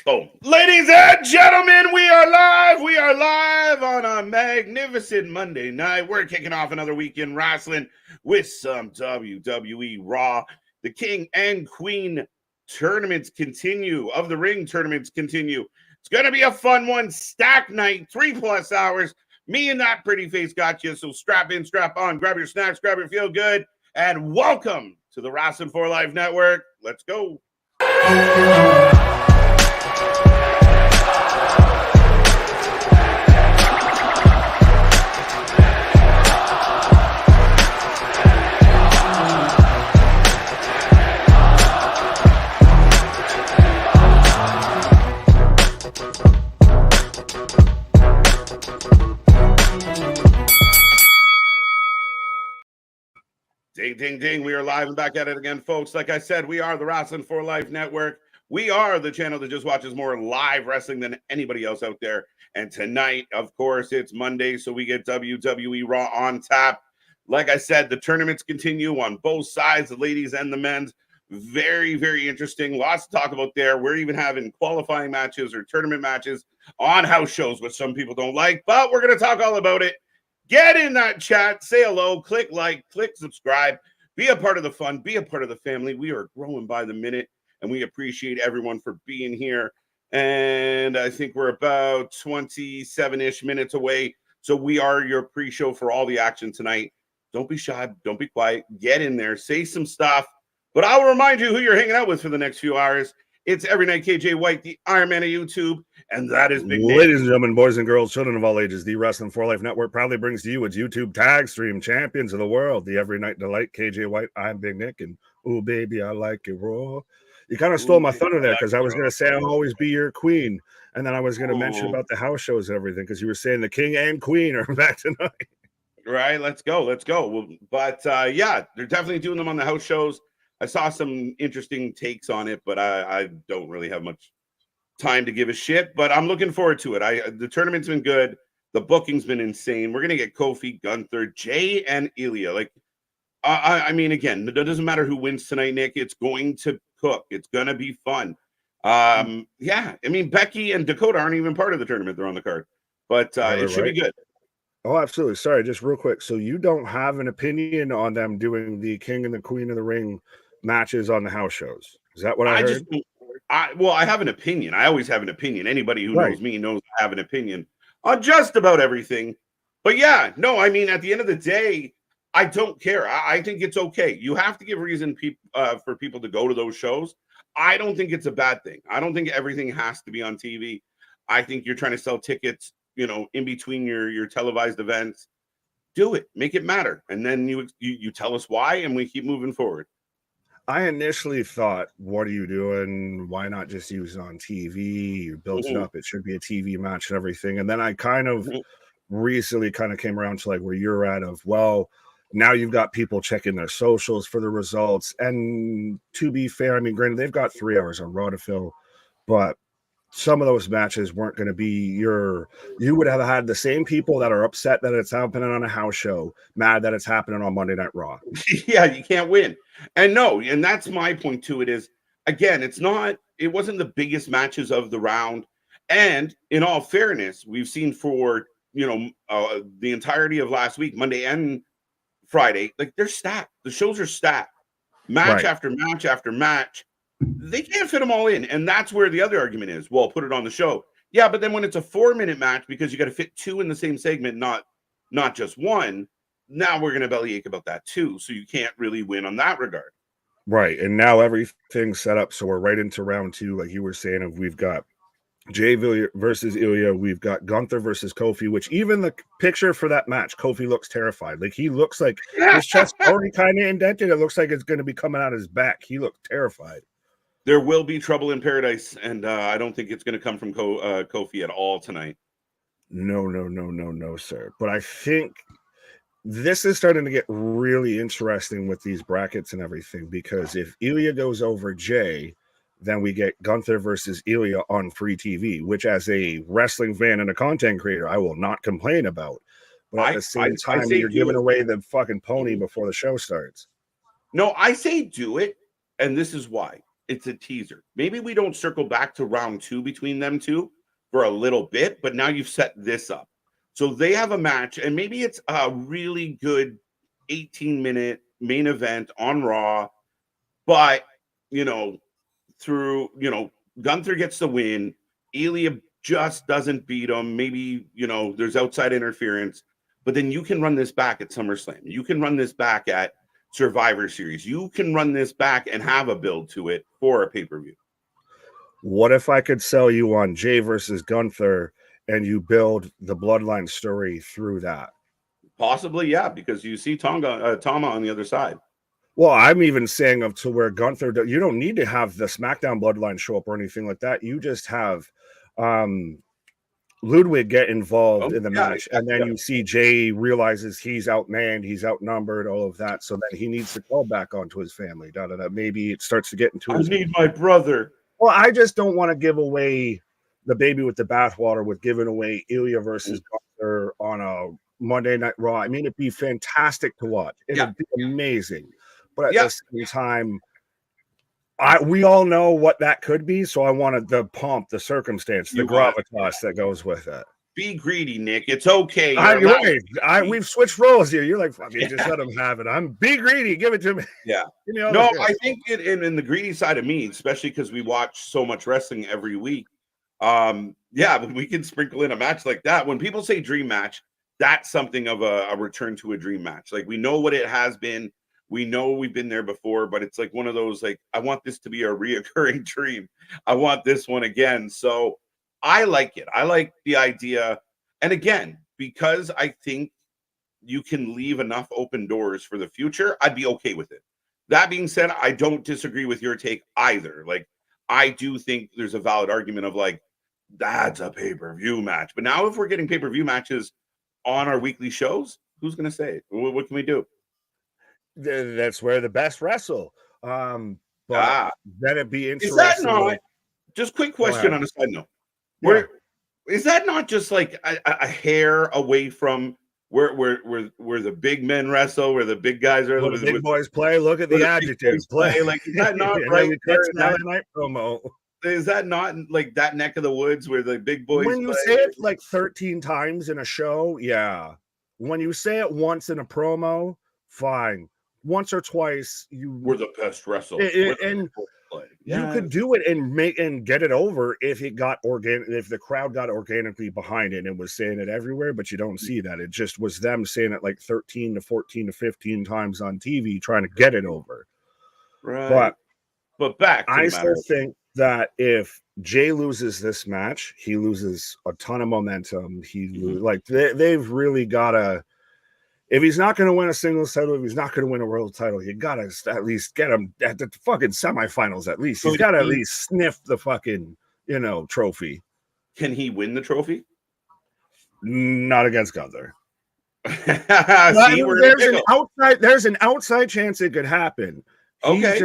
Boom. Ladies and gentlemen, we are live. We are live on a magnificent Monday night. We're kicking off another week in wrestling with some WWE Raw. The King and Queen tournaments continue. Of the Ring tournaments continue. It's going to be a fun one. Stack night, 3+ hours. Me and that pretty face got you. So strap in, strap on, grab your snacks, grab your feel good, and welcome to the Wrestling for Life Network. Let's go. Ding, ding, ding. We are live and back at it again, folks. Like I said, we are the Wrestling for Life Network. We are the channel that just watches more live wrestling than anybody else out there. And tonight, of course, it's Monday, so we get WWE Raw on tap. Like I said, the tournaments continue on both sides, the ladies and the men's. Very, very interesting. Lots to talk about there. We're even having qualifying matches or tournament matches on house shows, which some people don't like, but we're going to talk all about it. Get in that chat, say hello, click like, click subscribe, be a part of the fun, be a part of the family. We are growing by the minute, and we appreciate everyone for being here. And I think we're about 27-ish minutes away. So we are your pre-show for all the action tonight. Don't be shy. Don't be quiet. Get in there. Say some stuff. But I will remind you who you're hanging out with for the next few hours. It's every night KJ White, the Iron Man of YouTube, and that is Big Nick. Ladies and gentlemen, boys and girls, children of all ages, the Wrestling for Life Network proudly brings to you its YouTube tag stream champions of the world, the Every Night Delight, KJ White. I'm Big Nick, and oh baby, I like it raw. You kind of stole my thunder there because I was going to say I'll always be your queen, and then I was going to mention about the house shows and everything because you were saying the King and Queen are back tonight. Right, let's go. Well, but yeah, they're definitely doing them on the house shows. I saw some interesting takes on it, but I don't really have much time to give a shit. But I'm looking forward to it. The tournament's been good. The booking's been insane. We're gonna get Kofi, Gunther, Jay, and Ilja. Like, I mean, again, it doesn't matter who wins tonight, Nick. It's going to cook. It's gonna be fun. Yeah, I mean, Becky and Dakota aren't even part of the tournament. They're on the card, but it should be good. Oh, absolutely. Sorry, just real quick. So you don't have an opinion on them doing the King and the Queen of the Ring matches on the house shows? Is that what I heard? I have an opinion. I always have an opinion. Anybody who knows me knows I have an opinion on just about everything. But yeah, no, I mean, at the end of the day, I don't care. I think it's okay. You have to give reason for people to go to those shows. I don't think it's a bad thing. I don't think everything has to be on TV. I think you're trying to sell tickets, in between your televised events. Do it. Make it matter. And then you tell us why, and we keep moving forward. I initially thought, what are you doing? Why not just use it on TV? You built it up. It should be a TV match and everything. And then I kind of recently came around to like where you're at of, well, now you've got people checking their socials for the results. And to be fair, I mean, granted, they've got 3 hours on Raw to fill, but some of those matches weren't going to be you would have had the same people that are upset that it's happening on a house show, mad that it's happening on Monday Night Raw. Yeah, you can't win. And that's my point to it is, again, it wasn't the biggest matches of the round. And in all fairness, we've seen for, the entirety of last week, Monday and Friday, like they're stacked. The shows are stacked. Match after match after match. They can't fit them all in. And that's where the other argument is. Well, put it on the show. Yeah, but then when it's a 4-minute match, because you got to fit 2 in the same segment, not just one, now we're going to bellyache about that too. So you can't really win on that regard. Right. And now everything's set up. So we're right into round 2. Like you were saying, of we've got Jay versus Ilja. We've got Gunther versus Kofi, which even the picture for that match, Kofi looks terrified. Like he looks like his chest already kind of indented. It looks like it's going to be coming out his back. He looked terrified. There will be trouble in paradise, and I don't think it's going to come from Kofi at all tonight. No, sir. But I think this is starting to get really interesting with these brackets and everything, because if Ilja goes over Jay, then we get Gunther versus Ilja on free TV, which as a wrestling fan and a content creator, I will not complain about. But at the same time, you're giving away the fucking pony before the show starts. No, I say do it, and this is why. it's a teaser. Maybe we don't circle back to round 2 between them two for a little bit, but now you've set this up. So they have a match, and maybe it's a really good 18-minute main event on Raw, but, through, Gunther gets the win. Ilja just doesn't beat him. Maybe, there's outside interference, but then you can run this back at SummerSlam. You can run this back at Survivor Series. You can run this back and have a build to it for a pay-per-view. What if I could sell you on Jay versus Gunther and you build the bloodline story through that? Possibly, yeah, because you see Tama on the other side. Well, I'm even saying up to where Gunther, you don't need to have the SmackDown bloodline show up or anything like that. You just have Ludwig get involved in the match, and then you see Jay realizes he's outmanned, he's outnumbered, all of that, so that he needs to call back onto his family. Maybe it starts to get into I need my brother. Well, I just don't want to give away the baby with the bathwater with giving away Ilja versus Gunther on a Monday Night Raw. I mean, it'd be fantastic to watch. It'd be amazing. But at the same time, we all know what that could be, so I wanted the pomp, the circumstance, the gravitas that goes with it. Be greedy, Nick. It's okay. You're right. We've switched roles here. You're like, fuck it, just let him have it. I'm be greedy. Give it to me. Yeah. No, I think in the greedy side of me, especially because we watch so much wrestling every week. When we can sprinkle in a match like that. When people say dream match, that's something of a return to a dream match. Like, we know what it has been. We know we've been there before, but it's like one of those, like, I want this to be a reoccurring dream. I want this one again. So I like it. I like the idea. And again, because I think you can leave enough open doors for the future, I'd be okay with it. That being said, I don't disagree with your take either. Like, I do think there's a valid argument of, like, that's a pay-per-view match. But now if we're getting pay-per-view matches on our weekly shows, who's going to say it? What can we do? That's where the best wrestle. Then it'd be interesting. Is that not, just quick question on a side note, is that not just like a hair away from where the big men wrestle, where the big guys are, where the big boys play? Look at the adjectives play. Like, is that not right? Night promo. Is that not like that neck of the woods where the big boys when you say it like 13 times in a show? Yeah. When you say it once in a promo, fine. Once or twice, we're the best wrestler, and you could do it and get it over if it got organic, if the crowd got organically behind it and was saying it everywhere. But you don't see that. It just was them saying it like 13 to 14 to 15 times on TV, trying to get it over. Right. But back to I still think that if Jay loses this match, he loses a ton of momentum. They've really got to. If he's not going to win a singles title, if he's not going to win a world title, you got to at least get him at the fucking semifinals. At least he's got to at least sniff the fucking, trophy. Can he win the trophy? Not against Gunther. See, there's an outside chance it could happen. Okay.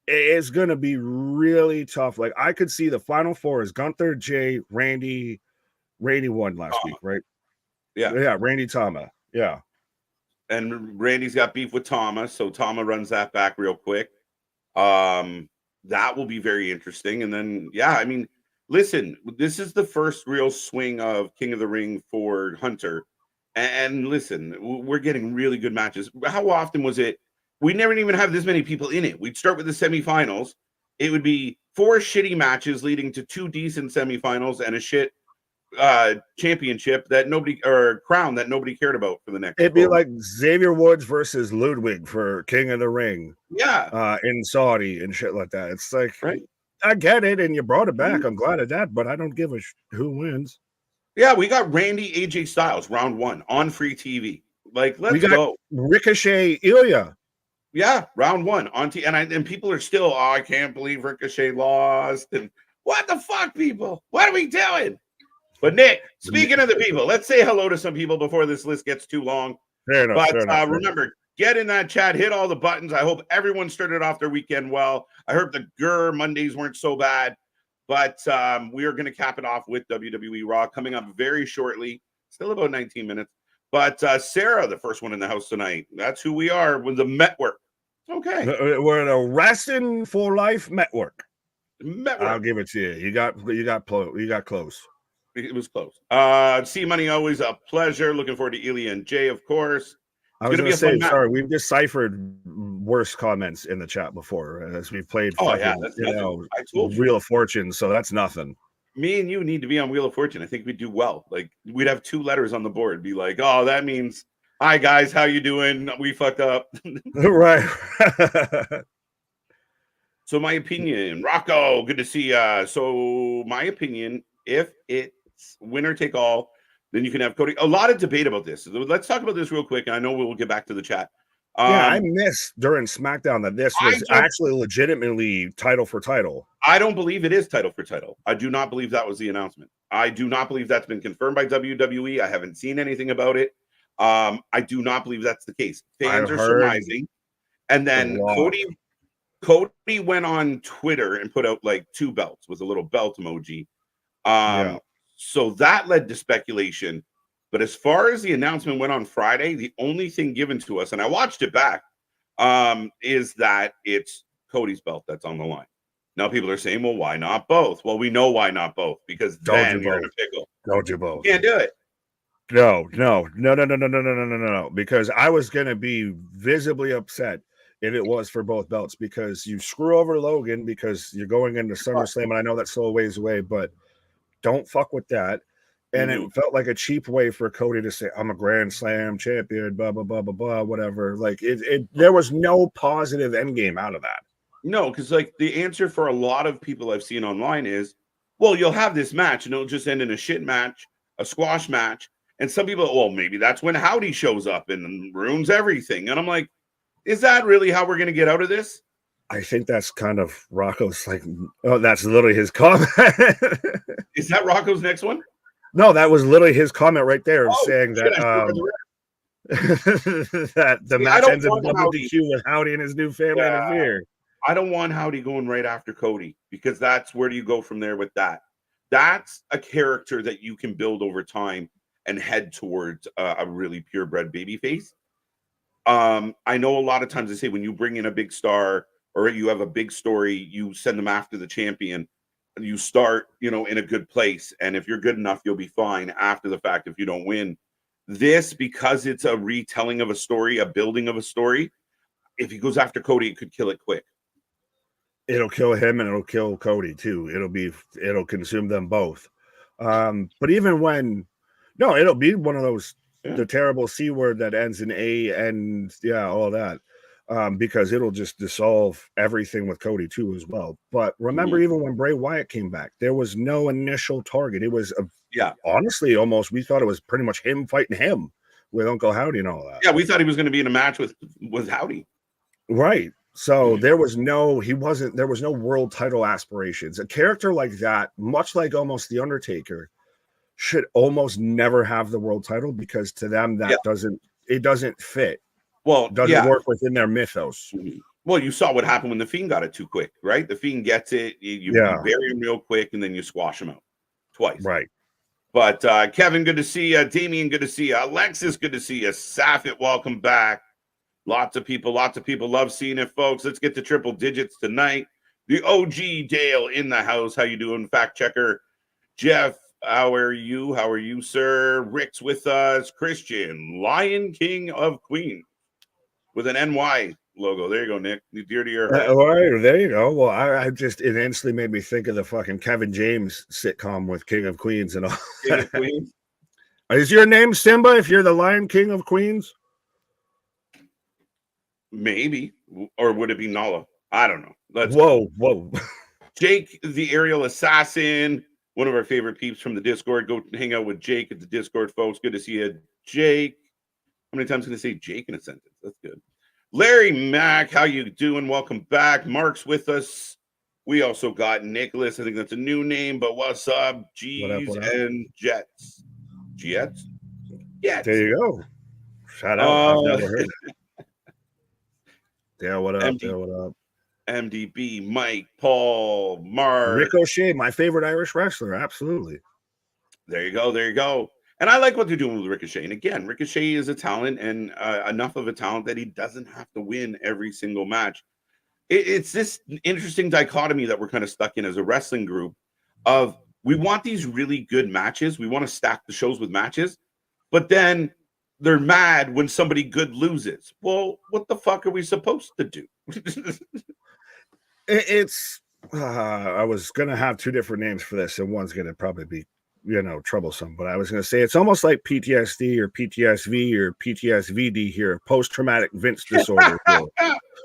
It's going to be really tough. Like, I could see the final four is Gunther, Jay, Randy. Randy won last week, right? Yeah. Randy, Tama. Yeah. And Randy's got beef with Tama, so Tama runs that back real quick. That will be very interesting. And then, I mean, listen, this is the first real swing of King of the Ring for Hunter. And listen, we're getting really good matches. How often was it? We never even have this many people in it. We'd start with the semifinals. It would be 4 shitty matches leading to 2 decent semifinals and a shit championship crown that nobody cared about for the next. It'd be like Xavier Woods versus Ludwig for King of the Ring. In Saudi and shit like that. It's like, right. I get it, and you brought it back. I'm glad of that, but I don't give a who wins. Yeah, we got Randy AJ Styles round 1 on free TV. Like, let's go. Ricochet Ilja. Yeah, round 1 on TV, and people are still, I can't believe Ricochet lost. And what the fuck, people? What are we doing? But Nick, speaking of the people, let's say hello to some people before this list gets too long. Fair enough. Remember, get in that chat, hit all the buttons. I hope everyone started off their weekend well. I heard the Mondays weren't so bad, but we are going to cap it off with WWE Raw coming up very shortly. Still about 19 minutes. But Sarah, the first one in the house tonight. That's who we are with the network. Okay. We're the Wrestling for Life Network. I'll Network. give it to you. You got close. It was close. C Money, always a pleasure. Looking forward to Ilya and Jay, of course. I was going to say, sorry, we've deciphered worse comments in the chat before as we've played that's nothing. I told you. Wheel of Fortune, so that's nothing. Me and you need to be on Wheel of Fortune. I think we'd do well. Like, we'd have 2 letters on the board. Be like, oh, that means, hi, guys, how you doing? We fucked up. Right. So my opinion, Rocco, good to see ya. So my opinion, if it's winner take all, then you can have Cody. A lot of debate about this. Let's talk about this real quick, and I know we'll get back to the chat. I missed during SmackDown that this was actually legitimately title for title. I don't believe it is title for title. I do not believe that was the announcement. I do not believe that's been confirmed by WWE. I haven't seen anything about it. I do not believe that's the case. Fans are surmising. And then Cody went on Twitter and put out like 2 belts with a little belt emoji. So that led to speculation. But as far as the announcement went on Friday, the only thing given to us, and I watched it back, is that it's Cody's belt that's on the line. Now people are saying, well, why not both? Well, we know why not both, because then you're in a pickle. Don't do both. You can't do it. No. Because I was going to be visibly upset if it was for both belts, because you screw over Logan because you're going into SummerSlam, and I know that's still a ways away, but don't fuck with that. And it felt like a cheap way for Cody to say, I'm a Grand Slam champion, blah, blah, blah, blah, blah, whatever. Like, there was no positive end game out of that. No, because, like, the answer for a lot of people I've seen online is, well, you'll have this match, and it'll just end in a shit match, a squash match. And some people, well, maybe that's when Howdy shows up and ruins everything. And I'm like, is that really how we're going to get out of this? I think that's kind of Rocco's, like, oh, that's literally his comment. Is that Rocco's next one? No, that was literally his comment right there, saying that that the match ends in WDQ with Howdy and his new family interfere. I don't want Howdy going right after Cody, because that's where do you go from there with that? That's a character that you can build over time and head towards a really purebred babyface. I know a lot of times they say when you bring in a big star or you have a big story, you send them after the champion. You start, in a good place. And if you're good enough, you'll be fine after the fact if you don't win. This, because it's a retelling of a story, a building of a story, if he goes after Cody, it could kill it quick. It'll kill him and it'll kill Cody too. It'll consume them both. But even when, no, it'll be one of those, the terrible C word that ends in A and all that. Because it'll just dissolve everything with Cody too as well. But remember, even when Bray Wyatt came back, there was no initial target. It was honestly, almost we thought it was pretty much him fighting him with Uncle Howdy and all that. Yeah, we thought he was going to be in a match with Howdy. Right. So there was no world title aspirations. A character like that, much like almost The Undertaker, should almost never have the world title, because to them that doesn't fit. Well, doesn't work within their mythos. Well, you saw what happened when the Fiend got it too quick, right? The Fiend gets it, you bury him real quick, and then you squash him out twice. Right. But Kevin, good to see you. Damien, good to see you. Alexis, good to see you. Saffit, welcome back. Lots of people love seeing it, folks. Let's get to triple digits tonight. The OG Dale in the house. How you doing, fact checker? Jeff, how are you? How are you, sir? Rick's with us. Christian, Lion King of Queens, with an NY logo. There you go, Nick. Dear to your heart. All right, there you go. Well, it instantly made me think of the fucking Kevin James sitcom with King of Queens and all. King of Queens. Is your name Simba if you're the Lion King of Queens? Maybe. Or would it be Nala? I don't know. Whoa. Jake, the aerial assassin, one of our favorite peeps from the Discord. Go hang out with Jake at the Discord, folks. Good to see you, Jake. How many times can I say Jake in a sentence? That's good. Larry Mack, how you doing? Welcome back. Mark's with us. We also got Nicholas. I think that's a new name, but what's up? G's what up? And Jets. Jets? Yeah. There you go. Shout out. I've never heard it. Yeah, what up? What up? MDB, Mike, Paul, Mark. Ricochet, my favorite Irish wrestler. Absolutely. There you go. And I like what they're doing with Ricochet. And again, Ricochet is a talent, and enough of a talent that he doesn't have to win every single match. It's this interesting dichotomy that we're kind of stuck in as a wrestling group of we want these really good matches. We want to stack the shows with matches, but then they're mad when somebody good loses. Well, what the fuck are we supposed to do? It's I was gonna have two different names for this, and one's gonna probably be troublesome, but I was gonna say it's almost like PTSD or PTSV or PTSVD here, post-traumatic Vince disorder.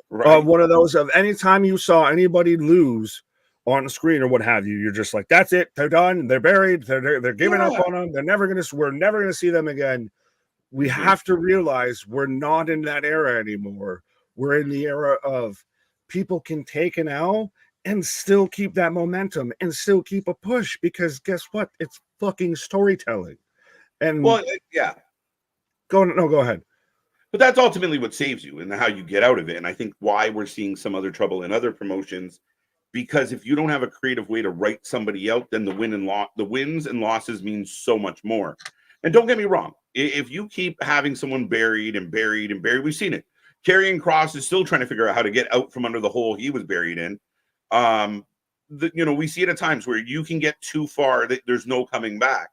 Right. One of those of anytime you saw anybody lose on the screen or what have you, you're just like, that's it, they're done, they're buried, they're giving up on them, we're never gonna see them again. We have to realize we're not in that era anymore. We're in the era of people can take an L and still keep that momentum and still keep a push, because guess what? It's fucking storytelling. And well, yeah. Go ahead. But that's ultimately what saves you and how you get out of it. And I think why we're seeing some other trouble in other promotions, because if you don't have a creative way to write somebody out, then the wins and losses mean so much more. And don't get me wrong, if you keep having someone buried, we've seen it. Karrion Kross is still trying to figure out how to get out from under the hole he was buried in. We see it at times where you can get too far that there's no coming back.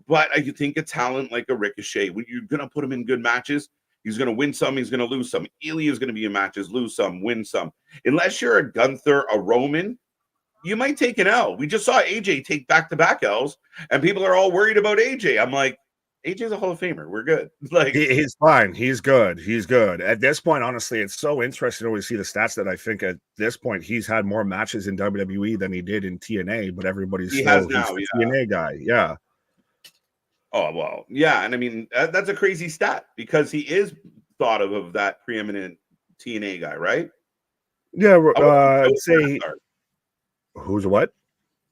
But I think a talent like a Ricochet, when you're gonna put him in good matches, he's gonna win some, he's gonna lose some. Ilja is gonna be in matches, lose some, win some. Unless you're a Gunther, a Roman, you might take an L. We just saw AJ take back-to-back L's, and people are all worried about AJ. I'm like, AJ's a Hall of Famer. We're good. Like, he's fine. He's good. At this point, honestly, it's so interesting to always see the stats that I think at this point he's had more matches in WWE than he did in TNA, but everybody's he's the TNA guy. Yeah. Oh, well, yeah. And I mean, that's a crazy stat because he is thought of that preeminent TNA guy, right? Yeah. I'd say who's what?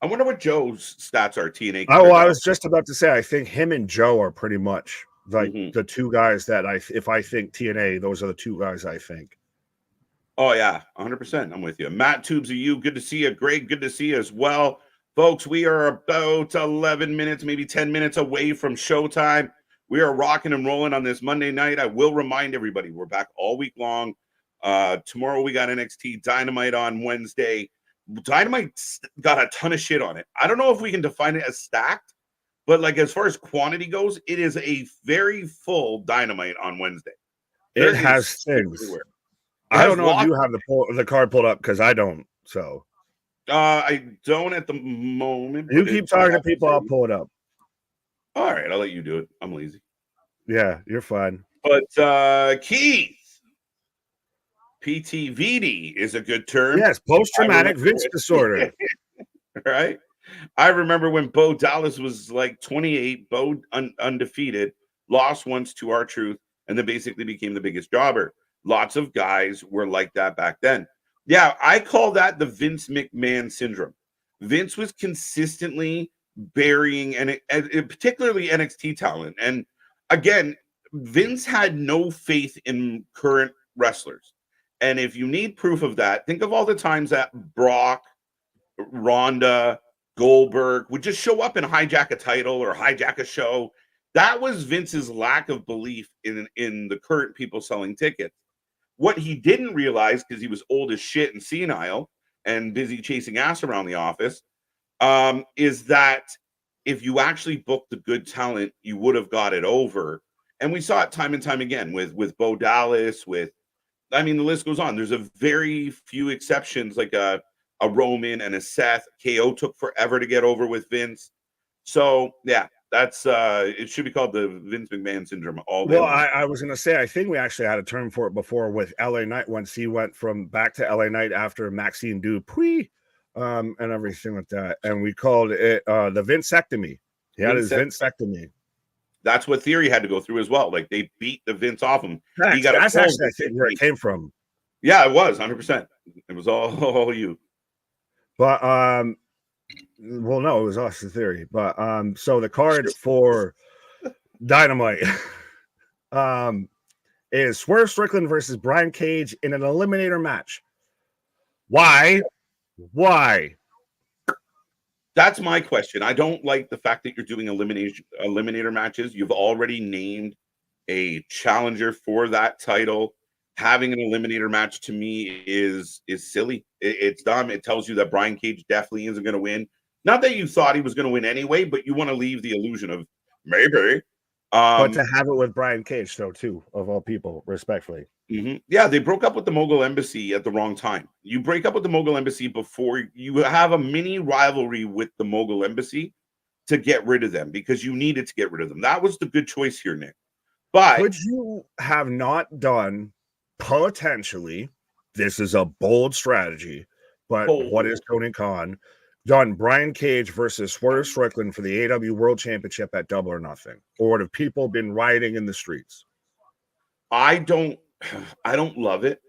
I wonder what Joe's stats are. TNA. Oh, well, I was just about to say, I think him and Joe are pretty much like the two guys that if I think TNA, those are the two guys I think. Oh, yeah, 100%. I'm with you. Matt Tubes, are you? Good to see you. Greg, good to see you as well. Folks, we are about 11 minutes, maybe 10 minutes away from showtime. We are rocking and rolling on this Monday night. I will remind everybody, we're back all week long. Tomorrow we got NXT Dynamite on Wednesday. Dynamite got a ton of shit on it. I don't know if we can define it as stacked, but like as far as quantity goes, it is a very full Dynamite on Wednesday. It has things. I don't know if you have the card pulled up because I don't. So I don't at the moment. You keep talking to people, I'll pull it up. All right, I'll let you do it. I'm lazy. Yeah, you're fine. But Keith. PTVD is a good term. Yes, post-traumatic Vince disorder. Right? I remember when Bo Dallas was like 28, Bo undefeated, lost once to R-Truth, and then basically became the biggest jobber. Lots of guys were like that back then. Yeah, I call that the Vince McMahon syndrome. Vince was consistently burying, and particularly NXT talent. And again, Vince had no faith in current wrestlers. And if you need proof of that, think of all the times that Brock, Ronda, Goldberg would just show up and hijack a title or hijack a show. That was Vince's lack of belief in the current people selling tickets. What he didn't realize, because he was old as shit and senile and busy chasing ass around the office, is that if you actually booked the good talent, you would have got it over. And we saw it time and time again with Bo Dallas, I mean, the list goes on. There's a very few exceptions, like a Roman and a Seth. KO took forever to get over with Vince. So, yeah, that's it should be called the Vince McMahon syndrome all day. Well, I was going to say, I think we actually had a term for it before with LA Knight once he went back to LA Knight after Maxine Dupuis and everything like that. And we called it the Vincectomy. He had his Vincectomy. That's what Theory had to go through as well. Like they beat the Vince off him. That's actually, I think, where it came from. Yeah, it was 100%. It was all you. But well, no, it was Austin Theory. But so the card for Dynamite is Swerve Strickland versus Brian Cage in an eliminator match. Why? That's my question. I don't like the fact that you're doing eliminator matches. You've already named a challenger for that title. Having an eliminator match to me is silly. It's dumb. It tells you that Brian Cage definitely isn't going to win. Not that you thought he was going to win anyway, but you want to leave the illusion of maybe. But to have it with Brian Cage, though, too, of all people, respectfully. Yeah, they broke up with the Mogul Embassy at the wrong time. You break up with the Mogul Embassy before you have a mini rivalry with the Mogul Embassy to get rid of them, because you needed to get rid of them. That was the good choice here, Nick. But could you have not done potentially, this is a bold strategy, but what is Tony Khan, done Brian Cage versus Swerve Strickland for the AEW World Championship at Double or Nothing? Or would have people been rioting in the streets? I don't love it,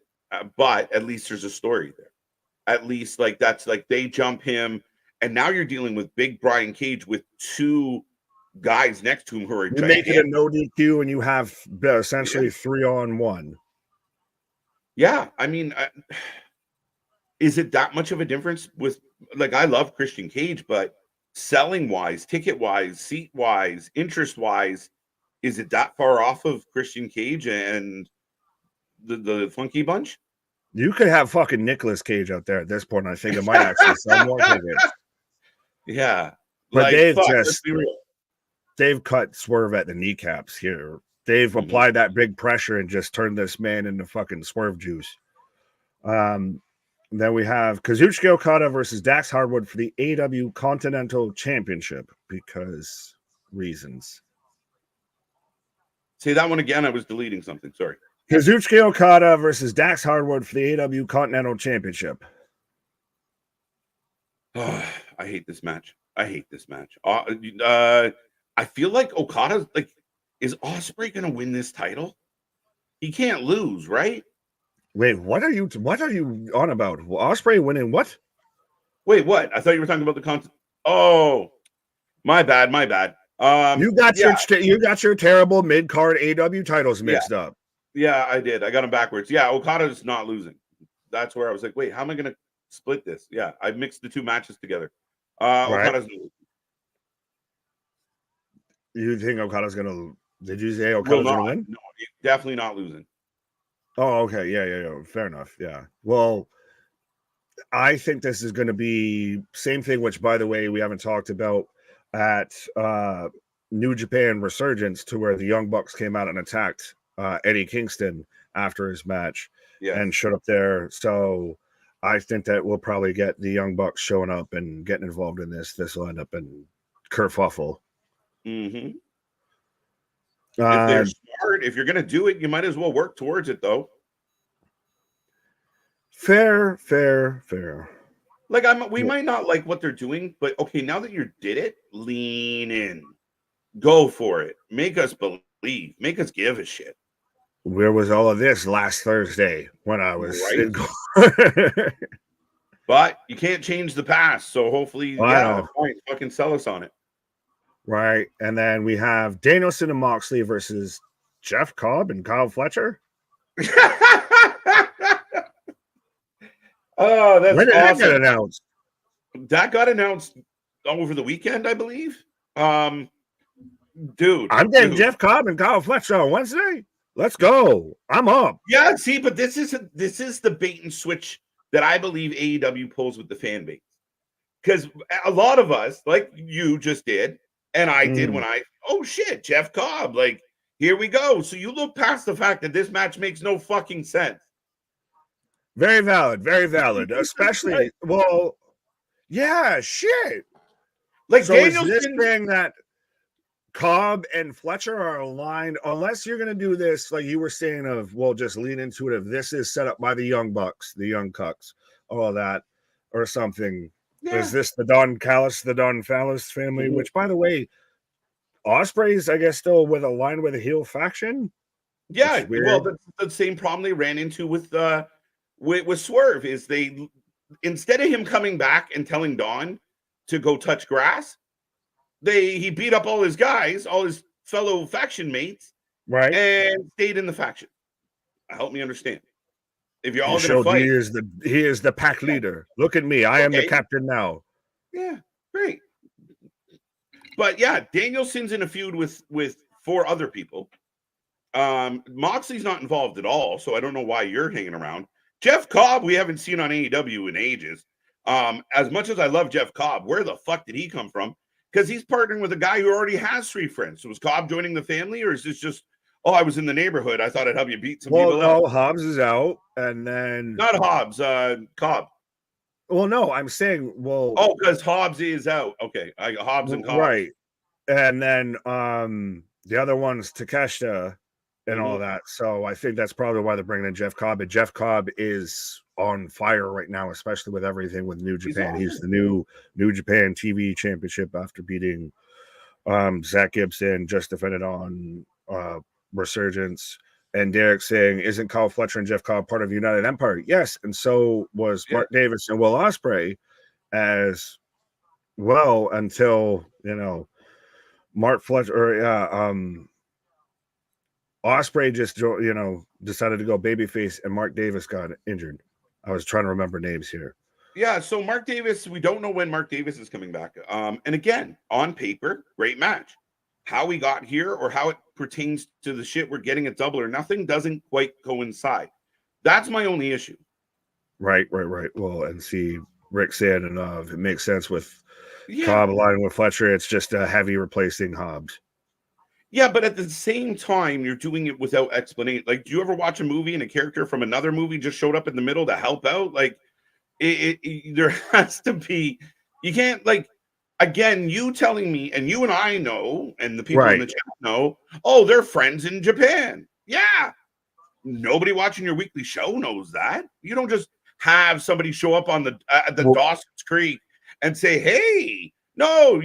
but at least there's a story there. At least like that's like they jump him, and now you're dealing with big Brian Cage with two guys next to him who are you make it a no DQ, and you have essentially 3-on-1. Yeah, I mean, is it that much of a difference with, like, I love Christian Cage, but selling wise, ticket wise, seat wise, interest wise, is it that far off of Christian Cage and the Funky Bunch? You could have fucking Nicolas Cage out there at this point. I think it might actually sell more tickets. Yeah, but like, they've cut Swerve at the kneecaps here. They've applied that big pressure and just turned this man into fucking Swerve juice. Then we have Kazuchika Okada versus Dax Harwood for the AEW Continental Championship because reasons. Say that one again. I was deleting something. Sorry. Kazuchika Okada versus Dax Harwood for the AEW Continental Championship. Oh, I hate this match. I feel like Okada's like, is Ospreay going to win this title? He can't lose, right? Wait, what are you on about? Ospreay winning what? Wait, what? I thought you were talking about the content. Oh, my bad. You got your terrible mid-card AEW titles mixed up. Yeah, I did. I got them backwards. Yeah, Okada's not losing. That's where I was like, wait, how am I going to split this? Yeah, I mixed the two matches together. Okada's losing. You think Okada's going to... Did you say Okada's going to win? No, definitely not losing. Oh, okay. Yeah. Fair enough. Yeah. Well, I think this is going to be same thing, which, by the way, we haven't talked about at New Japan Resurgence, to where the Young Bucks came out and attacked Eddie Kingston after his match and showed up there. So I think that we'll probably get the Young Bucks showing up and getting involved in this. This will end up in kerfuffle. Mm-hmm. If they're smart, if you're going to do it, you might as well work towards it, though. Fair. Like, we might not like what they're doing, but okay, now that you did it, lean in. Go for it. Make us believe. Make us give a shit. Where was all of this last Thursday when I was But you can't change the past, so hopefully, fucking sell us on it. Right, and then we have Danielson and Moxley versus Jeff Cobb and Kyle Fletcher. Oh, that's when did awesome. that get announced? That got announced over the weekend, I believe. Dude, I'm getting Jeff Cobb and Kyle Fletcher on Wednesday. Let's go. I'm up. Yeah, see, but this is the bait and switch that I believe AEW pulls with the fan base, because a lot of us, like you just did. And I did when oh shit, Jeff Cobb, like, here we go. So you look past the fact that this match makes no fucking sense. Very valid. Especially, well, yeah, shit. Like, so is this thing that Cobb and Fletcher are aligned, unless you're going to do this, like you were saying, of, well, just lean into it, if this is set up by the Young Bucks, the Young Cucks, all of that, or something. Yeah. Is this the Don Callis, the Don Fallis family? Which, by the way, Ospreay's, I guess, still aligned with a heel faction. Yeah, well, that's the same problem they ran into with Swerve. Is they, instead of him coming back and telling Don to go touch grass, he beat up all his guys, all his fellow faction mates, right, and stayed in the faction. Help me understand. If you're all going to fight, he is the pack leader. Look at me, I am the captain now. Yeah, Great. But yeah, Danielson's in a feud with 4 other people. Moxley's not involved at all, so I don't know why you're hanging around. Jeff Cobb, we haven't seen on AEW in ages. As much as I love Jeff Cobb, where the fuck did he come from? Because he's partnering with a guy who already has 3 friends. So was Cobb joining the family, or is this just, oh, I was in the neighborhood, I thought I'd help you beat some people up? No, Hobbs is out, and then not Hobbs, Cobb. Well, no, I'm saying, oh, because Hobbs is out. Okay, I got Hobbs and Cobb. Right, and then the other one's Takeshita and all that. So I think that's probably why they're bringing in Jeff Cobb. And Jeff Cobb is on fire right now, especially with everything with New Japan. He's the New Japan TV Championship after beating Zach Gibson, just defended on Resurgence. And Derek saying, isn't Kyle Fletcher and Jeff Cobb part of the United Empire? Yes, and so was Mark Davis and Will Ospreay as well, until Mark Fletcher Ospreay just decided to go babyface, and Mark Davis got injured. I was trying to remember names here. Yeah, so Mark Davis, we don't know when Mark Davis is coming back. And again, on paper, great match. How we got here or how it pertains to the shit we're getting at Double or Nothing doesn't quite coincide. That's my only issue. Right. Well, and see, Rick saying it makes sense with Cobb aligning with Fletcher. It's just a heavy replacing Hobbs. Yeah, but at the same time, you're doing it without explanation. Like, do you ever watch a movie and a character from another movie just showed up in the middle to help out? Like, there has to be. You can't, like, again, you telling me, and you and I know, and the people in the chat know, oh, they're friends in Japan. Yeah. Nobody watching your weekly show knows that. You don't just have somebody show up on the Dawson's Creek and say, hey, no,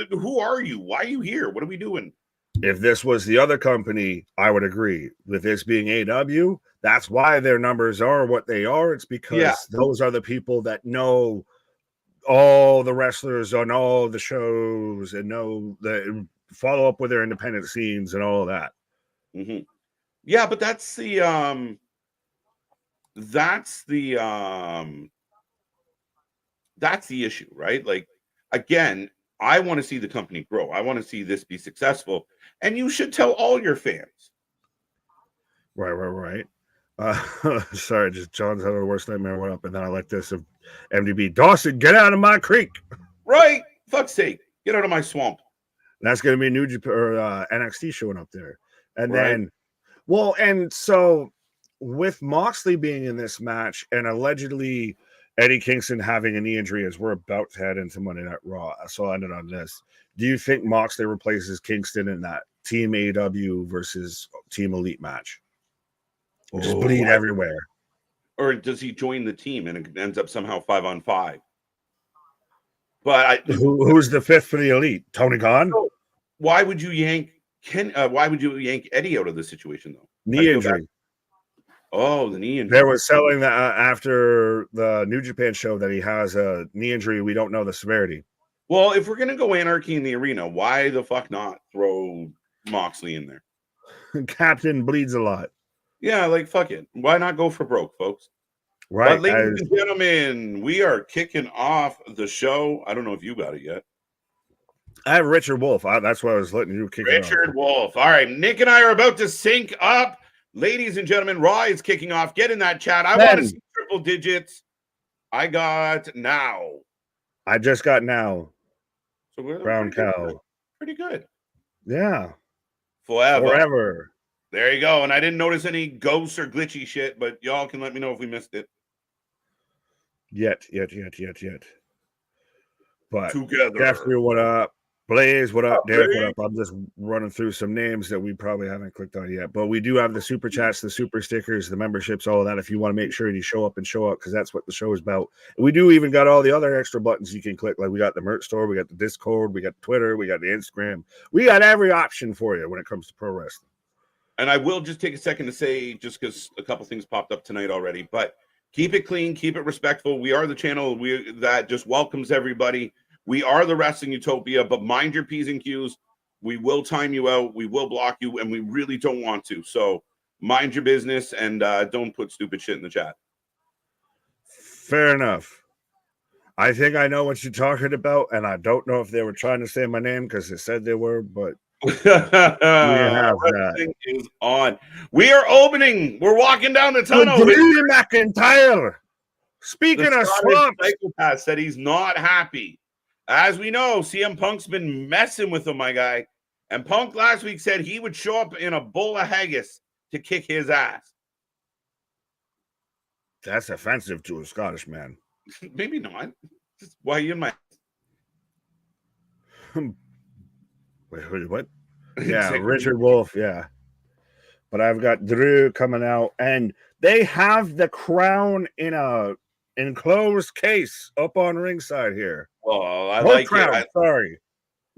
who are you? Why are you here? What are we doing? If this was the other company, I would agree. With this being AEW, that's why their numbers are what they are. It's because those are the people that know all the wrestlers on all the shows and know the follow up with their independent scenes and all of that. Mm-hmm. Yeah, but that's the issue, right? Like, again, I want to see the company grow. I want to see this be successful. And you should tell all your fans. Right. Sorry, just John's having the worst nightmare went up, and then I like this of MDB. Dawson, get out of my creek. Right. Fuck's sake. Get out of my swamp. That's going to be New Japan or NXT showing up there. And then, well, and so with Moxley being in this match and allegedly Eddie Kingston having a knee injury as we're about to head into Monday Night Raw, so I'll end it on this. Do you think Moxley replaces Kingston in that Team AEW versus Team Elite match? Just bleed everywhere. Or does he join the team and it ends up somehow 5-on-5? But who's the 5th for the Elite? Tony Khan? So why would you yank Eddie out of the situation though? Knee injury. Oh, the knee injury. They were selling that after the New Japan show that he has a knee injury. We don't know the severity. Well, if we're gonna go anarchy in the arena, why the fuck not throw Moxley in there? Captain bleeds a lot. Yeah, like fuck it. Why not go for broke, folks? Right. But ladies and gentlemen, we are kicking off the show. I don't know if you got it yet. I have Richard Wolf. That's why I was letting you kick it off. Richard Wolf. All right, Nick and I are about to sync up. Ladies and gentlemen, Raw is kicking off. Get in that chat. I want to see triple digits. I got now. I just got now. So we're Brown cow. Pretty good. Yeah. Forever. There you go. And I didn't notice any ghosts or glitchy shit, but y'all can let me know if we missed it. Yet. But together. Definitely what up? Blaze, what up? Derek, what up? I'm just running through some names that we probably haven't clicked on yet. But we do have the super chats, the super stickers, the memberships, all of that. If you want to make sure you show up, because that's what the show is about. And we do even got all the other extra buttons you can click. Like we got the merch store, we got the Discord, we got Twitter, we got the Instagram. We got every option for you when it comes to pro wrestling. And I will just take a second to say, just because a couple things popped up tonight already, but keep it clean, keep it respectful. We are the channel that just welcomes everybody. We are the Wrestling Utopia, but mind your P's and Q's. We will time you out. We will block you, and we really don't want to. So mind your business and don't put stupid shit in the chat. Fair enough. I think I know what you're talking about, and I don't know if they were trying to say my name because they said they were, but we have that. Wrestling is on. We are opening. We're walking down the tunnel. Drew McIntyre. Speaking The of Scottish swamps, psychopath said he's not happy. As we know, CM Punk's been messing with him, my guy. And Punk last week said he would show up in a bowl of haggis to kick his ass. that's offensive to a Scottish man. Maybe not. Just why are you in my... Wait, what? Yeah, Richard Wolf, yeah. But I've got Drew coming out, and they have the crown in a enclosed case up on ringside here. Oh, I Both like crowns, it. sorry.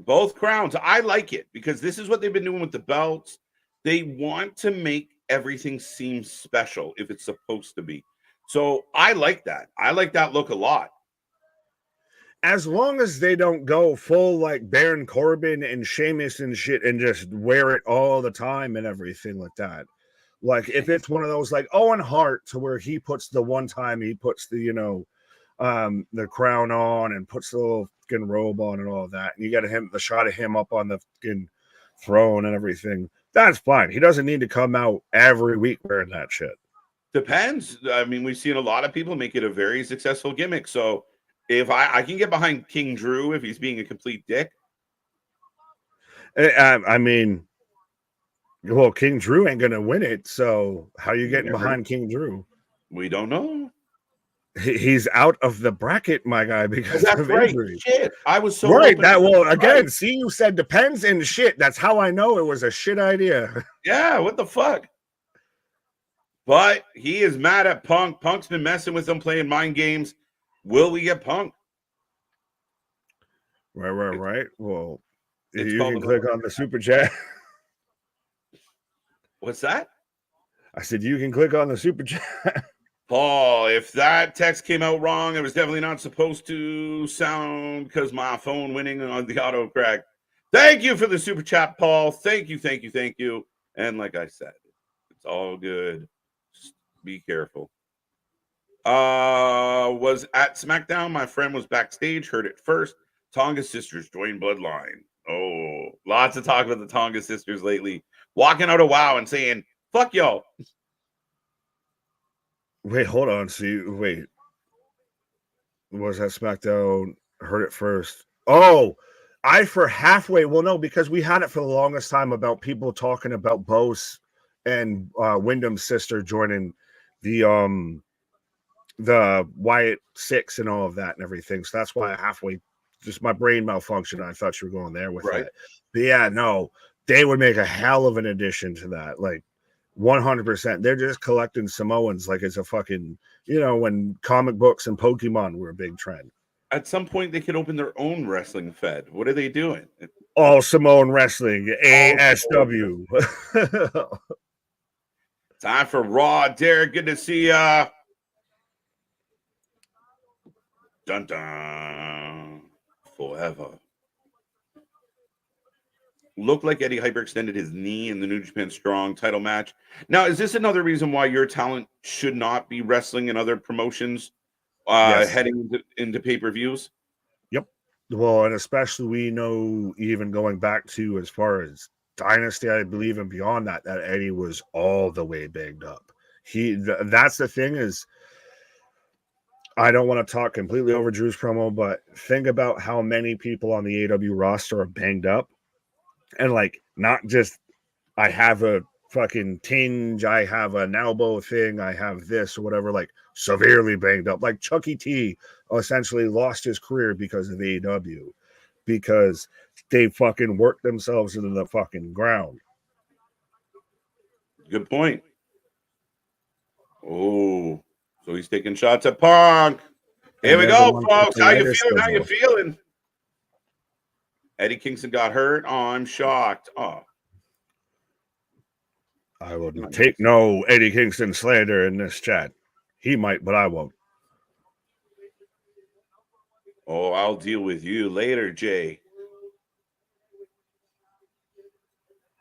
Both crowns. I like it because this is what they've been doing with the belts. They want to make everything seem special if it's supposed to be. So I like that. I like that look a lot. As long as they don't go full like Baron Corbin and Sheamus and shit and just wear it all the time and everything like that. Like if it's one of those like Owen Hart to where he puts the one time he puts the, the crown on and puts the little fucking robe on and all that. And you got the shot of him up on the fucking throne and everything. That's fine. He doesn't need to come out every week wearing that shit. Depends. I mean, we've seen a lot of people make it a very successful gimmick. So if I can get behind King Drew if he's being a complete dick. I mean, well, King Drew ain't gonna win it. So how are you getting behind King Drew? We don't know. He's out of the bracket, my guy, because of injury. Shit, I was so right. That well, again, see, you said depends and shit. That's how I know it was a shit idea. Yeah, what the fuck? But he is mad at Punk. Punk's been messing with him, playing mind games. Will we get Punk? Right. Well, you can click on the super chat. What's that? I said you can click on the super chat. Paul, if that text came out wrong, it was definitely not supposed to sound because my phone winning on the auto crack. Thank you for the super chat, Paul. Thank you. And like I said, it's all good. Just be careful. Was at SmackDown. My friend was backstage, heard it first. Tonga sisters joined Bloodline. Oh, lots of talk about the Tonga sisters lately. Walking out of WoW and saying, fuck y'all. Wait, hold on. Wait. Was that SmackDown? Heard it first. Oh, for halfway. Well, no, because we had it for the longest time about people talking about Bose and Wyndham's sister joining the Wyatt Six and all of that and everything. So that's why halfway, just my brain malfunctioned. I thought you were going there with that. But yeah, no, they would make a hell of an addition to that. Like 100%. They're just collecting Samoans like it's a fucking, when comic books and Pokemon were a big trend. At some point, they could open their own wrestling fed. What are they doing? All Samoan Wrestling, ASW. Time for Raw. Derek, good to see ya. Dun dun. Forever. Looked like Eddie hyperextended his knee in the New Japan Strong title match. Now, is this another reason why your talent should not be wrestling in other promotions heading into pay-per-views? Yep. Well, and especially we know even going back to as far as Dynasty, I believe, and beyond that Eddie was all the way banged up. That's the thing is, I don't want to talk completely over Drew's promo, but think about how many people on the AEW roster are banged up. And like, not just I have a fucking tinge, I have an elbow thing, I have this or whatever, like severely banged up. Like Chucky T essentially lost his career because of AEW, because they fucking worked themselves into the fucking ground. Good point. Oh, so he's taking shots at Punk. Here we go, folks. How you feeling? Eddie Kingston got hurt. Oh, I'm shocked. Oh. I will take no Eddie Kingston slander in this chat. He might, but I won't. Oh, I'll deal with you later, Jay.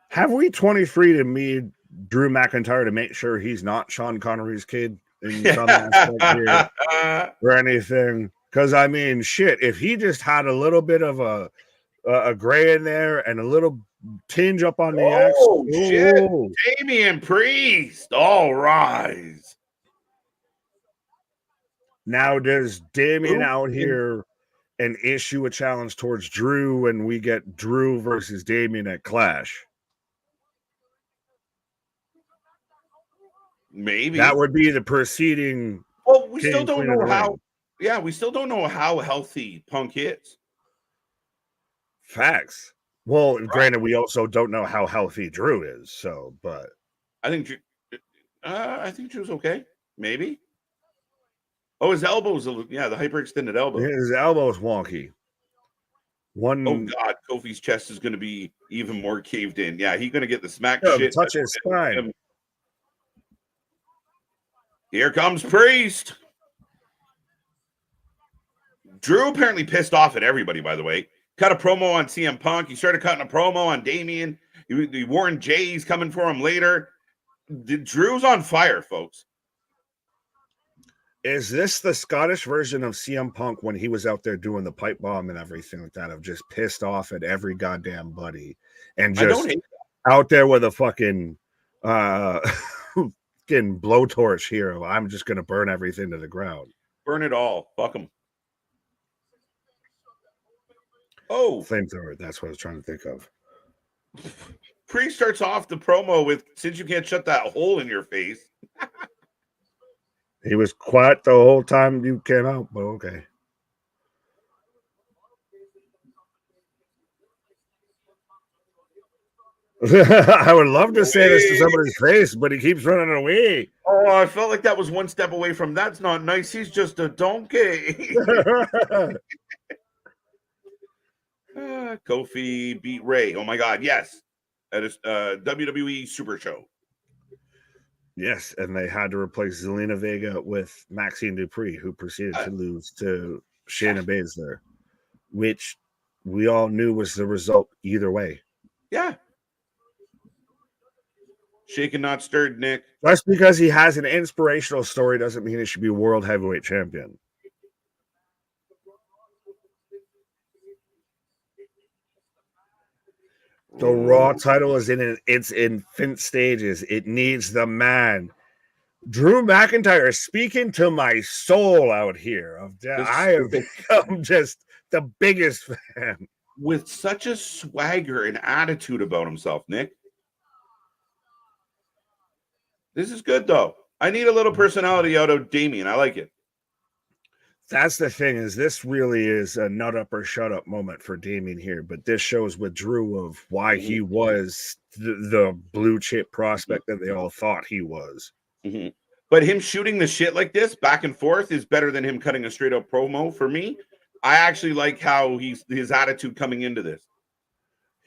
Have we 23'd me Drew McIntyre to make sure he's not Sean Connery's kid in some aspect here or anything? Because I mean, shit, if he just had a little bit of a gray in there and a little tinge up on the X. Oh shit! Damian Priest, all rise. Now does Damian out here and issue a challenge towards Drew, and we get Drew versus Damian at Clash? Maybe that would be the preceding. Well, we still don't know how. Yeah, we still don't know how healthy Punk is. Facts. Well, granted, we also don't know how healthy Drew is. So, but I think Drew's okay. Maybe. Oh, his elbow's the hyperextended elbow. His elbow's wonky. Oh God, Kofi's chest is going to be even more caved in. Yeah, he's going to get the smack shit. Touch his spine. Here comes Priest. Drew apparently pissed off at everybody, by the way. Cut a promo on CM Punk. He started cutting a promo on Damian. He warned Jay's coming for him later. Drew's on fire, folks. Is this the Scottish version of CM Punk when he was out there doing the pipe bomb and everything like that, of just pissed off at every goddamn buddy and just out there with a fucking getting blowtorch here? I'm just going to burn everything to the ground. Burn it all. Fuck them. Oh, flamethrower. That's what I was trying to think of. Priest starts off the promo with, since you can't shut that hole in your face. He was quiet the whole time you came out, but okay. I would love to say this to somebody's face, but he keeps running away. Oh, I felt like that was one step away from that's not nice. He's just a donkey. Kofi beat Ray. Oh my God, yes. That is WWE Super Show. Yes, and they had to replace Zelina Vega with Maxine Dupree, who proceeded to lose to Shayna Baszler, which we all knew was the result either way. Yeah. Shaken, not stirred, Nick. Just because he has an inspirational story doesn't mean he should be world heavyweight champion. The Raw title is in its infant stages. It needs the man. Drew McIntyre is speaking to my soul out here. I have become just the biggest fan. With such a swagger and attitude about himself, Nick. This is good, though. I need a little personality out of Damian. I like it. That's the thing, is this really is a nut up or shut up moment for Damian here, but this shows with Drew of why he was the blue chip prospect that they all thought he was. Mm-hmm. But him shooting the shit like this back and forth is better than him cutting a straight up promo for me. I actually like how his attitude coming into this.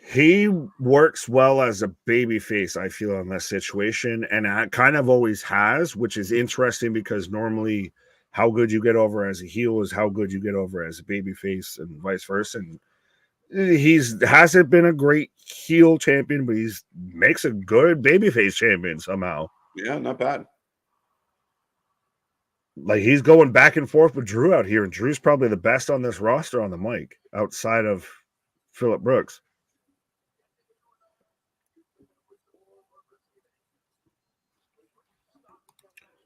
He works well as a babyface, I feel, in this situation, and I kind of always has, which is interesting because normally how good you get over as a heel is how good you get over as a babyface, and vice versa. And hasn't been a great heel champion, but he's makes a good babyface champion somehow. Yeah, not bad. Like, he's going back and forth with Drew out here, and Drew's probably the best on this roster on the mic outside of Phillip Brooks.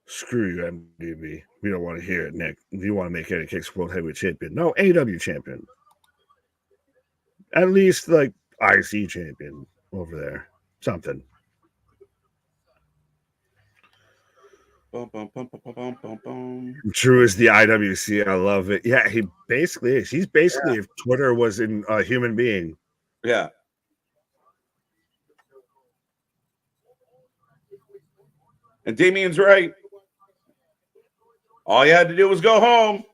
Screw you, MDB. We don't want to hear it, Nick. If you want to make Eddie Kicks World Heavyweight Champion, no, AEW champion. At least, like, IC champion over there. Something. Bum, bum, bum, bum, bum, bum, bum. Drew is the IWC. I love it. Yeah, he basically is. He's basically, if Twitter was in a human being. Yeah. And Damian's right. All you had to do was go home.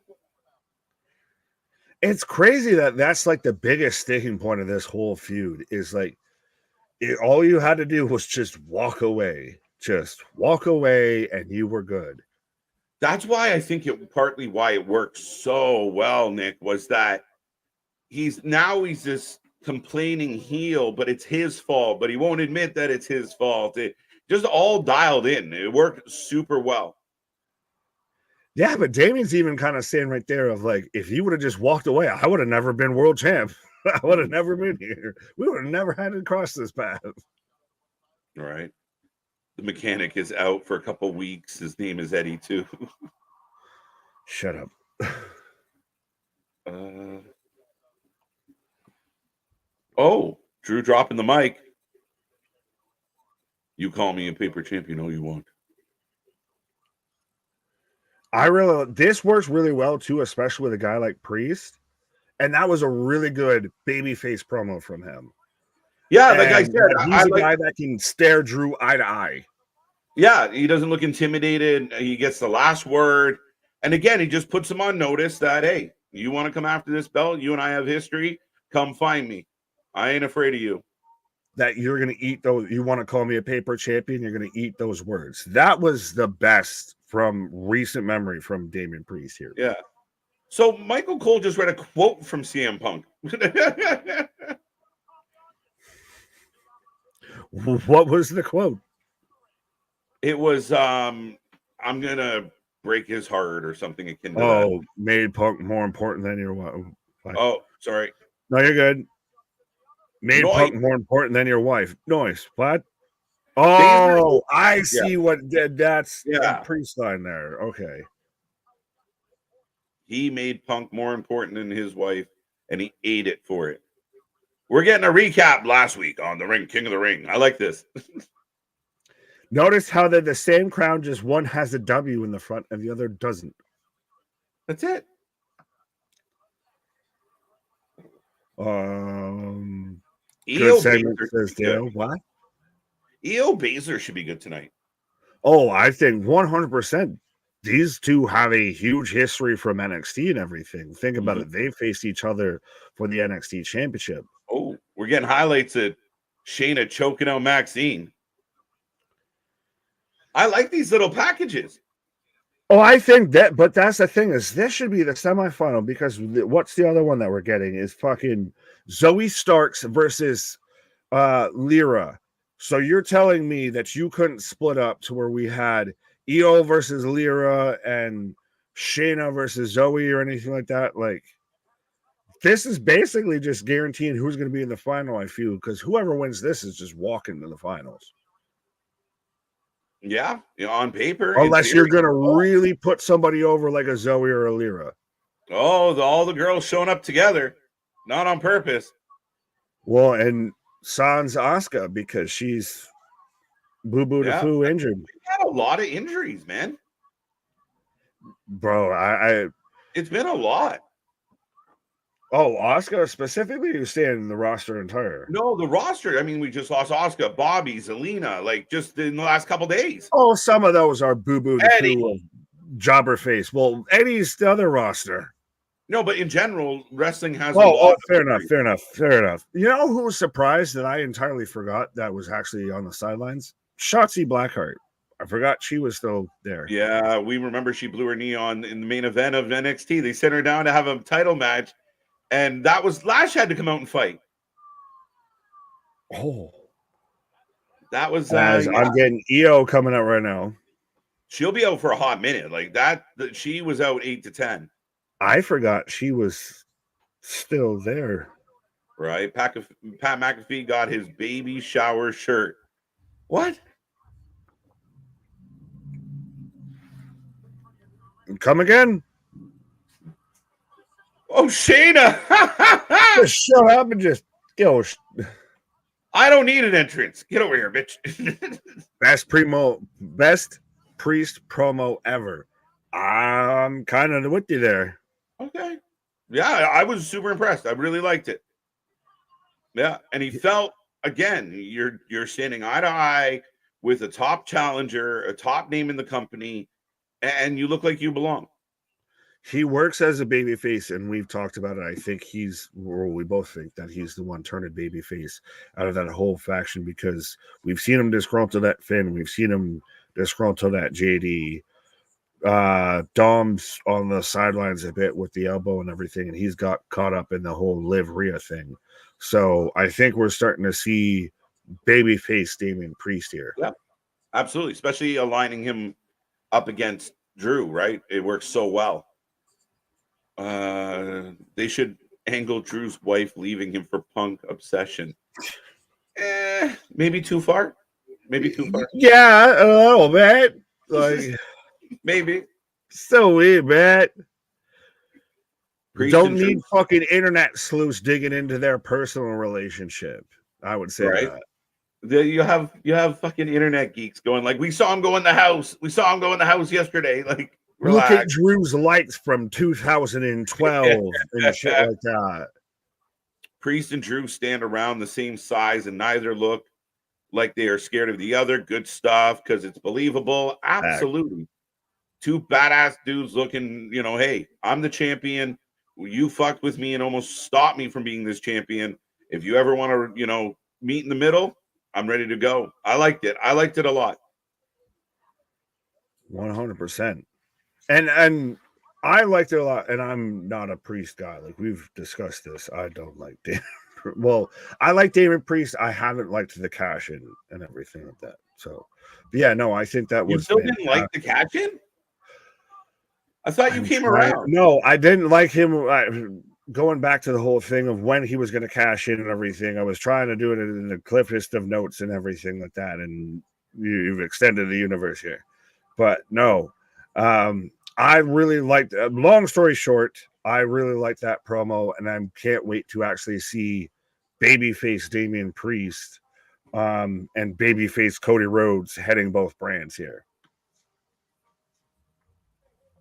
It's crazy that that's like the biggest sticking point of this whole feud is like all you had to do was just walk away. Just walk away and you were good. That's why I think partly why it worked so well, Nick, was that he's this complaining heel, but it's his fault, but he won't admit that it's his fault. It just all dialed in. It worked super well. Yeah, but Damien's even kind of saying right there of like, if he would have just walked away, I would have never been world champ. I would have never been here. We would have never had to cross this path. All right. The mechanic is out for a couple weeks. His name is Eddie too. Shut up. Oh, Drew dropping the mic. You call me a paper champion all you want. This works really well too, especially with a guy like Priest. And that was a really good babyface promo from him. Yeah, like I said, he's a guy that can stare Drew eye to eye. Yeah, he doesn't look intimidated. He gets the last word. And again, he just puts him on notice that, hey, you want to come after this belt? You and I have history. Come find me. I ain't afraid of you. That you're going to eat those. You want to call me a paper champion? You're going to eat those words. That was the best from recent memory from Damian Priest here. Yeah. So Michael Cole just read a quote from CM Punk. What was the quote? It was, I'm going to break his heart or something akin to that. Made Punk more important than your wife. Oh, sorry. No, you're good. Made Punk more important than your wife. Noise. What? Oh, I see what that's Priest line there. Okay. He made Punk more important than his wife, and he ate it for it. We're getting a recap last week on the Ring, King of the Ring. I like this. Notice how they're the same crown, just one has a W in the front and the other doesn't. That's it. Good segment says Dale. What? EO Baszler should be good tonight. Oh, I think 100%. These two have a huge history from NXT and everything. Think about it. They faced each other for the NXT championship. Oh, we're getting highlights of Shayna choking out Maxine. I like these little packages. Oh, I think that, but that's the thing is this should be the semifinal because what's the other one that we're getting is fucking Zoey Starks versus Lyra. So you're telling me that you couldn't split up to where we had EO versus Lyra and Shayna versus Zoey or anything like that? Like, this is basically just guaranteeing who's going to be in the final, I feel, because whoever wins this is just walking to the finals. Yeah, on paper. Unless you're going to really put somebody over like a Zoey or a Lyra. Oh, all the girls showing up together, not on purpose. Well, and sans Asuka because she's boo-boo to foo injured. We had a lot of injuries, man. Bro, it's been a lot. Oh, Asuka specifically, you're saying the roster entire? No, the roster. I mean, we just lost Asuka, Bobby, Zelina, like just in the last couple days. Oh, some of those are boo-boo to foo jobber face. Well, Eddie's the other roster. No, but in general, wrestling has fair enough. You know who was surprised that I entirely forgot that was actually on the sidelines? Shotzi Blackheart. I forgot she was still there. Yeah, we remember she blew her knee in the main event of NXT. They sent her down to have a title match, and that was Lash had to come out and fight. Oh, that was. I'm getting EO coming out right now. She'll be out for a hot minute, like that. She was out 8 to 10. I forgot she was still there. Right. Pat McAfee got his baby shower shirt. What? Come again? Oh, Shayna. Just shut up and just go. I don't need an entrance. Get over here, bitch. Best Priest promo ever. I'm kind of with you there. Okay. Yeah, I was super impressed. I really liked it. Yeah, and he felt, again, you're standing eye to eye with a top challenger, a top name in the company, and you look like you belong. He works as a babyface, and we've talked about it. I think we both think that he's the one turning babyface out of that whole faction because we've seen him disgruntled that Finn. We've seen him disgruntled that JD. Dom's on the sidelines a bit with the elbow and everything, and he's got caught up in the whole Liv Rhea thing. So I think we're starting to see babyface Damian Priest here. Yeah, absolutely. Especially aligning him up against Drew, right? It works so well. They should angle Drew's wife leaving him for Punk obsession. Maybe too far. Maybe too far. Yeah, a little bit. Like, maybe. So weird, man. Priest Don't need fucking internet sleuths digging into their personal relationship. I would say right? that. You have fucking internet geeks going like, we saw him go in the house. We saw him go in the house yesterday. Like, relax. Look at Drew's likes from 2012 and shit like that. Priest and Drew stand around the same size and neither look like they are scared of the other. Good stuff because it's believable. Absolutely. Two badass dudes looking, hey, I'm the champion. You fucked with me and almost stopped me from being this champion. If you ever want to, meet in the middle, I'm ready to go. I liked it. I liked it a lot. 100%. And I liked it a lot. And I'm not a Priest guy. Like, we've discussed this. I don't like Damon. Well, I like Damon Priest. I haven't liked the cash in and everything like that. So, yeah, no, I think that was. You still didn't like the cash in? I thought you came around. No, I didn't like him. Going back to the whole thing of when he was going to cash in and everything, I was trying to do it in the cliffest of notes and everything like that. And you've extended the universe here. But no, I really liked, long story short, I really liked that promo. And I can't wait to actually see babyface Damian Priest and babyface Cody Rhodes heading both brands here.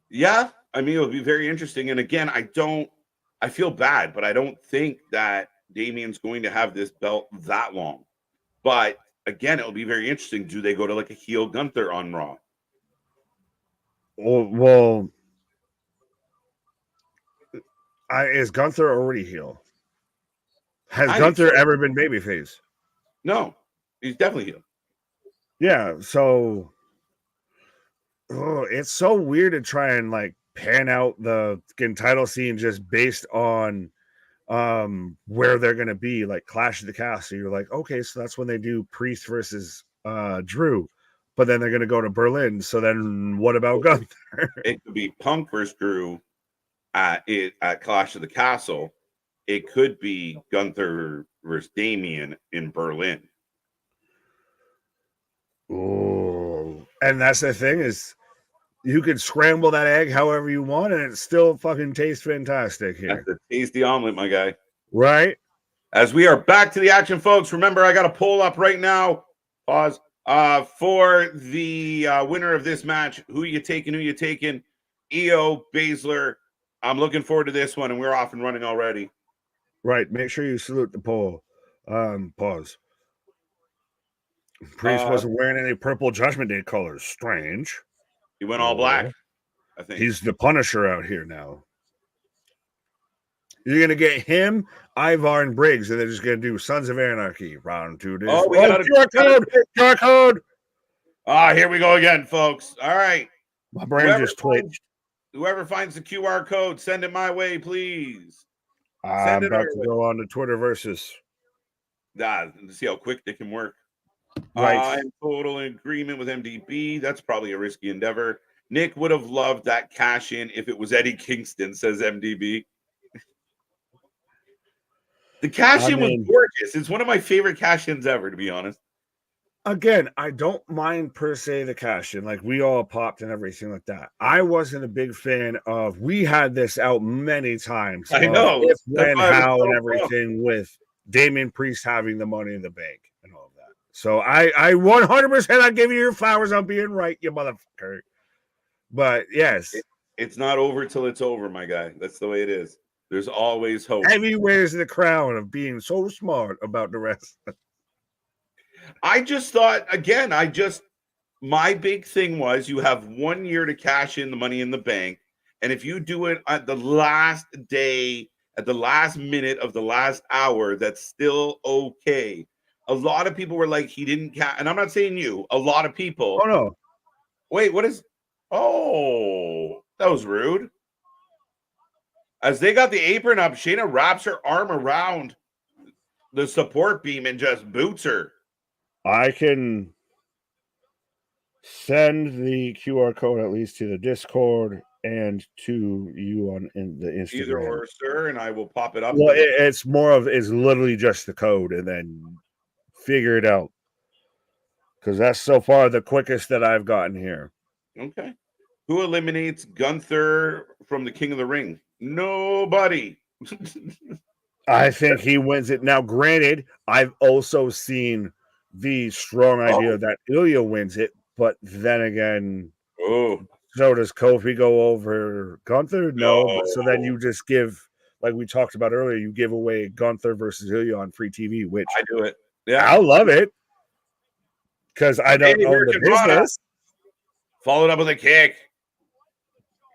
Yeah, I mean, it'll be very interesting. And again, I feel bad, but I don't think that Damian's going to have this belt that long. But again, it'll be very interesting. Do they go to like a heel Gunther on Raw? Well, is Gunther already heel? Has Gunther ever been babyface? No, he's definitely heel. Yeah, so it's so weird to try and like pan out the title scene just based on where they're gonna be, like Clash of the Castle. You're like, okay, so that's when they do Priest versus Drew, but then they're gonna go to Berlin. So then what about Gunther? It could be Punk versus Drew at Clash of the Castle. It could be Gunther versus Damian in Berlin. Oh, and that's the thing is, you could scramble that egg however you want, and it still fucking tastes fantastic here. That's a tasty omelet, my guy. Right? As we are back to the action, folks, remember, I got a poll up right now. Pause. For the winner of this match, who you taking? EO, Baszler. I'm looking forward to this one, and we're off and running already. Right. Make sure you salute the poll. Pause. Priest wasn't wearing any purple Judgment Day colors. Strange. He went all black, I think. He's the Punisher out here now. You're going to get him, Ivar, and Briggs, and they're just going to do Sons of Anarchy. Round 2 days. Oh, we got a QR code. Here we go again, folks. All right. My brain just twitched. Whoever finds the QR code, send it my way, please. I'm about to go on to Twitter versus. To see how quick they can work. Right. I'm total agreement with MDB. That's probably a risky endeavor. Nick would have loved that cash in if it was Eddie Kingston, says MDB. The cash in was gorgeous. It's one of my favorite cash ins ever, to be honest. Again, I don't mind per se the cash in. Like, we all popped and everything like that. I wasn't a big fan of. We had this out many times. I know. If, when, how, and everything with Damian Priest having the Money in the Bank and all of that. So I 100% I give you your flowers on being right, you motherfucker. But yes, it's not over till it's over, my guy. That's the way it is. There's always hope. Heavy wears the crown of being so smart about the rest. I just thought, again, my big thing was you have 1 year to cash in the Money in the Bank. And if you do it at the last day, at the last minute of the last hour, that's still okay. A lot of people were like, he didn't cash. And I'm not saying you, a lot of people. Oh, no. Wait, what is? Oh, that was rude. As they got the apron up, Shayna wraps her arm around the support beam and just boots her. I can Send the QR code at least to the Discord and to you on in the Instagram. Either or, sir, and I will pop it up. Well, it's literally just the code, and then figure it out. Because that's so far the quickest that I've gotten here. Okay. Who eliminates Gunther from the King of the Ring? Nobody. I think he wins it. Now, granted, I've also seen the strong idea that Ilja wins it, but then again, so does Kofi go over Gunther? No. But so then you just give, like we talked about earlier, you give away Gunther versus Ilja on free TV, which I do it. Yeah, I'll love it because I don't own the business. Followed up with a kick.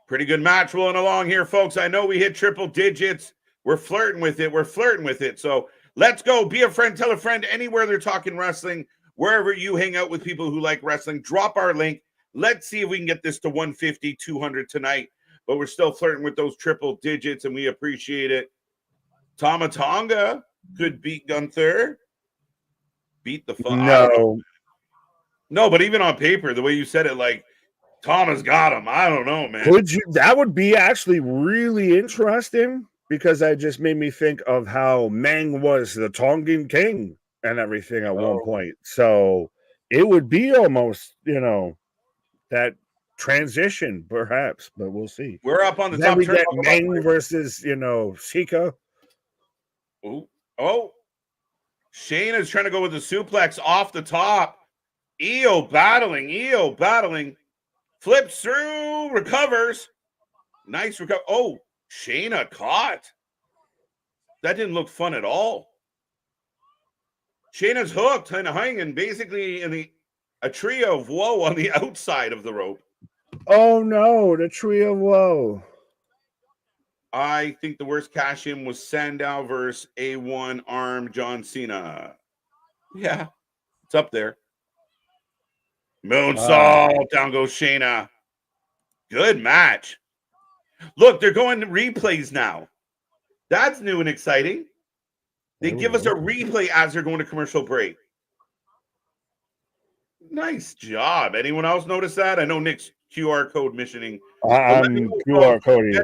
Pretty good match rolling along here, folks. I know we hit triple digits. We're flirting with it. So let's go. Be a friend. Tell a friend anywhere they're talking wrestling. Wherever you hang out with people who like wrestling, drop our link. Let's see if we can get this to 150, 200 tonight. But we're still flirting with those triple digits, and we appreciate it. Tama Tonga could beat Gunther. Beat the fuck. No, but even on paper, the way you said it, like, Thomas got him. I don't know, man. That would be actually really interesting because that just made me think of how Meng was the Tongan king and everything at one point. So it would be almost, that transition perhaps, but we'll see. We're up on the then top. We get Meng versus, Sika. Oh. Shayna's trying to go with the suplex off the top. Io battling. Flips through, recovers. Nice recover. Oh, Shayna caught. That didn't look fun at all. Shayna's hooked and hanging basically in a trio of woe on the outside of the rope. Oh no, the trio of woe. I think the worst cash in was Sandow versus A1 Arm John Cena. Yeah, it's up there. Moonsault, down goes Shayna. Good match. Look, they're going to replays now. That's new and exciting. They give us a replay as they're going to commercial break. Nice job. Anyone else notice that? I know Nick's QR code missioning. I'm QR Cody.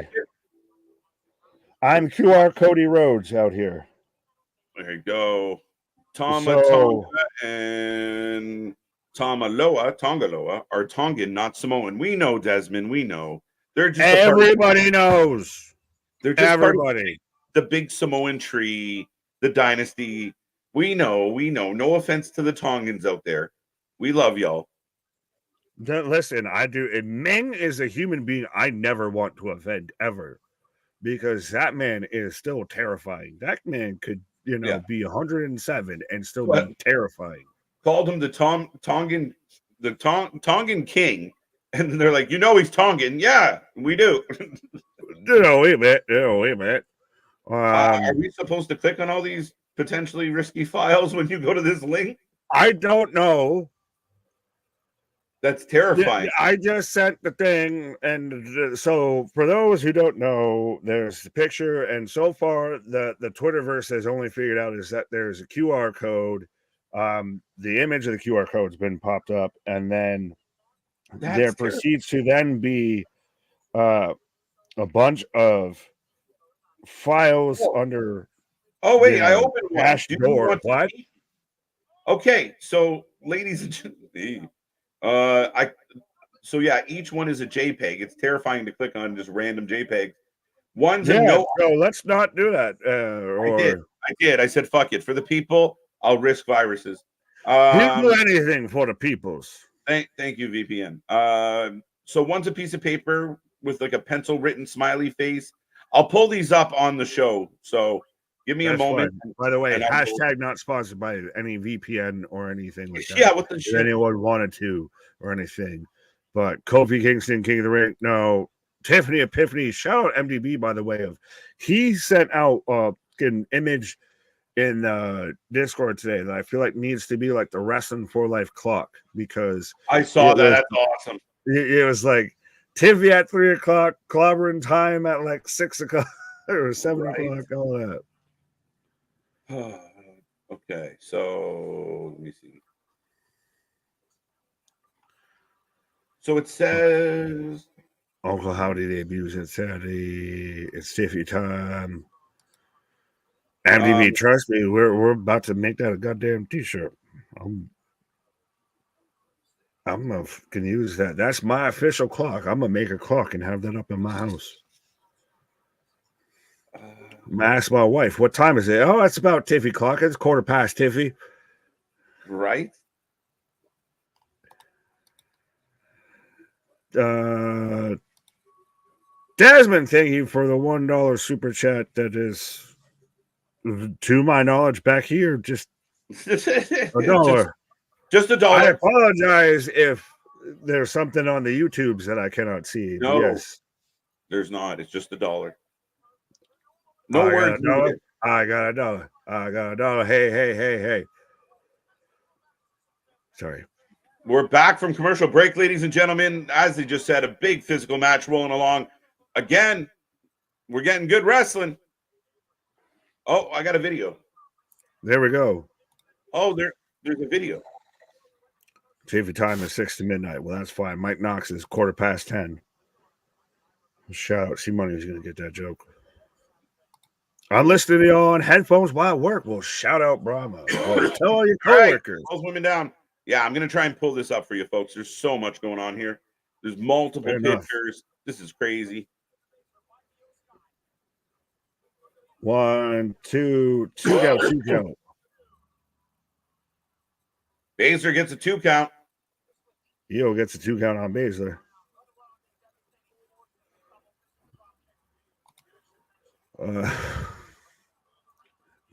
I'm QR Cody Rhodes out here. There you go. Tonga and Tongaloa are Tongan, not Samoan. We know, Desmond. We know. They're just everybody knows. They're just everybody. The big Samoan tree, the dynasty. We know. No offense to the Tongans out there. We love y'all. Listen, I do. And Meng is a human being I never want to offend ever because that man is still terrifying. That man could, be 107 and still be terrifying. Called him the Tongan king. And they're like, he's Tongan. Yeah, we do. Wait a minute. Are we supposed to click on all these potentially risky files when you go to this link? I don't know. That's terrifying. I just sent the thing. And so for those who don't know, there's the picture. And so far, the Twitterverse has only figured out is that there's a QR code. The image of the QR code has been popped up. And then there proceeds to then be a bunch of files under. Oh wait, I opened one. Door. What? Okay, so ladies and gentlemen, each one is a JPEG. It's terrifying to click on just random JPEG. One's a no. So let's not do that. I did. I said fuck it for the people. I'll risk viruses. We'll do anything for the peoples. Thank you, VPN. So one's a piece of paper with like a pencil written smiley face. I'll pull these up on the show. So give me a moment. Fine. By the way, hashtag not sponsored by any VPN or anything like that. Yeah, what the shit? If anyone wanted to or anything. But Kofi Kingston, King of the Ring. No, Tiffany Epiphany. Shout out MDB, by the way. He sent out an image in Discord today that I feel like needs to be like the Wrestling for Life clock because I saw that. That's awesome. It was like Tiffy at 3:00, clobbering time at like 6:00 or 7:00, all that. Okay, so let me see. So it says Uncle Howdy debuts at Saturday. It's Tiffy time. MDB, trust me, we're about to make that a goddamn t-shirt. I'm gonna use that. That's my official clock. I'm gonna make a clock and have that up in my house. I asked my wife, what time is it? Oh, it's about Tiffy clock. It's 1:15 Tiffy. Right. Desmond, thank you for the $1 super chat. That is, to my knowledge, back here, just $1. Just $1. I apologize if there's something on the YouTubes that I cannot see. No, yes, there's not. It's just $1. No I words. I got $1. I got $1. Hey. Sorry. We're back from commercial break, ladies and gentlemen. As they just said, a big physical match rolling along. Again, we're getting good wrestling. Oh, I got a video. There we go. Oh, there's a video. TV time is 6 to midnight. Well, that's fine. Mike Knox is 10:15. Shout out. C-Money's going to get that joke. I'm listening on headphones while at work. Well, shout out Brahma. Well, tell all your coworkers. All right, women down. Yeah, I'm going to try and pull this up for you, folks. There's so much going on here. There's multiple pictures. This is crazy. 1, 2, 2 count. Baszler gets a 2 count. EO gets a 2 count on Baszler.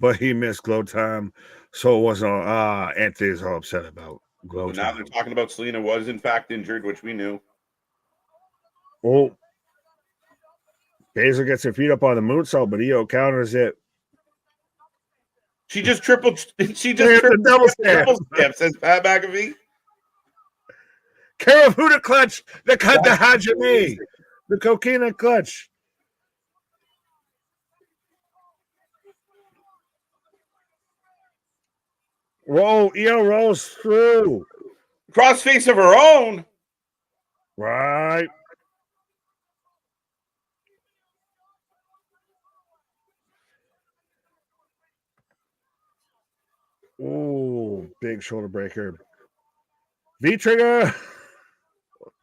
But he missed glow time, so it wasn't. Anthony's all upset about glow time. Now they're talking about Zelina was in fact injured, which we knew. Oh, Baszler gets her feet up on the moonsault, but EO counters it. She just tripled. She just tripled double step. Says Pat McAfee. Karafuda clutch. The cut the Hajime. The coquina clutch. Whoa, EO rolls through. Crossface of her own. Right. Ooh, big shoulder breaker. V-trigger.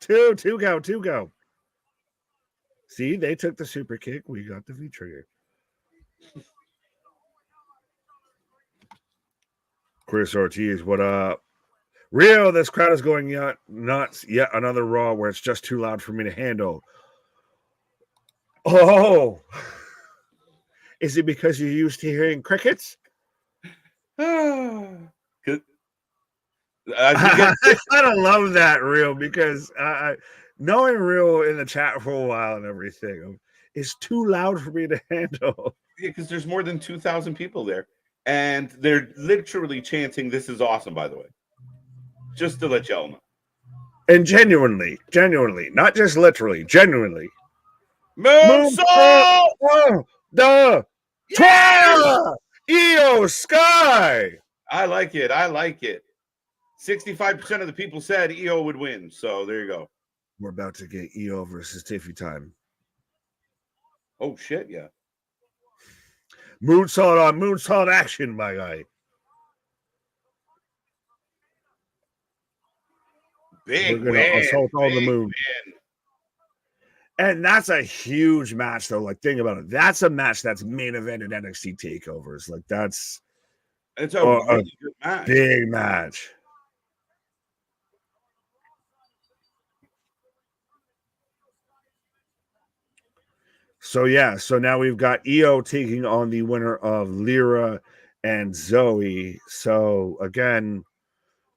Two go. See, they took the super kick. We got the V-trigger. Chris Ortiz, what up? Rio, this crowd is going nuts. Yet another Raw where it's just too loud for me to handle. Oh, is it because you're used to hearing crickets? I don't love that, Rio, because knowing Rio in the chat for a while and everything is too loud for me to handle. Yeah, because there's more than 2,000 people there. And they're literally chanting, "This is awesome," by the way. Just to let y'all know. And genuinely, not just literally, genuinely. Moonsault! The EO Sky! I like it. 65% of the people said EO would win. So there you go. We're about to get EO versus Tiffy time. Oh, shit, yeah. Moonsault on moonsault action, my guy. Big We're gonna assault all the moon. Win. And that's a huge match, though. Like, think about it. That's a match that's main evented NXT takeovers. Like, that's it's a really good match. Big match. So now we've got EO taking on the winner of Lyra and Zoey. So again,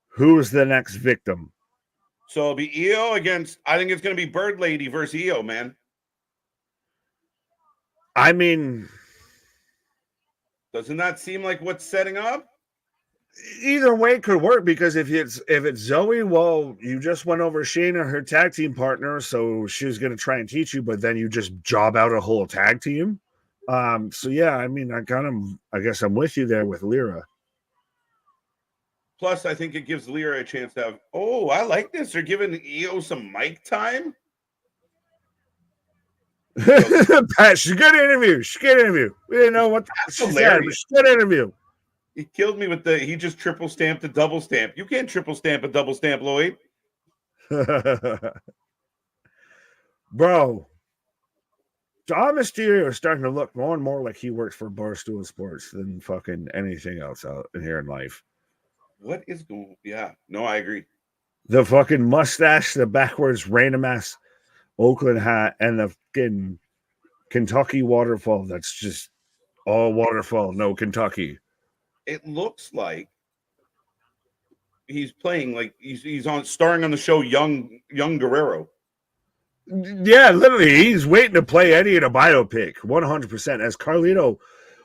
who's the next victim? So it'll be EO against, I think it's going to be Bird Lady versus EO, man. I mean, doesn't that seem like what's setting up? Either way could work, because if it's Zoey, well, you just went over Shayna, her tag team partner, so she was going to try and teach you, but then you just job out a whole tag team. So yeah, I mean, I guess I'm with you there with Lyra. Plus, I think it gives Lyra a chance to have. Oh, I like this. They're giving EO some mic time. Pat, she's a good interview. She's a good interview. We didn't know what she said, but she's a good interview. He killed me with he just triple stamped a double stamp. You can't triple stamp a double stamp, Lloyd. Bro, John Mysterio is starting to look more and more like he works for Barstool Sports than fucking anything else out here in life. What is going? Yeah, no, I agree. The fucking mustache, the backwards random ass Oakland hat, and the fucking Kentucky waterfall. That's just all waterfall, no Kentucky. It looks like he's playing like he's on starring on the show Young Guerrero. Yeah, literally, he's waiting to play Eddie in a biopic, 100%. As Carlito,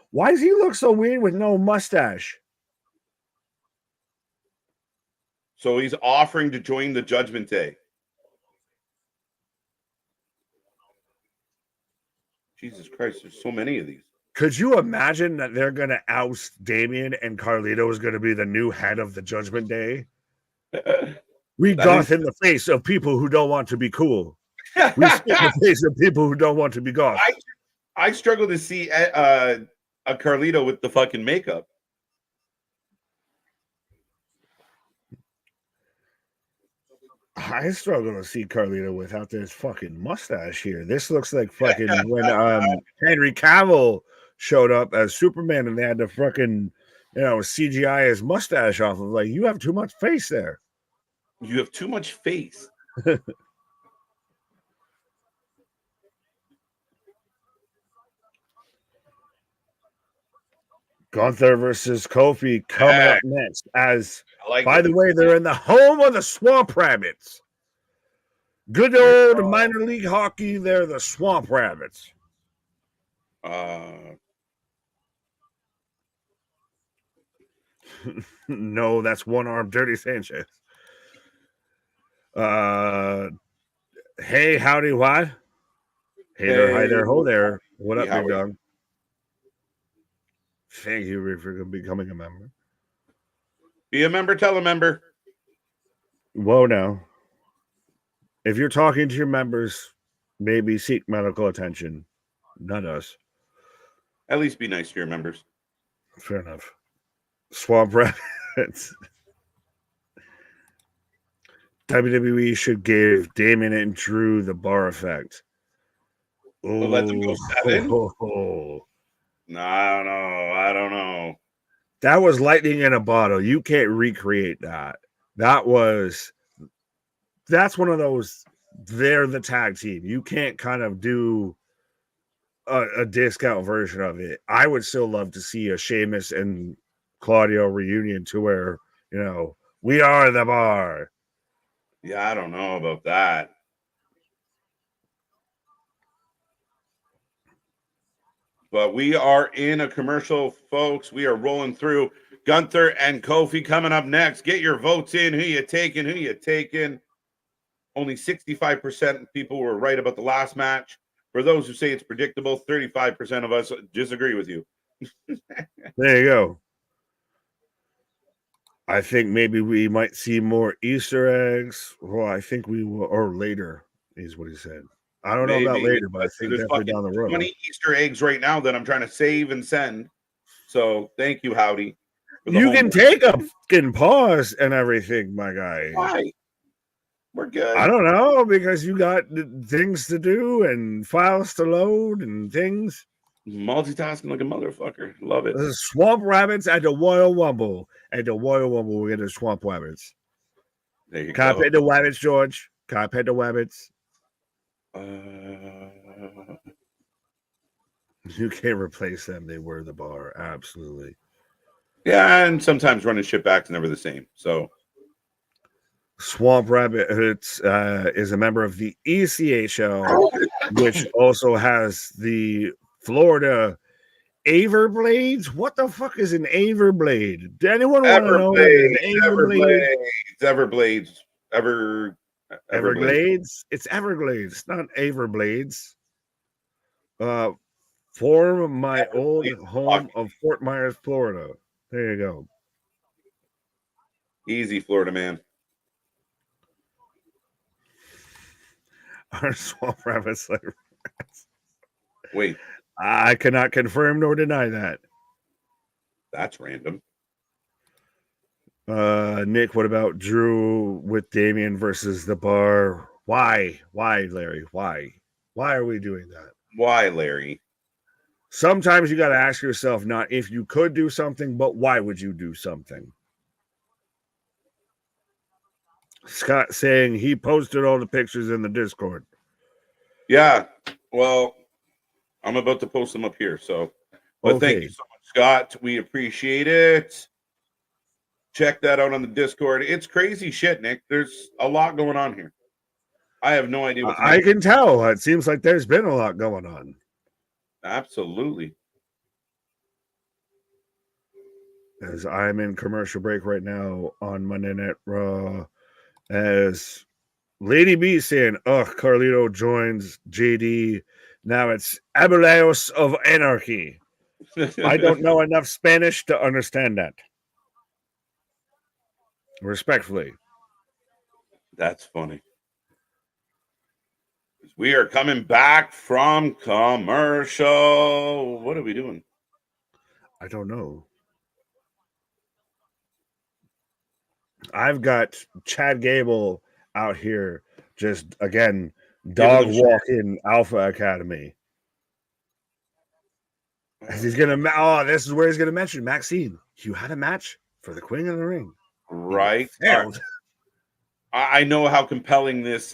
why does he look so weird with no mustache? So he's offering to join the Judgment Day. Jesus Christ, there's so many of these. Could you imagine that they're going to oust Damian and Carlito is going to be the new head of the Judgment Day? We goth in the face of people who don't want to be cool. We spit in the face of people who don't want to be goth. I struggle to see a Carlito with the fucking makeup. I struggle to see Carlito without this fucking mustache here. This looks like fucking when Henry Cavill showed up as Superman and they had to fucking, CGI his mustache off of. Like, you have too much face there. You have too much face. Gunther versus Kofi coming up next. By the way, they're in the home of the Swamp Rabbits. Good old minor league hockey. They're the Swamp Rabbits. No, that's one-armed Dirty Sanchez. Hey, howdy, what? Hey there, hi there, ho there. What up, big dog? Thank you for becoming a member. Be a member, tell a member. Whoa, now. If you're talking to your members, maybe seek medical attention. Not us. At least be nice to your members. Fair enough. Swamp Rabbits. WWE should give Damien and Drew the bar effect. We'll let them go 7? No, I don't know. That was lightning in a bottle. You can't recreate that. That's one of those, they're the tag team. You can't kind of do a discount version of it. I would still love to see a Sheamus and Claudio reunion to where, we are the bar. Yeah, I don't know about that. But we are in a commercial, folks. We are rolling through. Gunther and Kofi coming up next. Get your votes in. Who you taking? Only 65% of people were right about the last match. For those who say it's predictable, 35% of us disagree with you. There you go. I think maybe we might see more Easter eggs. Well, I think we will, or later is what he said. I don't know about later, but I think definitely down the road. 20 Easter eggs right now that I'm trying to save and send. So thank you, Howdy. You can take a fucking pause and everything, my guy. Why? We're good. I don't know, because you got things to do and files to load and things. Multitasking like a motherfucker. Love it. The Swamp Rabbits at the Royal Rumble. At the Royal Rumble, we get the Swamp Rabbits. There you go. Can I pet the rabbits, George? Can I pet the rabbits? You can't replace them. They were the bar. Absolutely. Yeah, and sometimes running shit back's never the same. So Swamp Rabbit is a member of the ECHL, which also has the Florida Everblades. What the fuck is an Everblade? Does anyone want to know what an Everblade? Everblades. Everglades? It's Everglades, not Everblades. For my old home of Fort Myers, Florida. There you go. Easy, Florida man. Our swamp rabbits like Wait, I cannot confirm nor deny that. that's random. Nick, what about Drew with Damian versus the Bar? Why? Why, Larry? Why? Why are we doing that? Why, Larry? Sometimes you got to ask yourself not if you could do something, but why would you do something? Scott saying he posted all the pictures in the Discord. Yeah, well, I'm about to post them up here. So, but Okay. Thank you so much, Scott. We appreciate it. Check that out on the Discord. It's crazy shit, Nick. There's a lot going on here. I have no idea what to I make. can tell. It seems like there's been a lot going on. Absolutely. As I'm in commercial break right now on Monday Night Raw, as Lady B saying, Carlito joins JD. Now it's Abuelos of Anarchy. I don't know enough Spanish to understand that. Respectfully. That's funny. We are coming back from commercial. What are we doing? I don't know. I've got Chad Gable out here just, again, dog walking Alpha Academy. As he's going to, this is where he's going to mention Maxine. You had a match for the Queen of the Ring. Right. I know how compelling this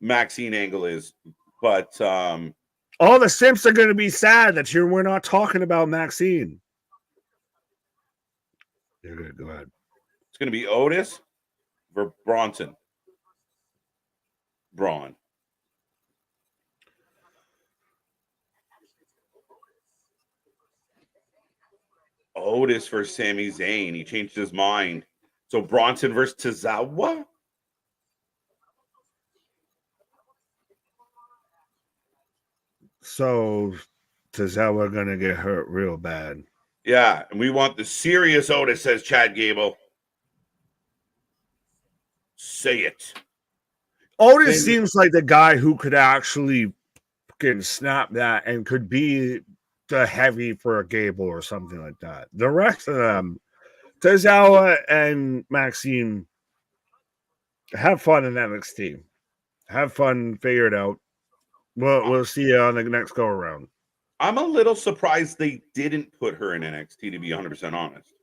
Maxine angle is, but all the simps are going to be sad that we're not talking about Maxine. You're good. Go ahead. It's going to be Otis for Bronson. Braun. Otis for Sami Zayn. He changed his mind. So Bronson versus Tozawa? So Tozawa gonna get hurt real bad. Yeah, and we want the serious Otis, says Chad Gable. Say it. Otis seems like the guy who could actually fucking snap that and could be the heavy for a Gable or something like that. The rest of them, Tozawa and Maxine, have fun in NXT. Have fun, figure it out. We'll see you on the next go around. I'm a little surprised they didn't put her in NXT, to be 100% honest.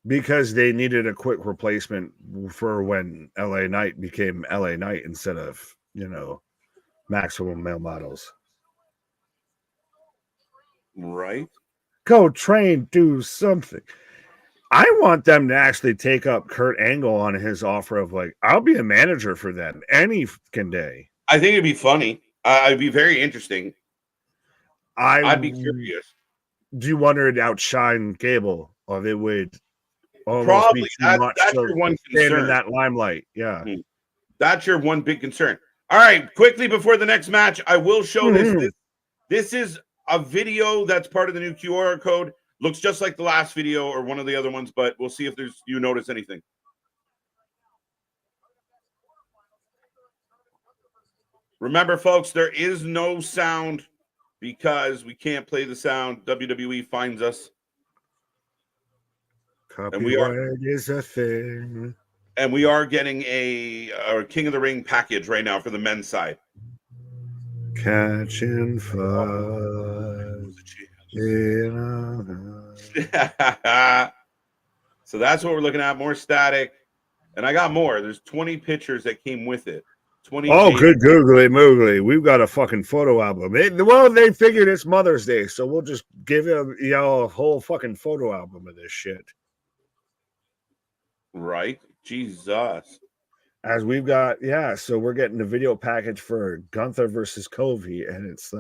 Because they needed a quick replacement for when LA Knight became LA Knight instead of, maximum male models. Right. Go train, do something. I want them to actually take up Kurt Angle on his offer of I'll be a manager for them any fucking day. I think it'd be funny. It'd be very interesting. I'd be curious. Do you wonder it'd outshine Gable, or it would almost probably be too much that's your one concern in that limelight? Yeah, that's your one big concern. All right, quickly before the next match, I will show this. This is a video that's part of the new QR code. Looks just like the last video or one of the other ones, but we'll see if you notice anything. Remember, folks, there is no sound because we can't play the sound. WWE finds us. Copyright is a thing. And we are getting a King of the Ring package right now for the men's side. Catching fire. So that's what we're looking at. More static. And I got more. There's 20 pictures that came with it. 20. Good googly moogly. We've got a fucking photo album. They figured it's Mother's Day, so we'll just give y'all a whole fucking photo album of this shit. Right. Jesus. As we've got, so we're getting the video package for Gunther versus Kofi, and it's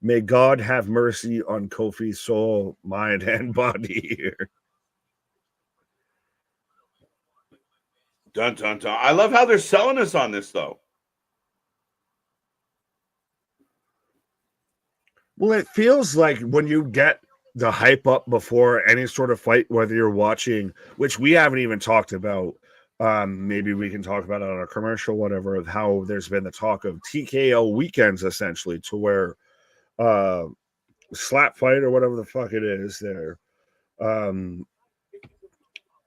may God have mercy on Kofi's soul, mind, and body here. Dun, dun, dun. I love how they're selling us on this, though. Well, it feels like when you get the hype up before any sort of fight, whether you're watching, which we haven't even talked about. Maybe we can talk about it on a commercial, whatever, of how there's been the talk of TKO weekends, essentially, to where slap fight or whatever the fuck it is there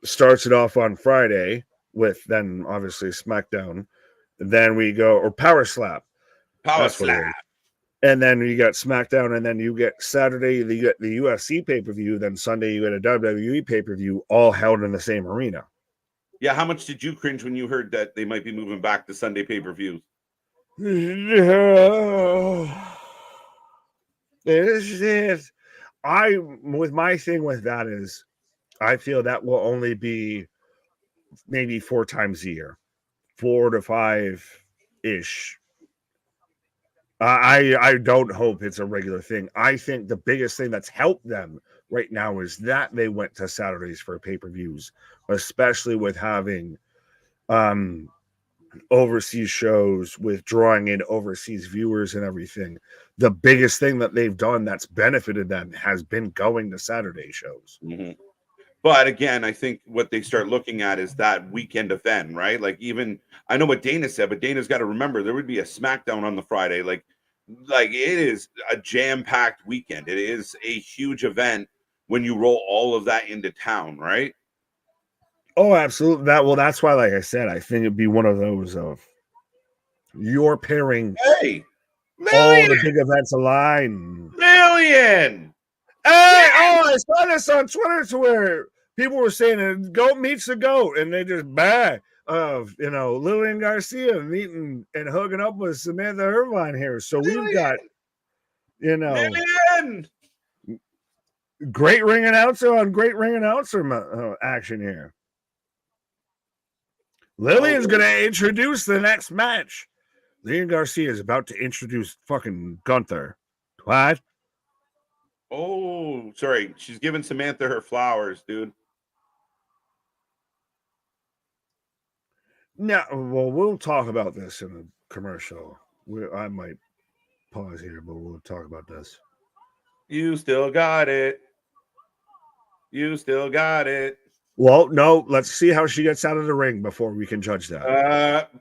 starts it off on Friday with then obviously SmackDown. Then we go, or Power Slap. Power Slap. And then you got SmackDown, and then you get Saturday, you get the UFC pay-per-view, then Sunday you get a WWE pay-per-view, all held in the same arena. Yeah, how much did you cringe when you heard that they might be moving back to Sunday pay-per-views? With my thing with that is, I feel that will only be maybe 4 times a year, 4 to 5 ish. I don't hope it's a regular thing. I think the biggest thing that's helped them right now is that they went to Saturdays for pay-per-views, especially with having overseas shows, with drawing in overseas viewers and everything. The biggest thing that they've done that's benefited them has been going to Saturday shows. Mm-hmm. But again, I think what they start looking at is that weekend event, right? Like, even I know what Dana said, but Dana's got to remember there would be a SmackDown on the Friday. Like it is a jam-packed weekend. It is a huge event when you roll all of that into town, right? Oh, absolutely. That's why, like I said, I think it'd be one of those of you're pairing all the big events align. Lilian! Hey, I saw this on Twitter to where people were saying goat meets the goat, and they just Lilian Garcia meeting and hooking up with Samantha Irvine here. So we've got Lilian! Great ring announcer on great ring announcer action here. Lilian's gonna introduce the next match. Lilian Garcia is about to introduce fucking Gunther. What? Oh, sorry. She's giving Samantha her flowers, dude. No, well, we'll talk about this in a commercial. I might pause here, but we'll talk about this. You still got it. You still got it. Well, no, let's see how she gets out of the ring before we can judge that.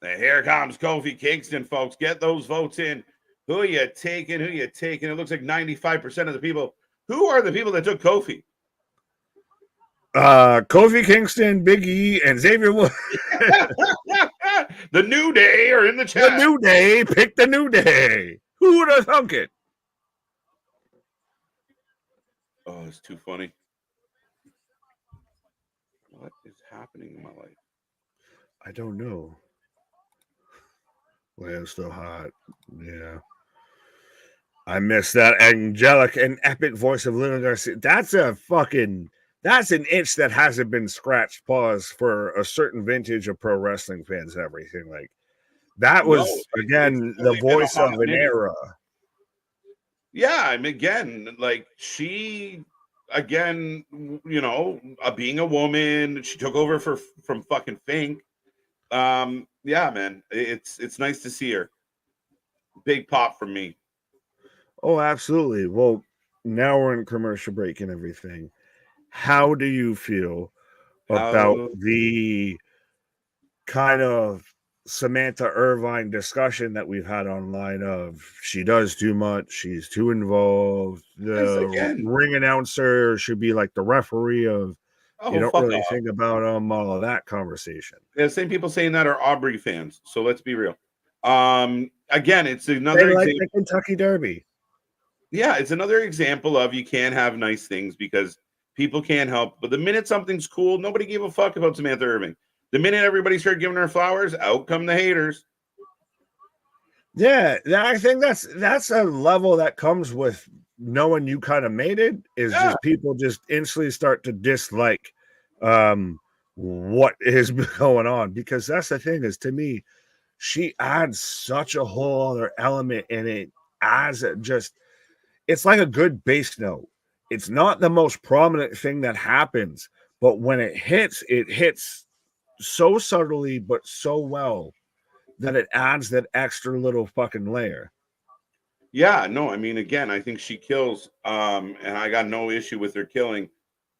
Here comes Kofi Kingston, folks. Get those votes in. Who are you taking? It looks like 95% of the people. Who are the people that took Kofi? Kofi Kingston, Big E, and Xavier Woods. The New Day are in the chat. The New Day. Pick the New Day. Who would have thunk it? Oh, it's too funny. What is happening in my life? I don't know. Well, it's still hot. Yeah. I miss that angelic and epic voice of Lilian Garcia. That's an itch that hasn't been scratched, pause, for a certain vintage of pro wrestling fans and everything. Like, that was, the voice of an era. Yeah, I mean, she, being a woman, she took over from fucking Fink. Yeah, man, it's nice to see her. Big pop from me. Oh, absolutely. Well, now we're in commercial break and everything. How do you feel about the kind of Samantha Irvine discussion that we've had online of she does too much, she's too involved, the ring announcer should be like the referee of you don't really think about all of that conversation? Yeah, the same people saying that are Aubrey fans, so let's be real. Again, it's another example. The Kentucky Derby. Yeah, it's another example of you can't have nice things because people can't help. But the minute something's cool, nobody gave a fuck about Samantha Irving. The minute everybody started giving her flowers, out come the haters. Yeah, I think that's a level that comes with knowing you kind of made it. Just people just instantly start to dislike what is going on, because that's the thing is, to me, she adds such a whole other element in it as it's like a good bass note. It's not the most prominent thing that happens, but when it hits so subtly but so well that it adds that extra little fucking layer. Yeah, no, I mean, again, I think she kills, and I got no issue with her killing.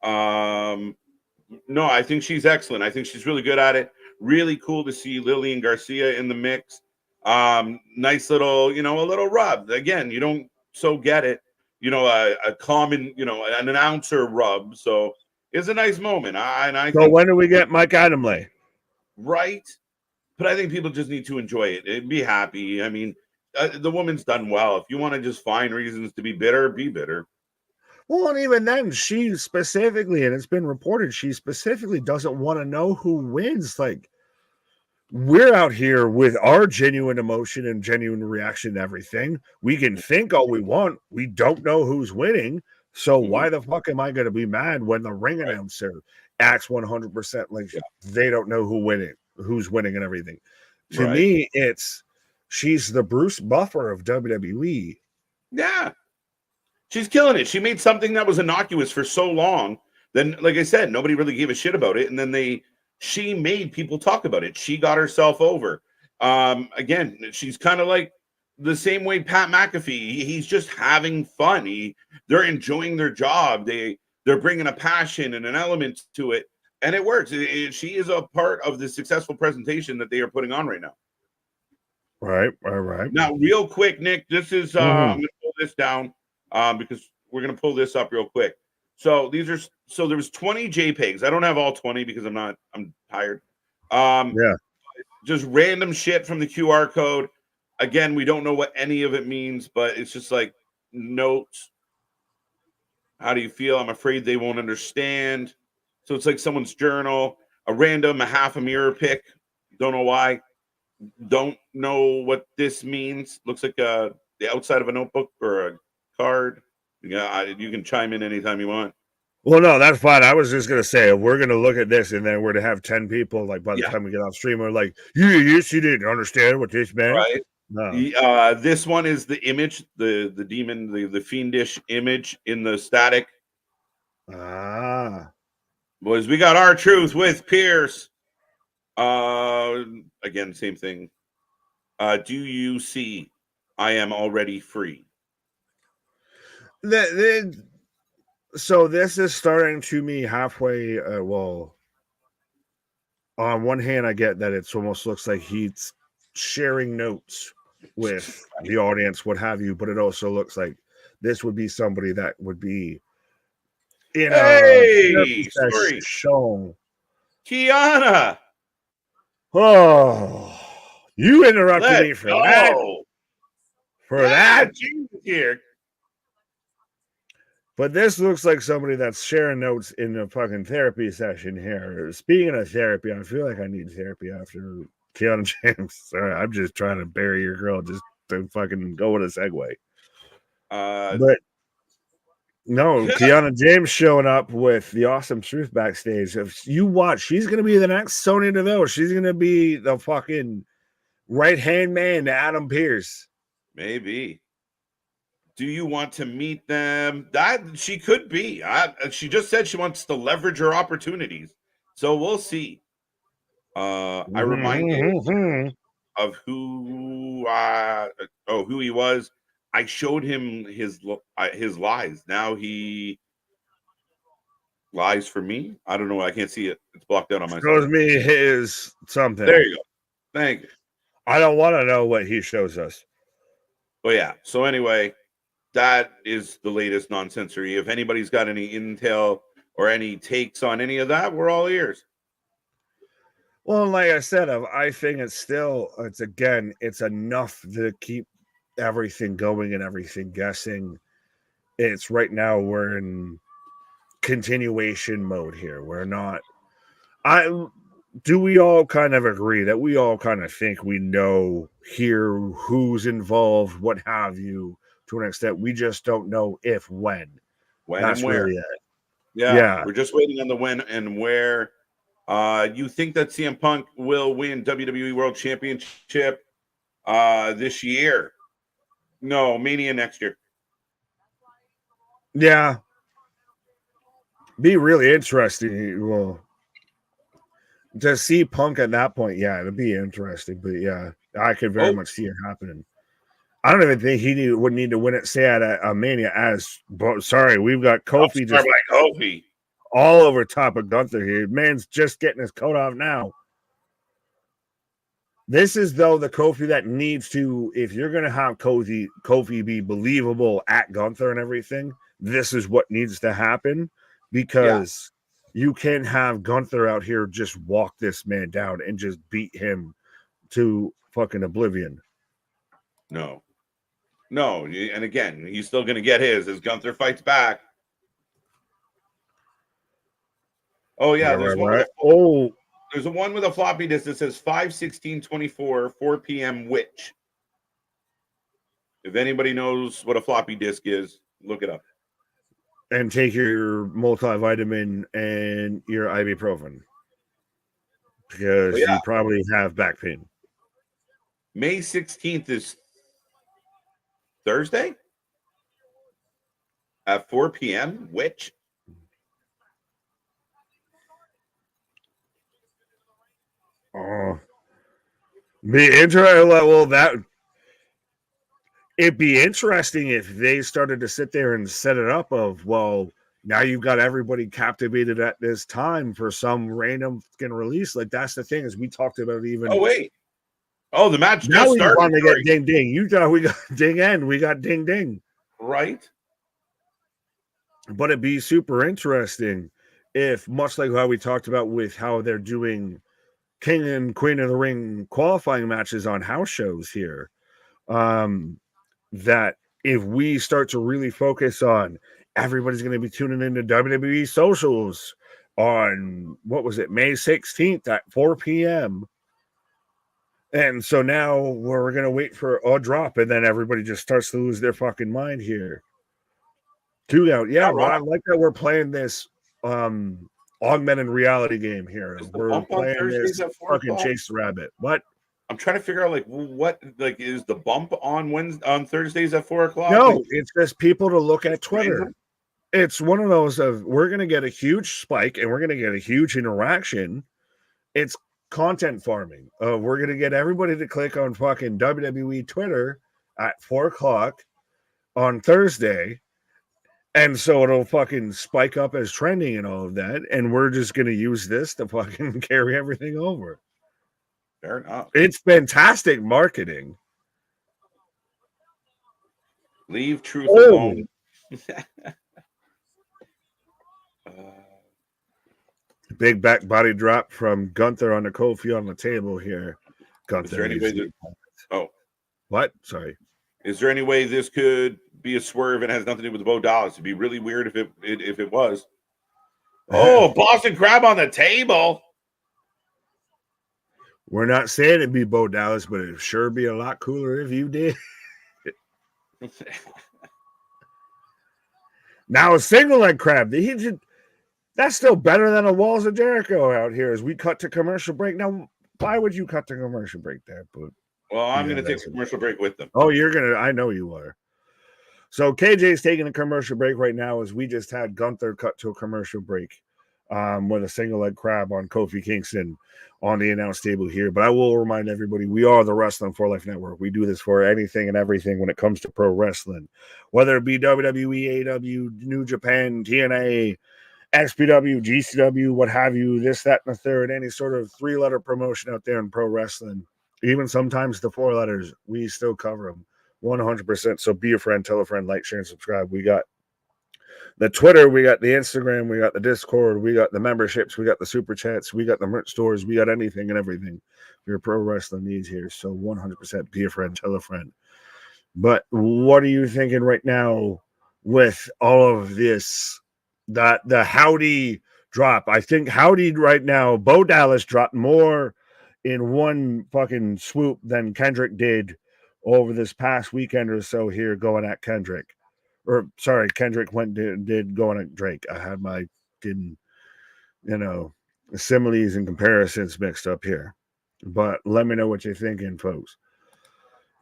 Um, no, I think she's excellent. I think she's really good at it. Really cool to see Lilian Garcia in the mix. Nice little, a little rub. Again, you don't so get it. A common, an announcer rub. So it's a nice moment. I So think when do we get Mike Adamle? right, but I think people just need to enjoy it and be happy. I mean, the woman's done well. If you want to just find reasons to be bitter, be bitter. Well, and even then, she specifically, and it's been reported, she specifically doesn't want to know who wins. Like, we're out here with our genuine emotion and genuine reaction to everything. We can think all we want. We don't know who's winning. So why the fuck am I going to be mad when the ring announcer acts 100% like they don't know who's winning and everything? To me, she's the Bruce Buffer of WWE. Yeah. She's killing it. She made something that was innocuous for so long. Then, like I said, nobody really gave a shit about it. And then she made people talk about it. She got herself over. Again, she's kind of like the same way Pat McAfee. He's just having fun. They're enjoying their job. They're bringing a passion and an element to it, and it works. She is a part of the successful presentation that they are putting on right now. Right. Now, real quick, Nick, this is I'm going to pull this down. Because we're gonna pull this up real quick. So there was 20 JPEGs. I don't have all 20 because I'm tired. Just random shit from the QR code. Again, we don't know what any of it means, but it's just like notes. How do you feel? I'm afraid they won't understand. So it's like someone's journal, a half a mirror pic. Don't know why. Don't know what this means. Looks like the outside of a notebook or a card. Yeah, you can chime in anytime you want. Well, no, that's fine. I was just gonna say, if we're gonna look at this and then we're to have 10 people, like by the time we get off stream, we're like, you didn't understand what this meant. Right. No. This one is the image, the demon, the fiendish image in the static. Boys, we got our truth with Pierce. Again, same thing. Do you see? I am already free. So this is starting to me halfway. Well, on one hand, I get that it almost looks like he's sharing notes with the audience, what have you, but it also looks like this would be somebody that would be in a show. Kiana. Oh, you interrupted me for that. For that, here. But this looks like somebody that's sharing notes in a fucking therapy session here. Speaking of therapy, I feel like I need therapy after Kiana James. Sorry, I'm just trying to bury your girl just to fucking go with a segue. But no, Kiana James showing up with the Awesome Truth backstage. If you watch, she's going to be the next Sonya Deville. She's going to be the fucking right-hand man to Adam Pearce. Maybe. Do you want to meet them? That she could be. She just said she wants to leverage her opportunities. So we'll see. I remind you of who he was. I showed him his lies. Now he lies for me. I don't know. I can't see it. It's blocked out on my screen. Shows me his something. There you go. Thank you. I don't want to know what he shows us. But yeah. So anyway, that is the latest non-sensory. If anybody's got any intel or any takes on any of that, we're all ears. Well, like I said, I think it's enough to keep everything going and everything guessing. It's right now we're in continuation mode here. We're not. Do we all kind of agree that we all kind of think we know here who's involved, what have you, to an extent? We just don't know if when. That's and where. Really it. Yeah. We're just waiting on the when and where. You think that CM Punk will win WWE World Championship this year? No, Mania next year. Yeah. Be really interesting. Well, to see Punk at that point, yeah, it'd be interesting. But yeah, I could very much see it happening. I don't even think he would need to win it, say, at a Mania. Sorry, we've got Kofi just like Kofi all over top of Gunther here. Man's just getting his coat off now. This is, though, the Kofi that needs to, if you're going to have Kofi be believable at Gunther and everything, this is what needs to happen, because you can't have Gunther out here just walk this man down and just beat him to fucking oblivion. No. And again, he's still going to get his as Gunther fights back. Oh, yeah. Right. There's a one with a floppy disk that says 5/16/24, 4 p.m. Witch. If anybody knows what a floppy disk is, look it up. And take your multivitamin and your ibuprofen, because you probably have back pain. May 16th is Thursday at 4 p.m. Which? Oh, be interesting. Well, it'd be interesting if they started to sit there and set it up of, well, now you've got everybody captivated at this time for some random fucking release. Like, that's the thing, is we talked about even. Oh, wait. Oh, the match now just we started. finally get ding ding. You thought we got ding end. We got ding ding. Right. But it'd be super interesting if, much like how we talked about with how they're doing King and Queen of the Ring qualifying matches on house shows here, that if we start to really focus on, everybody's going to be tuning into WWE socials on, what was it, May 16th at 4 p.m. And so now we're going to wait for a drop, and then everybody just starts to lose their fucking mind here. Yeah, Ron, I like that we're playing this augmented reality game here. We're playing this fucking Chase the Rabbit. What? I'm trying to figure out, like, what, like, is the bump on Thursdays at 4 o'clock? No, like, it's just people to look at Twitter. Random? It's one of those of, we're going to get a huge spike and we're going to get a huge interaction. It's content farming. We're going to get everybody to click on fucking WWE Twitter at 4 o'clock on Thursday. And so it'll fucking spike up as trending and all of that. And we're just going to use this to fucking carry everything over. Fair enough. It's fantastic marketing. Leave truth alone. Big back body drop from Gunther on the Kofi on the table here. Gunther. Is there any way that, what? Sorry. Is there any way this could be a swerve and has nothing to do with the Bo Dallas? It'd be really weird if it was. Oh, Boston Crab on the table. We're not saying it'd be Bo Dallas, but it'd sure be a lot cooler if you did. Now a single leg crab. That's still better than a Walls of Jericho out here as we cut to commercial break. Now, why would you cut to commercial break there? But well, I'm going to take a commercial break with them. Oh, you're going to. I know you are. So KJ's taking a commercial break right now as we just had Gunther cut to a commercial break with a single leg crab on Kofi Kingston on the announce table here. But I will remind everybody, we are the Wrestling for Life Network. We do this for anything and everything when it comes to pro wrestling, whether it be WWE, AEW, New Japan, TNA, XPW, GCW, what have you, this, that, and the third, any sort of 3-letter promotion out there in pro wrestling, even sometimes the 4 letters, we still cover them 100%. So be a friend, tell a friend, like, share, and subscribe. We got the Twitter, we got the Instagram, we got the Discord, we got the memberships, we got the super chats, we got the merch stores, we got anything and everything for your pro wrestling needs here. So 100% be a friend, tell a friend. But what are you thinking right now with all of this? That the Howdy drop. I think Howdy right now, Bo Dallas dropped more in one fucking swoop than Kendrick did over this past weekend or so here going at Kendrick. Or sorry, Kendrick did going at Drake. I had my similes and comparisons mixed up here. But let me know what you're thinking, folks.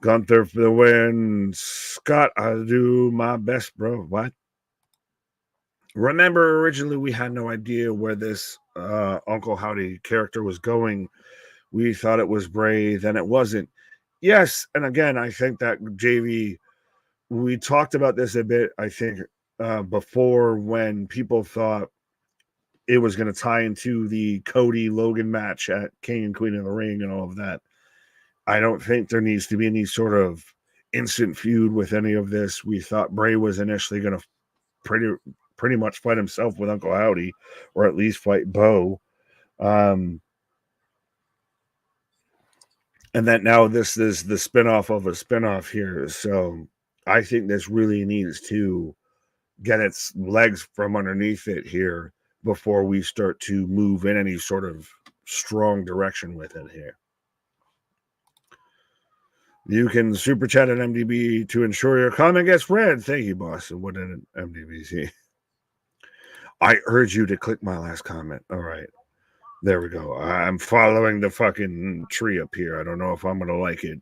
Gunther for the win. Scott, I'll do my best, bro. What? Remember, originally we had no idea where this Uncle Howdy character was going. We thought it was Bray, then it wasn't. Yes, and again, I think that JV, we talked about this a bit, I think, before, when people thought it was going to tie into the Cody Logan match at King and Queen of the Ring and all of that. I don't think there needs to be any sort of instant feud with any of this. We thought Bray was initially going to pretty much fight himself with Uncle Howdy, or at least fight Bo. And that now this is the spinoff of a spinoff here. So I think this really needs to get its legs from underneath it here before we start to move in any sort of strong direction with it here. You can super chat at MDB to ensure your comment gets read. Thank you, boss. What an MDBC. I urge you to click my last comment. All right. There we go. I'm following the fucking tree up here. I don't know if I'm going to like it.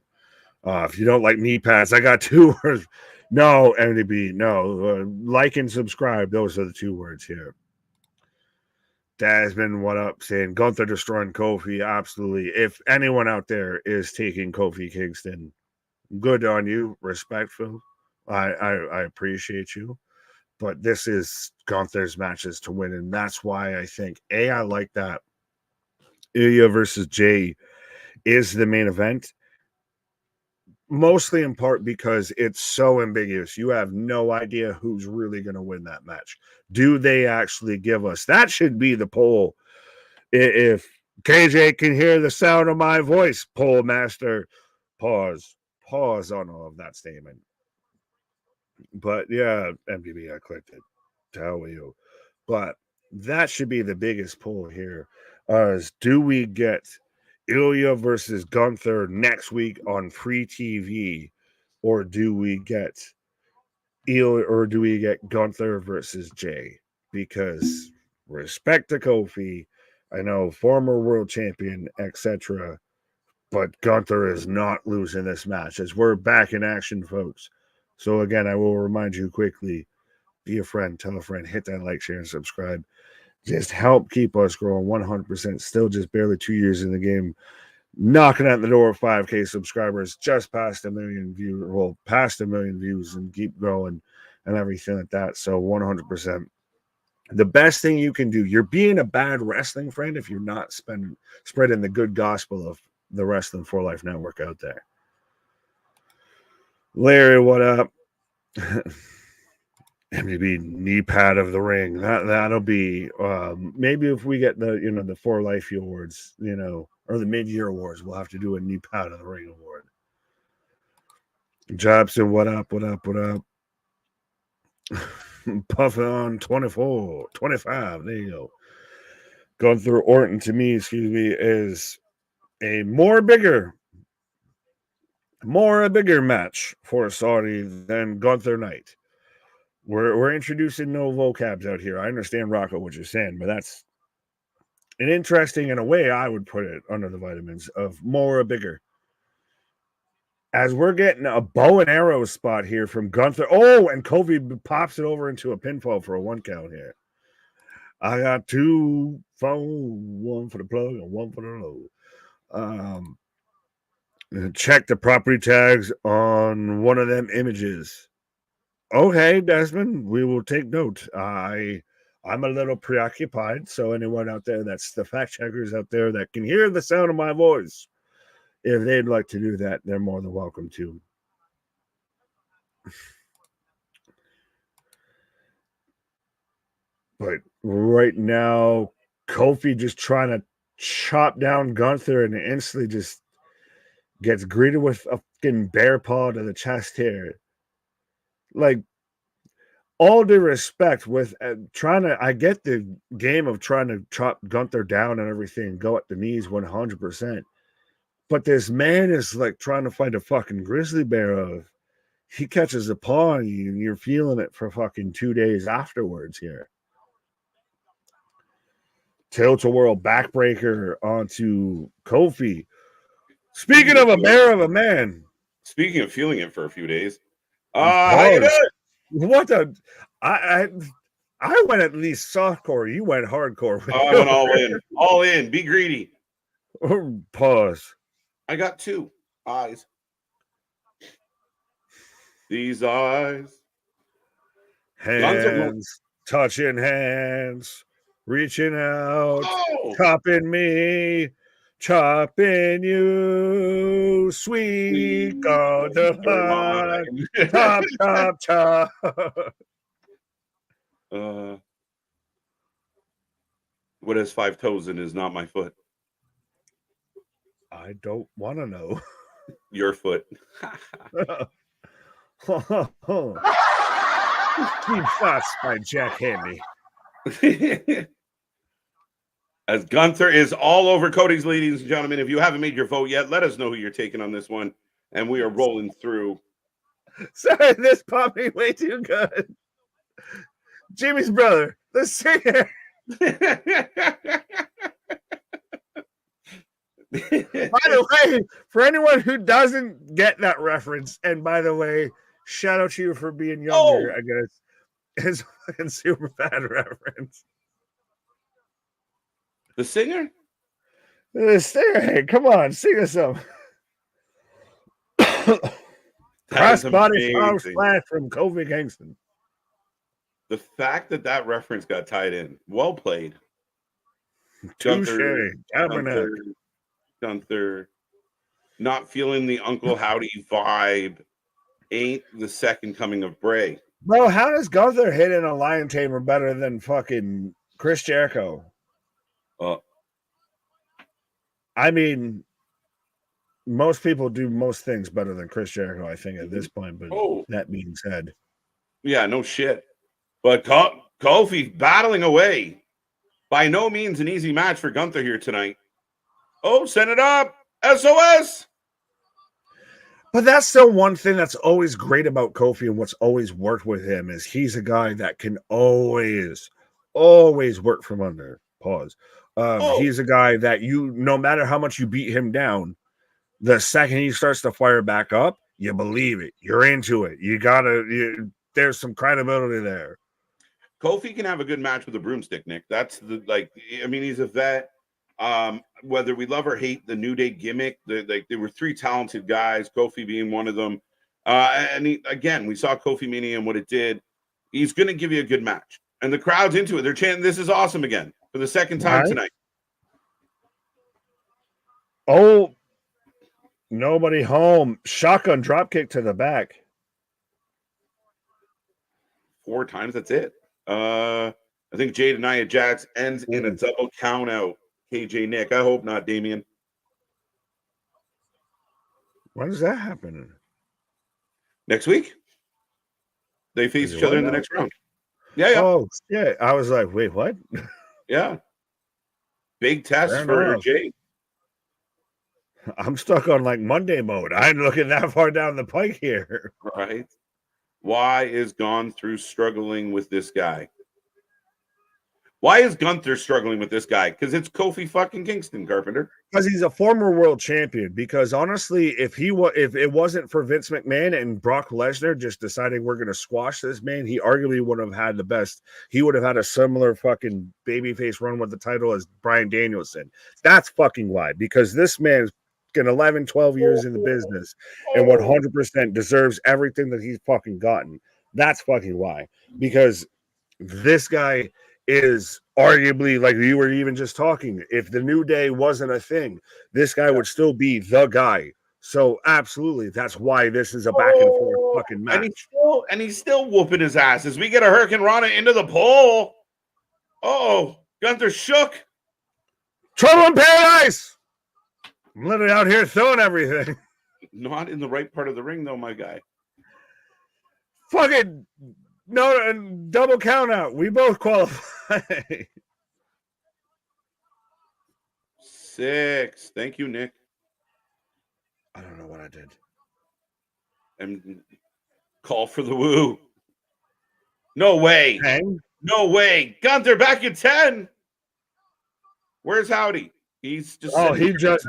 If you don't like knee pads, I got 2 words. No, MDB, no. Like and subscribe. Those are the 2 words here. Desmond, what up? Saying Gunther destroying Kofi. Absolutely. If anyone out there is taking Kofi Kingston, good on you. Respectful. I appreciate you. But this is Gunther's matches to win. And that's why I think, I like that Ilja versus Jay is the main event. Mostly in part because it's so ambiguous. You have no idea who's really going to win that match. Do they actually give us? That should be the poll. If KJ can hear the sound of my voice, poll master, pause on all of that statement. But yeah, MDB, I clicked it. Tell you. But that should be the biggest poll here. Do we get Ilja versus Gunther next week on free TV, or do we get Gunther versus Jay? Because respect to Kofi, I know former world champion, etc., but Gunther is not losing this match, as we're back in action, folks. So again, I will remind you quickly, be a friend, tell a friend, hit that like, share, and subscribe. Just help keep us growing 100%. Still just barely 2 years in the game. Knocking at the door of 5K subscribers, just past 1 million views, well, past 1 million views, and keep growing and everything like that. So 100%. The best thing you can do, you're being a bad wrestling friend if you're not spreading the good gospel of the Wrestling for Life Network out there. Larry, what up? MDB knee pad of the ring. That'll be maybe if we get the For Life awards, or the mid-year awards, we'll have to do a knee pad of the ring award. Jobson, what up? Puffin on 24, 25. There you go. Gunther Orton, to me, is a bigger match for Saudi than Gunther Knight. We're introducing no vocabs out here. I understand, Rocco, what you're saying, but that's an interesting, in a way, I would put it under the vitamins of bigger. As we're getting a bow and arrow spot here from Gunther. Oh, and Kofi pops it over into a pinfall for a 1 count here. I got 2 phones, 1 for the plug and 1 for the load. Check the property tags on one of them images. Okay, Desmond, we will take note. I'm a little preoccupied, so anyone out there that's the fact checkers out there that can hear the sound of my voice, if they'd like to do that, they're more than welcome to. But right now, Kofi just trying to chop down Gunther and instantly just gets greeted with a fucking bear paw to the chest here. Like, all due respect with I get the game of trying to chop Gunther down and everything, go at the knees 100%. But this man is like trying to fight a fucking grizzly bear. He catches a paw on you and you're feeling it for fucking 2 days afterwards here. Tilt-a-whirl backbreaker onto Kofi. Speaking of a bear of a man. Speaking of feeling it for a few days. How you doing? What the? I went at least softcore. You went hardcore. I went all in. All in. Be greedy. Pause. I got 2 eyes. These eyes. Hands, touching hands, reaching out, chopping me, chopping you, sweet Gunther. Chop, chop, chop. What has 5 toes and is not my foot? I don't want to know. Your foot. Deep shots by Jack Handy. As Gunther is all over Cody's, ladies and gentlemen. If you haven't made your vote yet, let us know who you're taking on this one. And we are rolling through. Sorry, this popped me way too good. Jimmy's brother, the singer. By the way, for anyone who doesn't get that reference, and by the way, shout out to you for being younger, I guess, it's a fucking super bad reference. The singer? The singer, hey, come on, sing us some. Crossbody power splash from Kofi Kingston. The fact that reference got tied in, well played. Touche, Gunther, not feeling the Uncle Howdy vibe, ain't the second coming of Bray. Bro, how does Gunther hitting a lion tamer better than fucking Chris Jericho? I mean, most people do most things better than Chris Jericho, I think, at this point. But that being said, yeah, no shit. But Kofi battling away. By no means an easy match for Gunther here tonight. Oh, send it up. SOS. But that's still one thing that's always great about Kofi and what's always worked with him is he's a guy that can always work from under. Pause. He's a guy that no matter how much you beat him down, the second he starts to fire back up, you believe it. You're into it. There's some credibility there. Kofi can have a good match with a broomstick, Nick. That's he's a vet. Whether we love or hate the New Day gimmick, there were 3 talented guys, Kofi being one of them. We saw Kofi Mania and what it did. He's going to give you a good match. And the crowd's into it. They're chanting, "This is awesome" again for the second time tonight. Oh, nobody home. Shotgun dropkick to the back. 4 times, that's it. I think Jade and Nia Jax ends in a double count out. KJ Nick. I hope not, Damien. When does that happen? Next week. They face each other in the next round. Yeah. Oh, yeah. I was like, wait, what? Yeah. Big test for Jade. I'm stuck on like Monday mode. I ain't looking that far down the pike here. Right. Why is Gunther struggling with this guy? Why is Gunther struggling with this guy? Because it's Kofi fucking Kingston, Carpenter. Because he's a former world champion. Because honestly, if it wasn't for Vince McMahon and Brock Lesnar just deciding we're going to squash this man, he arguably would have had the best. He would have had a similar fucking babyface run with the title as Bryan Danielson. That's fucking why. Because this man's 11, 12 years in the business and 100% deserves everything that he's fucking gotten. That's fucking why. Because this guy is arguably, like you were even just talking, if the New Day wasn't a thing, this guy would still be the guy. So absolutely, that's why this is a back and forth fucking match. And he's still whooping his ass as we get a Hurricane Rana into the pole. Oh, Gunther shook. Trouble in paradise. I'm literally out here throwing everything. Not in the right part of the ring, though, my guy. Fucking no, double count out. We both qualify. 6. Thank you, Nick. I don't know what I did. And call for the woo. No way. 10? No way. Gunther back at 10. Where's Howdy? He's just. Oh, he just.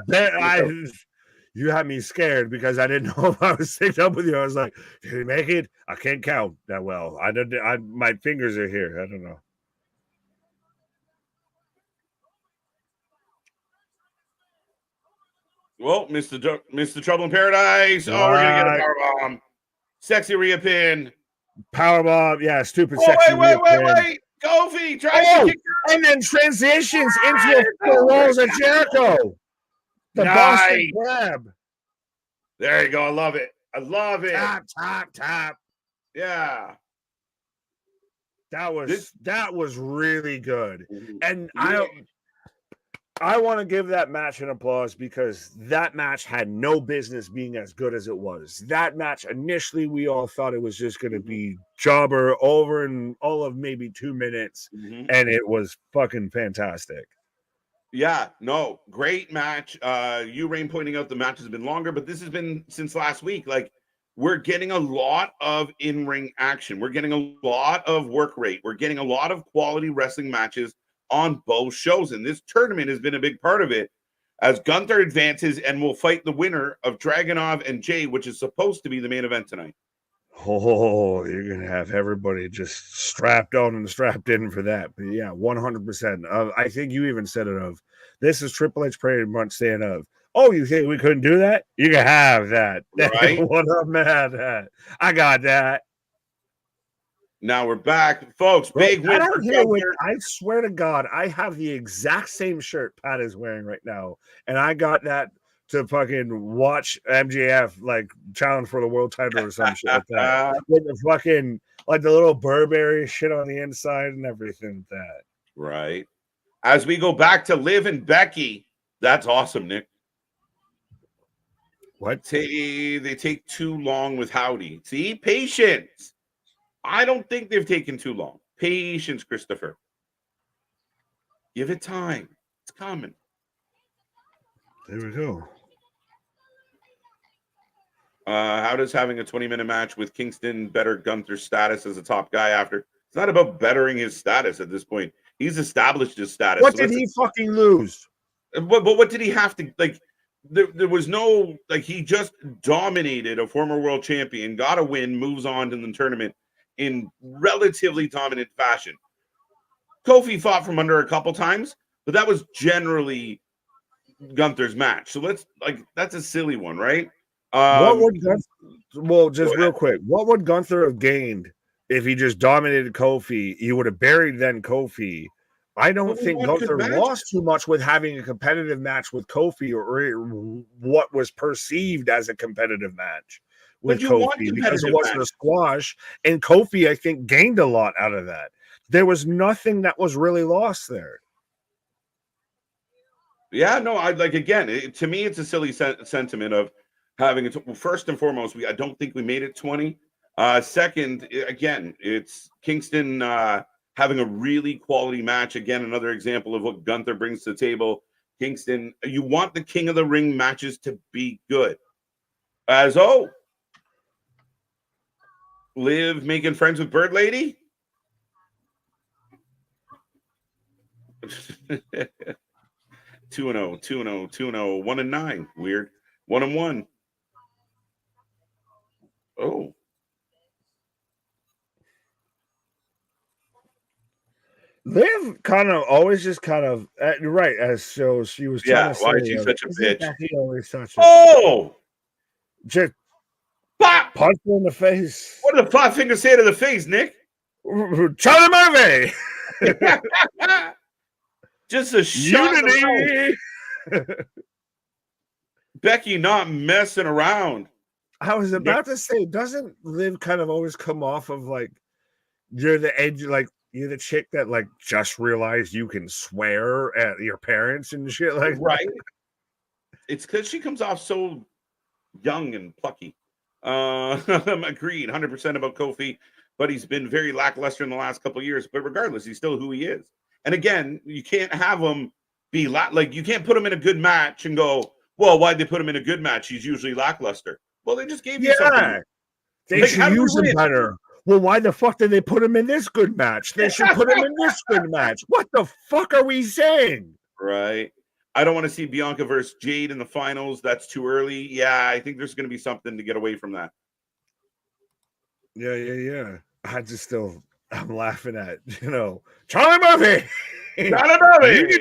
You had me scared because I didn't know if I was synced up with you. I was like, did he make it? I can't count that well. My fingers are here. I don't know. Well, Mr. Trouble in Paradise. Oh, we're going to get a powerbomb. Sexy Rhea pin. Powerbomb. Yeah, stupid sexy. Wait. Kofi tries to kick her. And then transitions into the walls of Jericho. The Boston Crab. There you go. I love it. Tap. Yeah. That was really good. And I want to give that match an applause because that match had no business being as good as it was. That match, initially, we all thought it was just going to be jobber over in all of maybe 2 minutes, and it was fucking fantastic. Yeah, no, great match. You, Rain, pointing out the match has been longer, but this has been since last week. Like, we're getting a lot of in-ring action. We're getting a lot of work rate. We're getting a lot of quality wrestling matches on both shows, and this tournament has been a big part of it as Gunther advances and will fight the winner of Dragunov and Jay, which is supposed to be the main event tonight. Oh, you're gonna have everybody just strapped on and strapped in for that. But yeah, 100%. I think you even said it of this is Triple H pretty much saying of, oh, you think we couldn't do that? You can have that. Right? What up, man? I got that. Now we're back, folks. Big win for Gunther. I swear to God, I have the exact same shirt Pat is wearing right now, and I got that to fucking watch MJF like challenge for the world title or some shit like that. With the fucking like the little Burberry shit on the inside and everything like that. Right. As we go back to Liv and Becky, that's awesome, Nick. What? They take too long with Howdy. See, patience. I don't think they've taken too long. Patience, Christopher. Give it time. It's coming. There we go. How does having a 20-minute match with Kingston better Gunther's status as a top guy after? It's not about bettering his status at this point. He's established his status. What did he fucking lose? But what did he have to, like, there was no, like, he just dominated a former world champion, got a win, moves on to the tournament in relatively dominant fashion. Kofi fought from under a couple times, but that was generally Gunther's match. So that's a silly one, right? What would real quick, what would Gunther have gained if he just dominated Kofi? He would have buried then Kofi. I don't think Gunther lost too much with having a competitive match with Kofi or what was perceived as a competitive match with Kofi because it wasn't a squash. And Kofi, I think, gained a lot out of that. There was nothing that was really lost there. Yeah, no, to me, it's a silly sentiment of having it. Well, first and foremost, I don't think we made it 20. Second, again, it's Kingston having a really quality match. Again, another example of what Gunther brings to the table. Kingston, you want the King of the Ring matches to be good. Liv making friends with Bird Lady. 2-0, 1-9. Weird. 1-1. Oh. Liv kind of always just kind of right as so she was trying to say, why is she such a bitch? He always such a just punch her in the face. What did the 5 fingers say to the face, Nick? Charlie Murphy. Just a shot. Unity. Becky not messing around. I was about to say, doesn't Liv kind of always come off of like you're the edge, like you're the chick that like just realized you can swear at your parents and shit like right. That. It's because she comes off so young and plucky. I'm agreed 100% about Kofi, but he's been very lackluster in the last couple of years. But regardless, he's still who he is. And again, you can't have him be like you can't put him in a good match and go, well, why'd they put him in a good match? He's usually lackluster. Well, they just gave you something. They should use him better. Well, why the fuck did they put him in this good match? They should put him in this good match. What the fuck are we saying? Right. I don't want to see Bianca versus Jade in the finals. That's too early. Yeah, I think there's going to be something to get away from that. Yeah. I'm laughing at, Charlie Murphy. Charlie Murphy.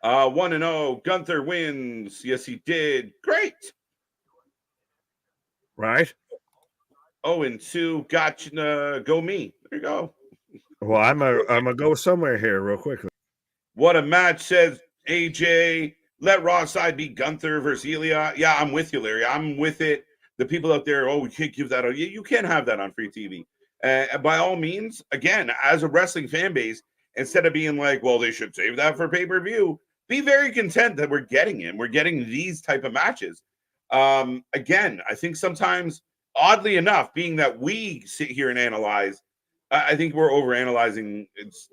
1-0. Gunther wins. Yes, he did. Great. right? 0-2. Gotcha. Go me. There you go. Well, I'm a go somewhere here real quickly. What a match, says AJ. Let Raw side be Gunther versus Ilja. Yeah, I'm with you, Larry. I'm with it. The people out there, we can't give that. You can't have that on free TV. By all means, again, as a wrestling fan base, instead of being like, well, they should save that for pay-per-view, be very content that we're getting it. We're getting these type of matches. Again, I think sometimes, oddly enough, being that we sit here and analyze, I think we're overanalyzing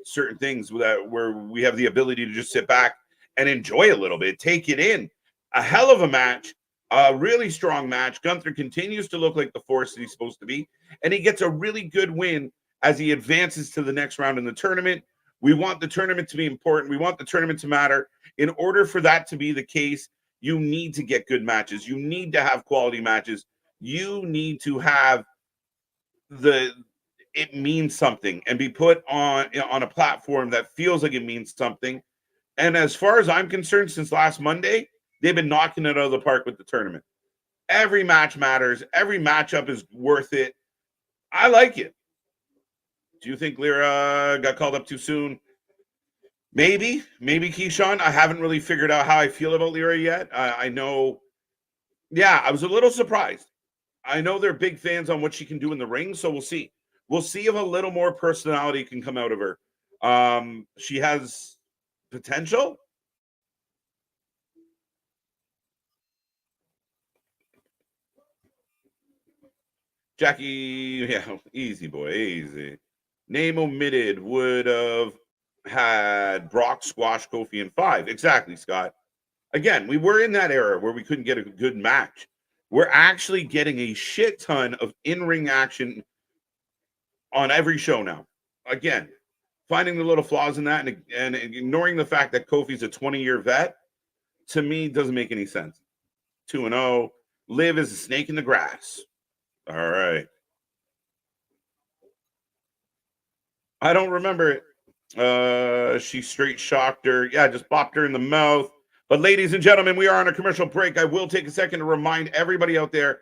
certain things where we have the ability to just sit back and enjoy a little bit, take it in. A hell of a match, a really strong match. Gunther continues to look like the force that he's supposed to be, and he gets a really good win as he advances to the next round in the tournament. We want the tournament to be important. We want the tournament to matter. In order for that to be the case, you need to get good matches. You need to have quality matches. You need to have it means something and be put on a platform that feels like it means something. And as far as I'm concerned, since last Monday, they've been knocking it out of the park with the tournament. Every match matters. Every matchup is worth it. I like it. Do you think Lyra got called up too soon? Maybe, Keyshawn. I haven't really figured out how I feel about Lyra yet. I know. Yeah, I was a little surprised. I know they're big fans on what she can do in the ring, so we'll see. We'll see if a little more personality can come out of her. She has potential. Jackie, yeah, easy boy, easy. Name omitted would have had Brock squash Kofi in 5. Exactly, Scott. Again, we were in that era where we couldn't get a good match. We're actually getting a shit ton of in-ring action on every show now. Again, finding the little flaws in that and ignoring the fact that Kofi's a 20-year vet, to me, doesn't make any sense. 2-0. Liv is a snake in the grass. All right. I don't remember it. She straight shocked her. Yeah, just bopped her in the mouth. But ladies and gentlemen, we are on a commercial break. I will take a second to remind everybody out there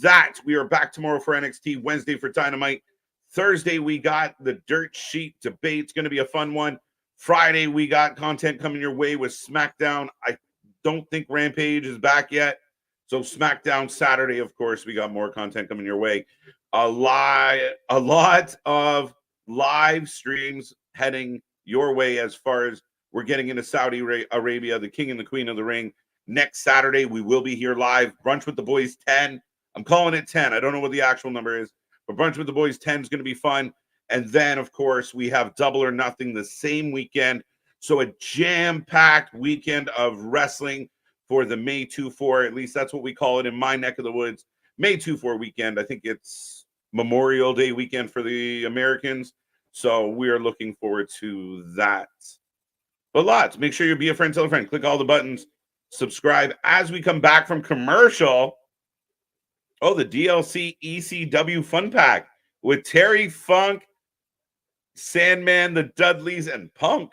that we are back tomorrow for NXT, Wednesday for Dynamite. Thursday, we got the Dirt Sheet debate. It's going to be a fun one. Friday, we got content coming your way with SmackDown. I don't think Rampage is back yet. So SmackDown Saturday, of course, we got more content coming your way. A lot of live streams heading your way as far as we're getting into Saudi Arabia, the king and the queen of the ring. Next Saturday, we will be here live. Brunch with the Boys 10. I'm calling it 10. I don't know what the actual number is, but Brunch with the Boys 10 is going to be fun. And then, of course, we have Double or Nothing the same weekend. So a jam-packed weekend of wrestling for the May 2-4. At least that's what we call it in my neck of the woods. May 2-4 weekend. I think it's Memorial Day weekend for the Americans. So we are looking forward to that. But lots. Make sure you be a friend, tell a friend. Click all the buttons. Subscribe. As we come back from commercial, the DLC ECW Fun Pack with Terry Funk, Sandman, the Dudleys, and Punk.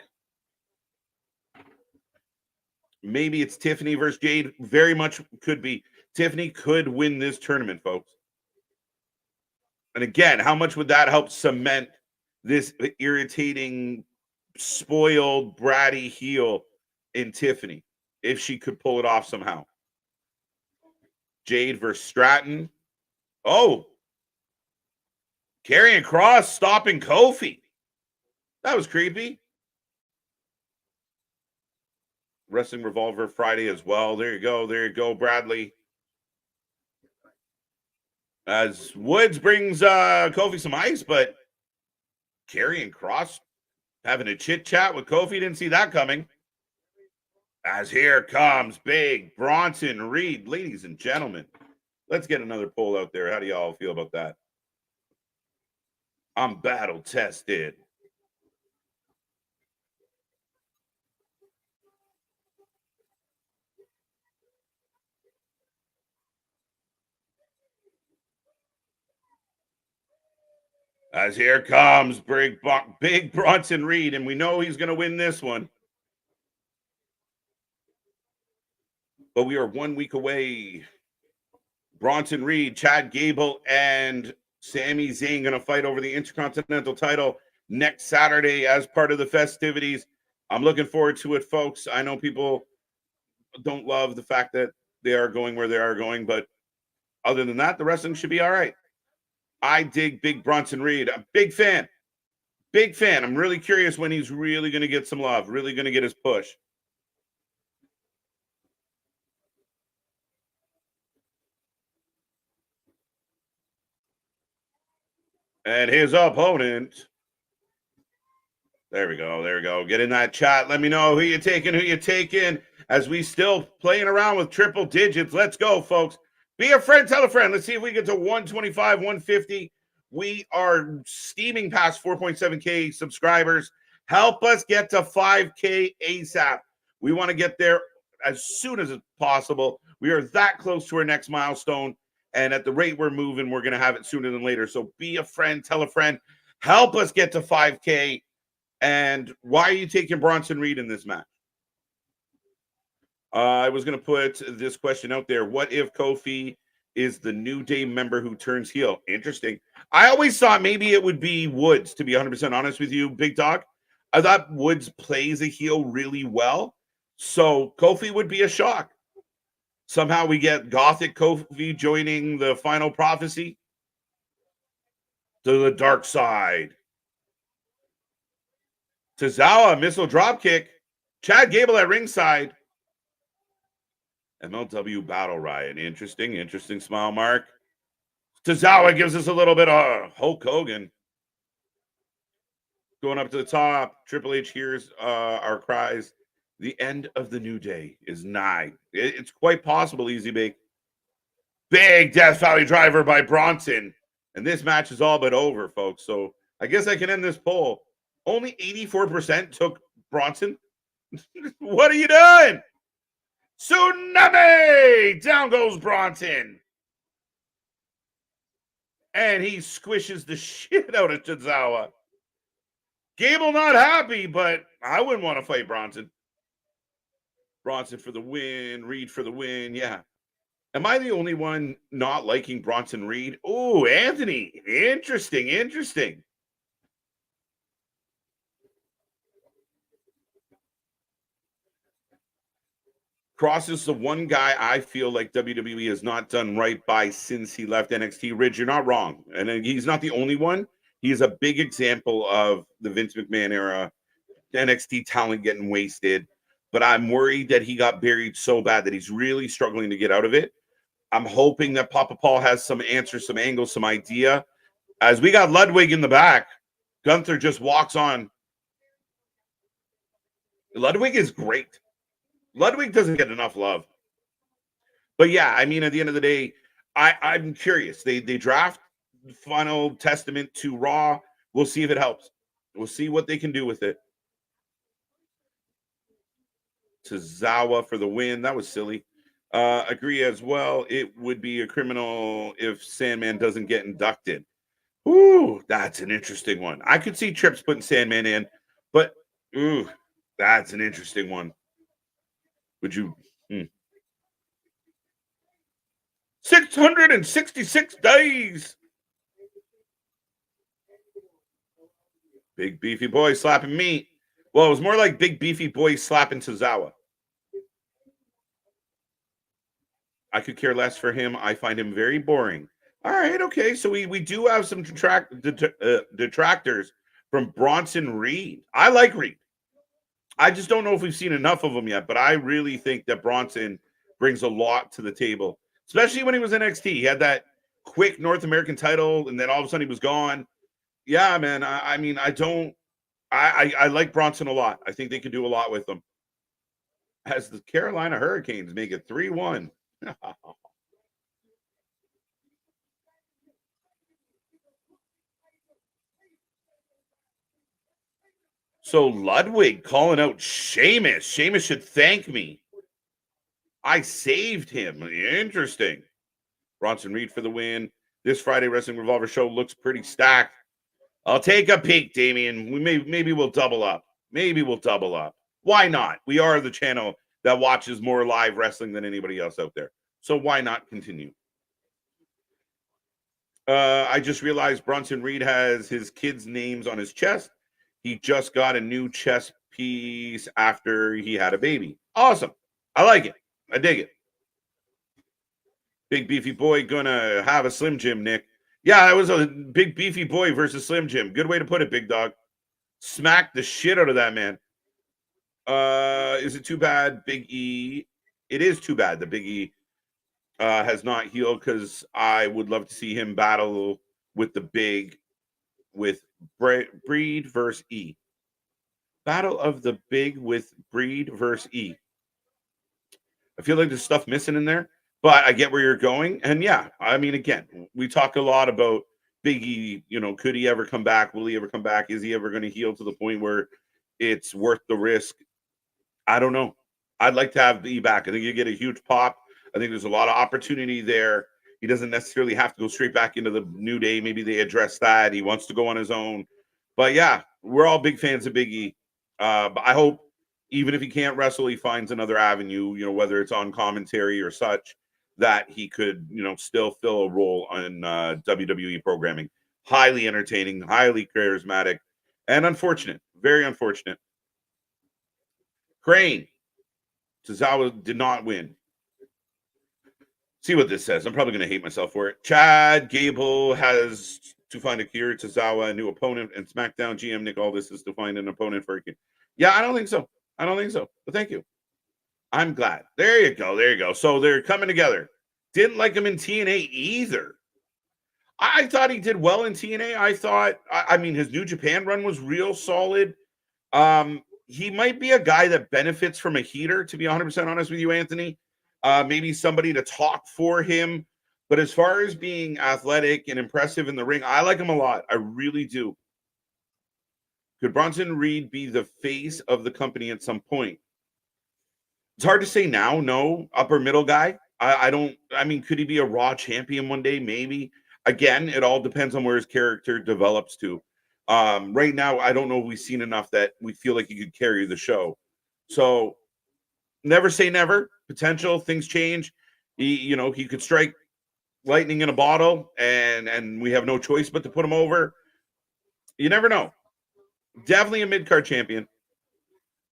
Maybe it's Tiffany versus Jade. Very much could be. Tiffany could win this tournament, folks. And again, how much would that help cement this irritating, spoiled, bratty heel in Tiffany if she could pull it off somehow? Jade versus Stratton. Oh, Karrion Kross stopping Kofi. That was creepy. Wrestling Revolver Friday as well. There you go, Bradley. As Woods brings Kofi some ice, but Karrion Kross having a chit chat with Kofi, didn't see that coming. As here comes big Bronson Reed. Ladies and gentlemen, let's get another poll out there. How do y'all feel about that? I'm battle tested. As here comes big Bronson Reed, and we know he's going to win this one. But we are 1 week away. Bronson Reed, Chad Gable, and Sami Zayn going to fight over the Intercontinental title next Saturday as part of the festivities. I'm looking forward to it, folks. I know people don't love the fact that they are going where they are going, but other than that, the wrestling should be all right. I dig Big Bronson Reed. I'm a big fan. Big fan. I'm really curious when he's really going to get some love, really going to get his push. And his opponent. There we go. There we go. Get in that chat. Let me know who you're taking, as we still playing around with triple digits. Let's go, folks. Be a friend, tell a friend. Let's see if we get to 125, 150. We are steaming past 4.7K subscribers. Help us get to 5K ASAP. We want to get there as soon as possible. We are that close to our next milestone. And at the rate we're moving, we're going to have it sooner than later. So be a friend, tell a friend. Help us get to 5K. And why are you taking Bronson Reed in this match? I was going to put this question out there. What if Kofi is the New Day member who turns heel? Interesting. I always thought maybe it would be Woods, to be 100% honest with you, Big Dog. I thought Woods plays a heel really well. So Kofi would be a shock. Somehow we get Gothic Kofi joining the Final Prophecy to the dark side. Tozawa, missile dropkick. Chad Gable at ringside. MLW Battle Riot. Interesting smile mark. Tozawa gives us a little bit of Hulk Hogan. Going up to the top. Triple H hears our cries. The end of the New Day is nigh. It's quite possible, Easy Bake. Big Death Valley driver by Bronson. And this match is all but over, folks. So I guess I can end this poll. Only 84% took Bronson. What are you doing? Tsunami! Down goes Bronson. And he squishes the shit out of Tozawa. Gable not happy, but I wouldn't want to fight Bronson. Bronson for the win. Reed for the win. Yeah. Am I the only one not liking Bronson Reed? Oh, Anthony. Interesting. Cross is the one guy I feel like WWE has not done right by since he left NXT. Ridge, you're not wrong. And he's not the only one. He is a big example of the Vince McMahon era, NXT talent getting wasted. But I'm worried that he got buried so bad that he's really struggling to get out of it. I'm hoping that Papa Paul has some answers, some angles, some idea. As we got Ludwig in the back, Gunther just walks on. Ludwig is great. Ludwig doesn't get enough love. But yeah, I mean, at the end of the day, I'm curious. They draft Final Testament to Raw. We'll see if it helps. We'll see what they can do with it. Tozawa for the win. That was silly. Agree as well. It would be a criminal if Sandman doesn't get inducted. Ooh, that's an interesting one. I could see Trips putting Sandman in, but ooh, that's an interesting one. Would you? 666 days. Big beefy boy slapping meat. Well, it was more like big beefy boy slapping Tozawa. I could care less for him. I find him very boring. All right, okay. So we do have some detractors from Bronson Reed. I like Reed. I just don't know if we've seen enough of him yet, but I really think that Bronson brings a lot to the table, especially when he was in NXT. He had that quick North American title, and then all of a sudden he was gone. Yeah, man. I mean, I like Bronson a lot. I think they could do a lot with him. As the Carolina Hurricanes make it 3-1. So Ludwig calling out Sheamus. Sheamus should thank me. I saved him. Interesting. Bronson Reed for the win. This Friday Wrestling Revolver show looks pretty stacked. I'll take a peek, Damien. Maybe we'll double up. Why not? We are the channel that watches more live wrestling than anybody else out there. So why not continue? I just realized Bronson Reed has his kids' names on his chest. He just got a new chest piece after he had a baby. Awesome. I like it. I dig it. Big beefy boy gonna have a Slim Jim, Nick. Yeah, that was a big beefy boy versus Slim Jim. Good way to put it, big dog. Smack the shit out of that man. Is it too bad Big E? It is too bad that Big E has not healed, because I would love to see him battle with the big, with Breed versus E. Battle of the big with Breed versus E. I feel like there's stuff missing in there, but I get where you're going. And yeah, I mean, again, we talk a lot about Big E. You know, could he ever come back? Will he ever come back? Is he ever going to heal to the point where it's worth the risk? I don't know. I'd like to have E back. I think you get a huge pop. I think there's a lot of opportunity there. He doesn't necessarily have to go straight back into the New Day. Maybe they address that. He wants to go on his own. But yeah, we're all big fans of Big E. But I hope, even if he can't wrestle, he finds another avenue, you know, whether it's on commentary or such, that he could, you know, still fill a role on WWE programming. Highly entertaining, highly charismatic, and unfortunate. Very unfortunate. Crane. Tozawa did not win. See what this says. I'm probably going to hate myself for it. Chad Gable has to find Akira Tozawa a new opponent, and SmackDown GM Nick Aldis is to find an opponent for Akira. Yeah, I don't think so. I don't think so. But thank you. I'm glad. There you go. There you go. So they're coming together. Didn't like him in TNA either. I thought he did well in TNA. I mean, his New Japan run was real solid. He might be a guy that benefits from a heater, to be 100% honest with you, Anthony. Maybe somebody to talk for him. But as far as being athletic and impressive in the ring, I like him a lot. I really do. Could Bronson Reed be the face of the company at some point? It's hard to say now. No, upper middle guy. I mean, could he be a Raw champion one day? Maybe. Again, it all depends on where his character develops to. Right now, I don't know if we've seen enough that we feel like he could carry the show. So never say never. Potential, things change. He could strike lightning in a bottle, and we have no choice but to put him over. You never know. Definitely a mid-card champion.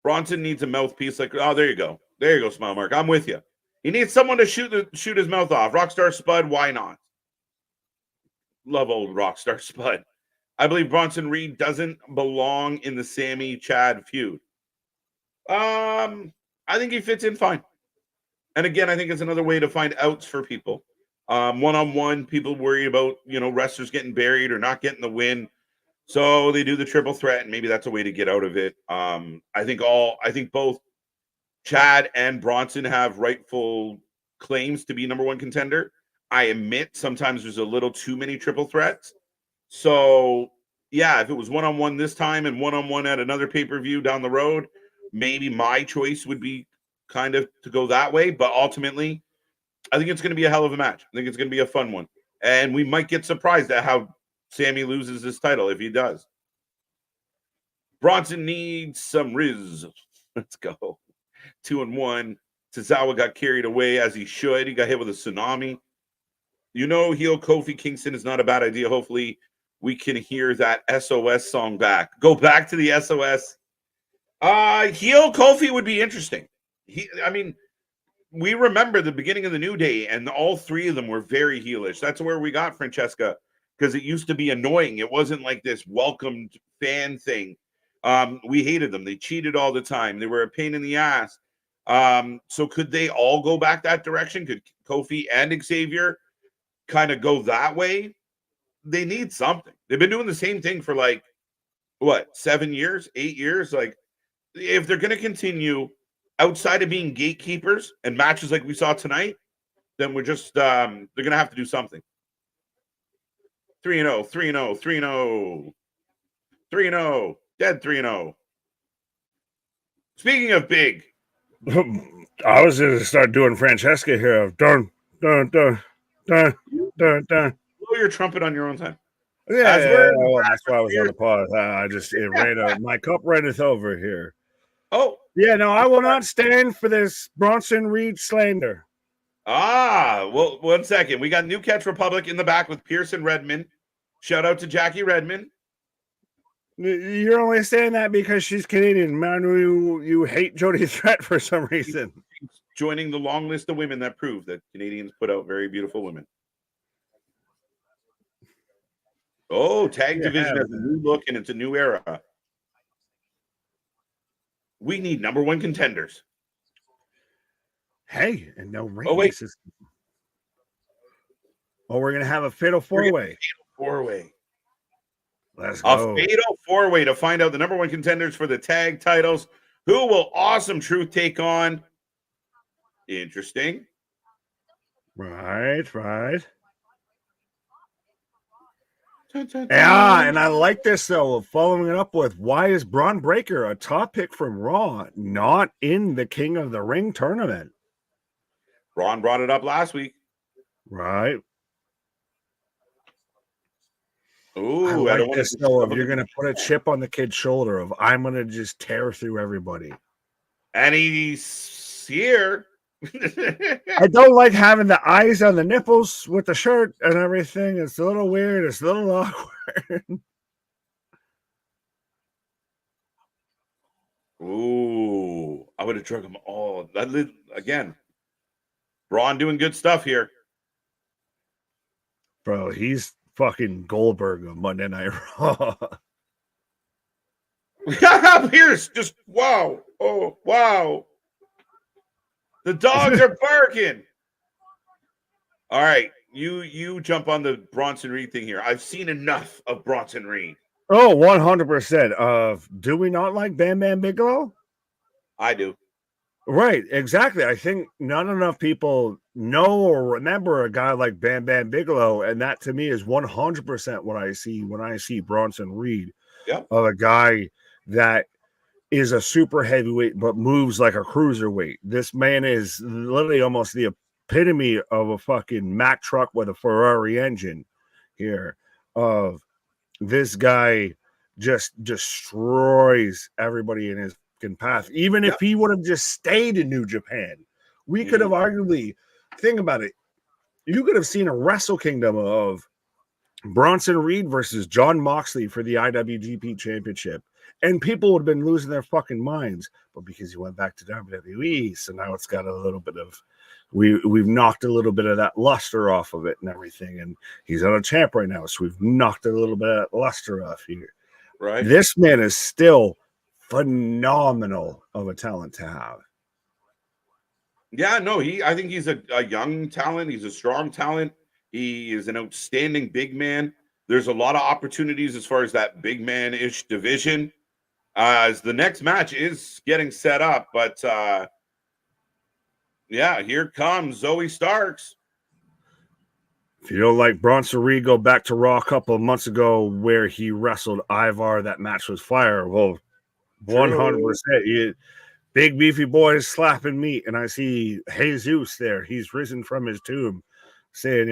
Bronson needs a mouthpiece. Like, oh, there you go. There you go, Smile Mark. I'm with you. He needs someone to shoot his mouth off. Rockstar Spud, why not? Love old Rockstar Spud. I believe Bronson Reed doesn't belong in the Sammy Chad feud. I think he fits in fine. And again, I think it's another way to find outs for people. One-on-one, people worry about, wrestlers getting buried or not getting the win. So they do the triple threat, and maybe that's a way to get out of it. I think both Chad and Bronson have rightful claims to be number one contender. I admit sometimes there's a little too many triple threats. So, yeah, if it was one-on-one this time and one-on-one at another pay-per-view down the road, maybe my choice would be kind of to go that way. But ultimately, I think it's going to be a hell of a match. I think it's going to be a fun one. And we might get surprised at how Sammy loses his title if he does. Bronson needs some Riz. Let's go. 2-1. Tozawa got carried away as he should. He got hit with a tsunami. Heel Kofi Kingston is not a bad idea. Hopefully, we can hear that SOS song back. Go back to the SOS. Heel Kofi would be interesting. We remember the beginning of the New Day, and all three of them were very heelish. That's where we got Francesca, because it used to be annoying. It wasn't like this welcomed fan thing. We hated them. They cheated all the time. They were a pain in the ass. So could they all go back that direction? Could Kofi and Xavier kind of go that way? They need something. They've been doing the same thing for 7 years, 8 years. Like, if they're going to continue outside of being gatekeepers and matches like we saw tonight, then we're just they're going to have to do something. 3-0, 3-0, 3-0, 3-0, dead 3-0. Speaking of big, I was going to start doing Francesca here. Dun, dun, dun, dun, dun, dun. Blow your trumpet on your own time. Yeah, that's why I was on the pod. My cup runneth over here. Oh. Yeah, no, I will not stand for this Bronson Reed slander. Well, 1 second. We got New Catch Republic in the back with Pearson Redmond. Shout out to Jackie Redmond. You're only saying that because she's Canadian. Man, you hate Jody Threat for some reason. She's joining the long list of women that prove that Canadians put out very beautiful women. Oh, tag division has a new look and it's a new era. We need number one contenders. Hey, and no rating system. Oh, we're gonna have a fatal four-way. Four-way. Let's go. A fatal four-way to find out the number one contenders for the tag titles. Who will Awesome Truth take on? Interesting. Right. Yeah, and I like this though. Following it up with, why is Braun Breaker, a top pick from Raw, not in the King of the Ring tournament? Braun brought it up last week. Right. Ooh, I like this though. If you're gonna put a chip on the kid's shoulder of, I'm gonna just tear through everybody. And he's here. I don't like having the eyes on the nipples with the shirt and everything. It's a little weird. It's a little awkward. Ooh, I would have drug them all. Again, Braun doing good stuff here. Bro, he's fucking Goldberg on Monday Night Raw. Pierce, just wow. Oh, wow. The dogs are barking. All right, you jump on the Bronson Reed thing here. I've seen enough of Bronson Reed. Oh, 100%. Do we not like Bam Bam Bigelow? I do. Right, exactly. I think not enough people know or remember a guy like Bam Bam Bigelow, and that to me is 100% what I see when I see Bronson Reed. Yep. Of a guy that is a super heavyweight but moves like a cruiserweight. This man is literally almost the epitome of a fucking Mack truck with a Ferrari engine here. Of this guy just destroys everybody in his path. Even if he would have just stayed in New Japan, we could have arguably, think about it, you could have seen a Wrestle Kingdom of Bronson Reed versus John Moxley for the IWGP Championship. And people would have been losing their fucking minds. But because he went back to WWE, so now it's got a little bit of, we've knocked a little bit of that luster off of it and everything. And he's on a champ right now, so we've knocked a little bit of that luster off here. Right. This man is still phenomenal of a talent to have. Yeah, no, I think he's a young talent. He's a strong talent. He is an outstanding big man. There's a lot of opportunities as far as that big man-ish division. As the next match is getting set up, but yeah, here comes Zoey Starks. If you don't like Bronson Reed, go back to Raw a couple of months ago where he wrestled Ivar. That match was fire. Well, 100%. Big beefy boy is slapping meat, and I see Jesus there. He's risen from his tomb, saying,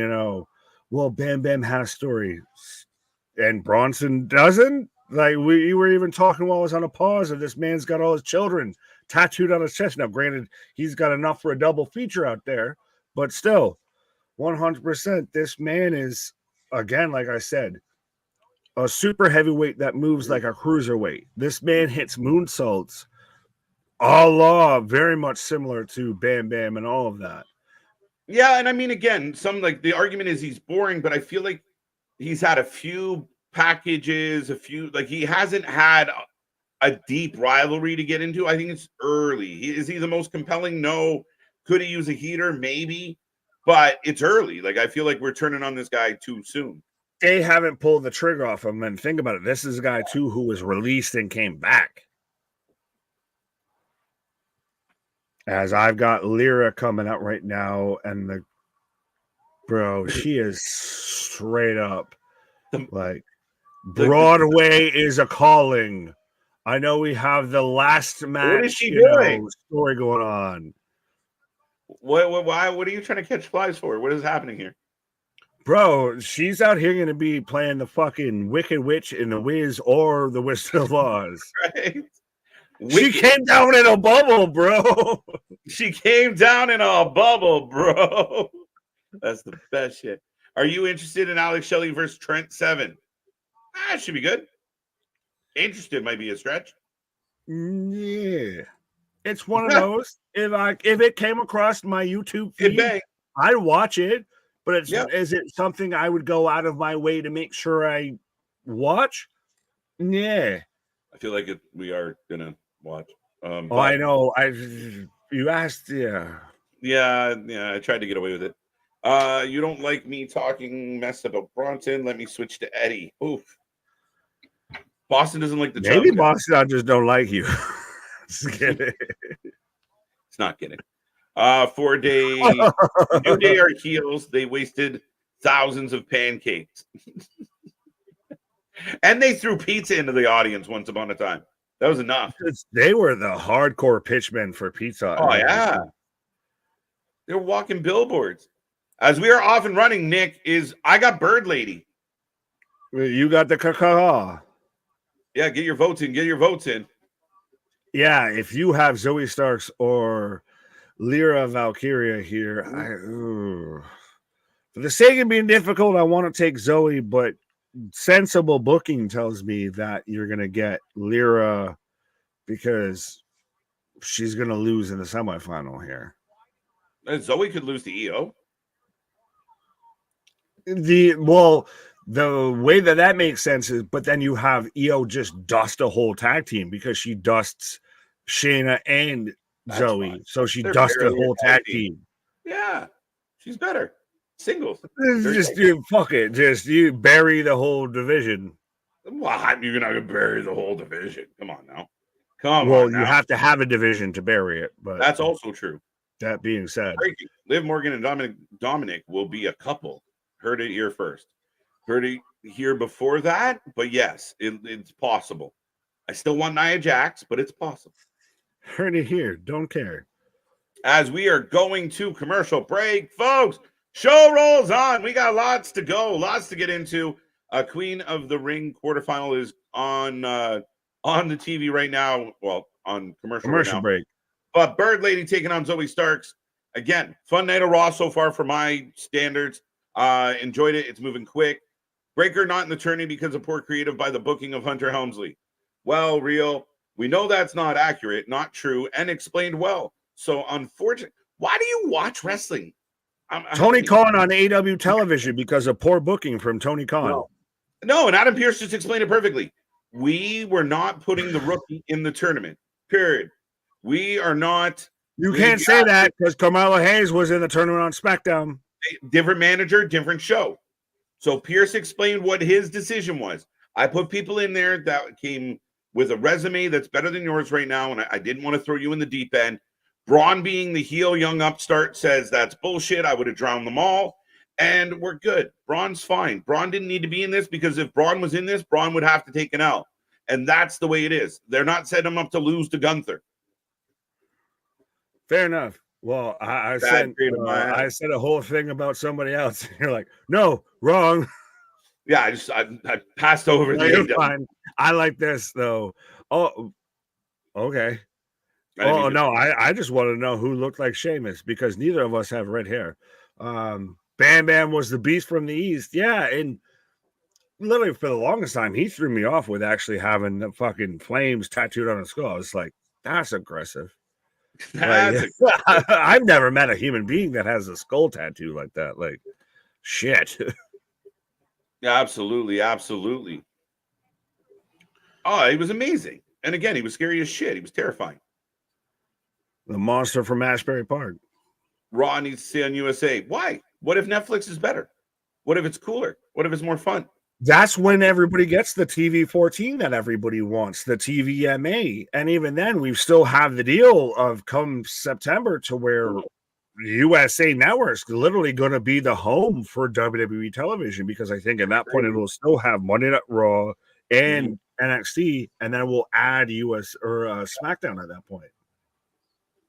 well, Bam Bam had a story, and Bronson doesn't. Like we were even talking while I was on a pause, and this man's got all his children tattooed on his chest. Now, granted, he's got enough for a double feature out there, but still, 100%. This man is, again, like I said, a super heavyweight that moves like a cruiserweight. This man hits moonsaults, a la very much similar to Bam Bam and all of that. Yeah, and I mean, again, some like the argument is he's boring, but I feel like he's had a few packages, he hasn't had a deep rivalry to get into. I think it's early. Is he the most compelling? No. Could he use a heater? Maybe, but it's early. Like, I feel like we're turning on this guy too soon. They haven't pulled the trigger off him. And think about it. This is a guy too who was released and came back. As I've got Lyra coming out right now, and she is straight up like Broadway is a calling. I know we have the last match. What is she doing? Story going on. Why? What are you trying to catch flies for? What is happening here? Bro, she's out here going to be playing the fucking Wicked Witch in The Wiz or The Wizard of Oz. Right. She came down in a bubble, bro. She came down in a bubble, bro. That's the best shit. Are you interested in Alex Shelley versus Trent Seven? That should be good. Interested might be a stretch. Yeah. It's one of those. If it came across my YouTube feed, I'd watch it. But is it something I would go out of my way to make sure I watch? Yeah. I feel like we are gonna watch. I know. You asked, yeah. I tried to get away with it. You don't like me talking mess about Bronson? Let me switch to Eddie. Oof. Boston doesn't like the maybe Boston. I just don't like you. Just kidding. It's not kidding. 4 Day New Day are heels. They wasted thousands of pancakes. And they threw pizza into the audience once upon a time. That was enough. They were the hardcore pitchmen for pizza. Oh, yeah. They were walking billboards. As we are off and running, Nick, I got Bird Lady. You got the caca. Yeah, get your votes in. Get your votes in. Yeah, if you have Zoey Starks or Lyra Valkyria here, for the sake of being difficult, I want to take Zoey, but sensible booking tells me that you're going to get Lyra because she's going to lose in the semifinal here. Zoey could lose to EO. The way that makes sense is, but then you have EO just dust a whole tag team because she dusts Shayna and Zoey. Fine. So she dusts a whole tag team. Yeah, she's better. Singles. Fuck it. You bury the whole division. Well, you're not going to bury the whole division. Come on now. You have to have a division to bury it. But that's also true. That being said, Liv Morgan and Dominic will be a couple. Heard it here first. Heard it here before that, but yes, it's possible. I still want Nia Jax, but it's possible. Heard it here. Don't care. As we are going to commercial break, folks, show rolls on. We got lots to go, lots to get into. Queen of the Ring quarterfinal is on the TV right now. Well, on commercial right now. Break. But Bird Lady taking on Zoey Starks. Again, fun night of Raw so far for my standards. Enjoyed it. It's moving quick. Breaker not in the tourney because of poor creative by the booking of Hunter Helmsley. Well, real. We know that's not accurate, not true, and explained well. So, unfortunately, why do you watch wrestling? Tony Khan on AEW television because of poor booking from Tony Khan. No, and Adam Pearce just explained it perfectly. We were not putting the rookie in the tournament, period. We are not. You can't say that because Carmelo Hayes was in the tournament on SmackDown. Different manager, different show. So Pierce explained what his decision was. I put people in there that came with a resume that's better than yours right now, and I didn't want to throw you in the deep end. Braun, being the heel young upstart, says that's bullshit. I would have drowned them all, and we're good. Braun's fine. Braun didn't need to be in this because if Braun was in this, Braun would have to take an L, and that's the way it is. They're not setting him up to lose to Gunther. Fair enough. Well, I said a whole thing about somebody else. You're like, no, wrong. Yeah, I passed over. You're fine. I like this though. Oh, okay. Oh no, I just want to know who looked like Sheamus because neither of us have red hair. Bam Bam was the beast from the East. Yeah, and literally for the longest time, he threw me off with actually having the fucking flames tattooed on his skull. I was like, that's aggressive. I've never met a human being that has a skull tattoo like that. Like, shit. Yeah, absolutely. Oh, he was amazing. And again, he was scary as shit. He was terrifying. The monster from Ashbury Park. Raw needs to stay on USA. Why? What if Netflix is better? What if it's cooler? What if it's more fun? That's when everybody gets the TV 14 that everybody wants, the TVMA. And even then, we still have the deal of come September to where USA Network's literally going to be the home for WWE television because I think at that point it will still have Monday Night Raw and NXT, and then we'll add US or SmackDown at that point.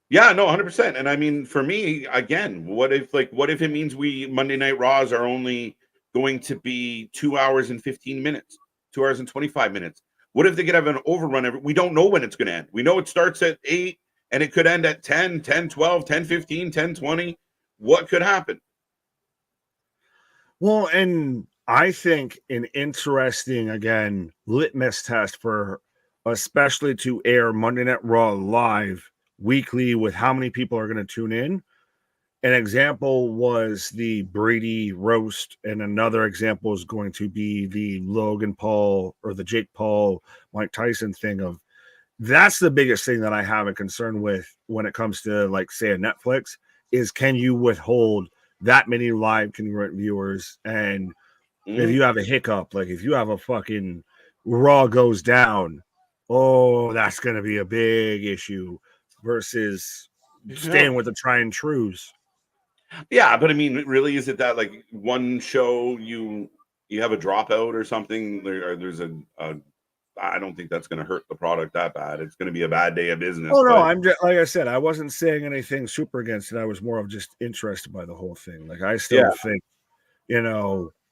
Yeah, no, 100%. And I mean, for me, again, what if it means Monday Night Raws are only going to be 2 hours and 15 minutes, 2 hours and 25 minutes? What if they could have an overrun? We don't know when it's going to end. We know it starts at 8 and it could end at 10, 10, 12, 10, 15, 10, 20. What could happen? Well, and I think an interesting, again, litmus test for especially to air Monday Night Raw live weekly with how many people are going to tune in. An example was the Brady roast, and another example is going to be the Logan Paul or the Jake Paul, Mike Tyson thing of that's the biggest thing that I have a concern with when it comes to, like, say, a Netflix is can you withhold that many live congruent viewers? And if you have a hiccup, like if you have a fucking Raw goes down, oh, that's going to be a big issue versus staying with the tried and trues. Yeah, but I mean, really, is it that like one show you have a dropout or something? There's a I don't think that's going to hurt the product that bad. It's going to be a bad day of business. Oh no, I'm just, like I said, I wasn't saying anything super against it. I was more of just interested by the whole thing. Like I still think,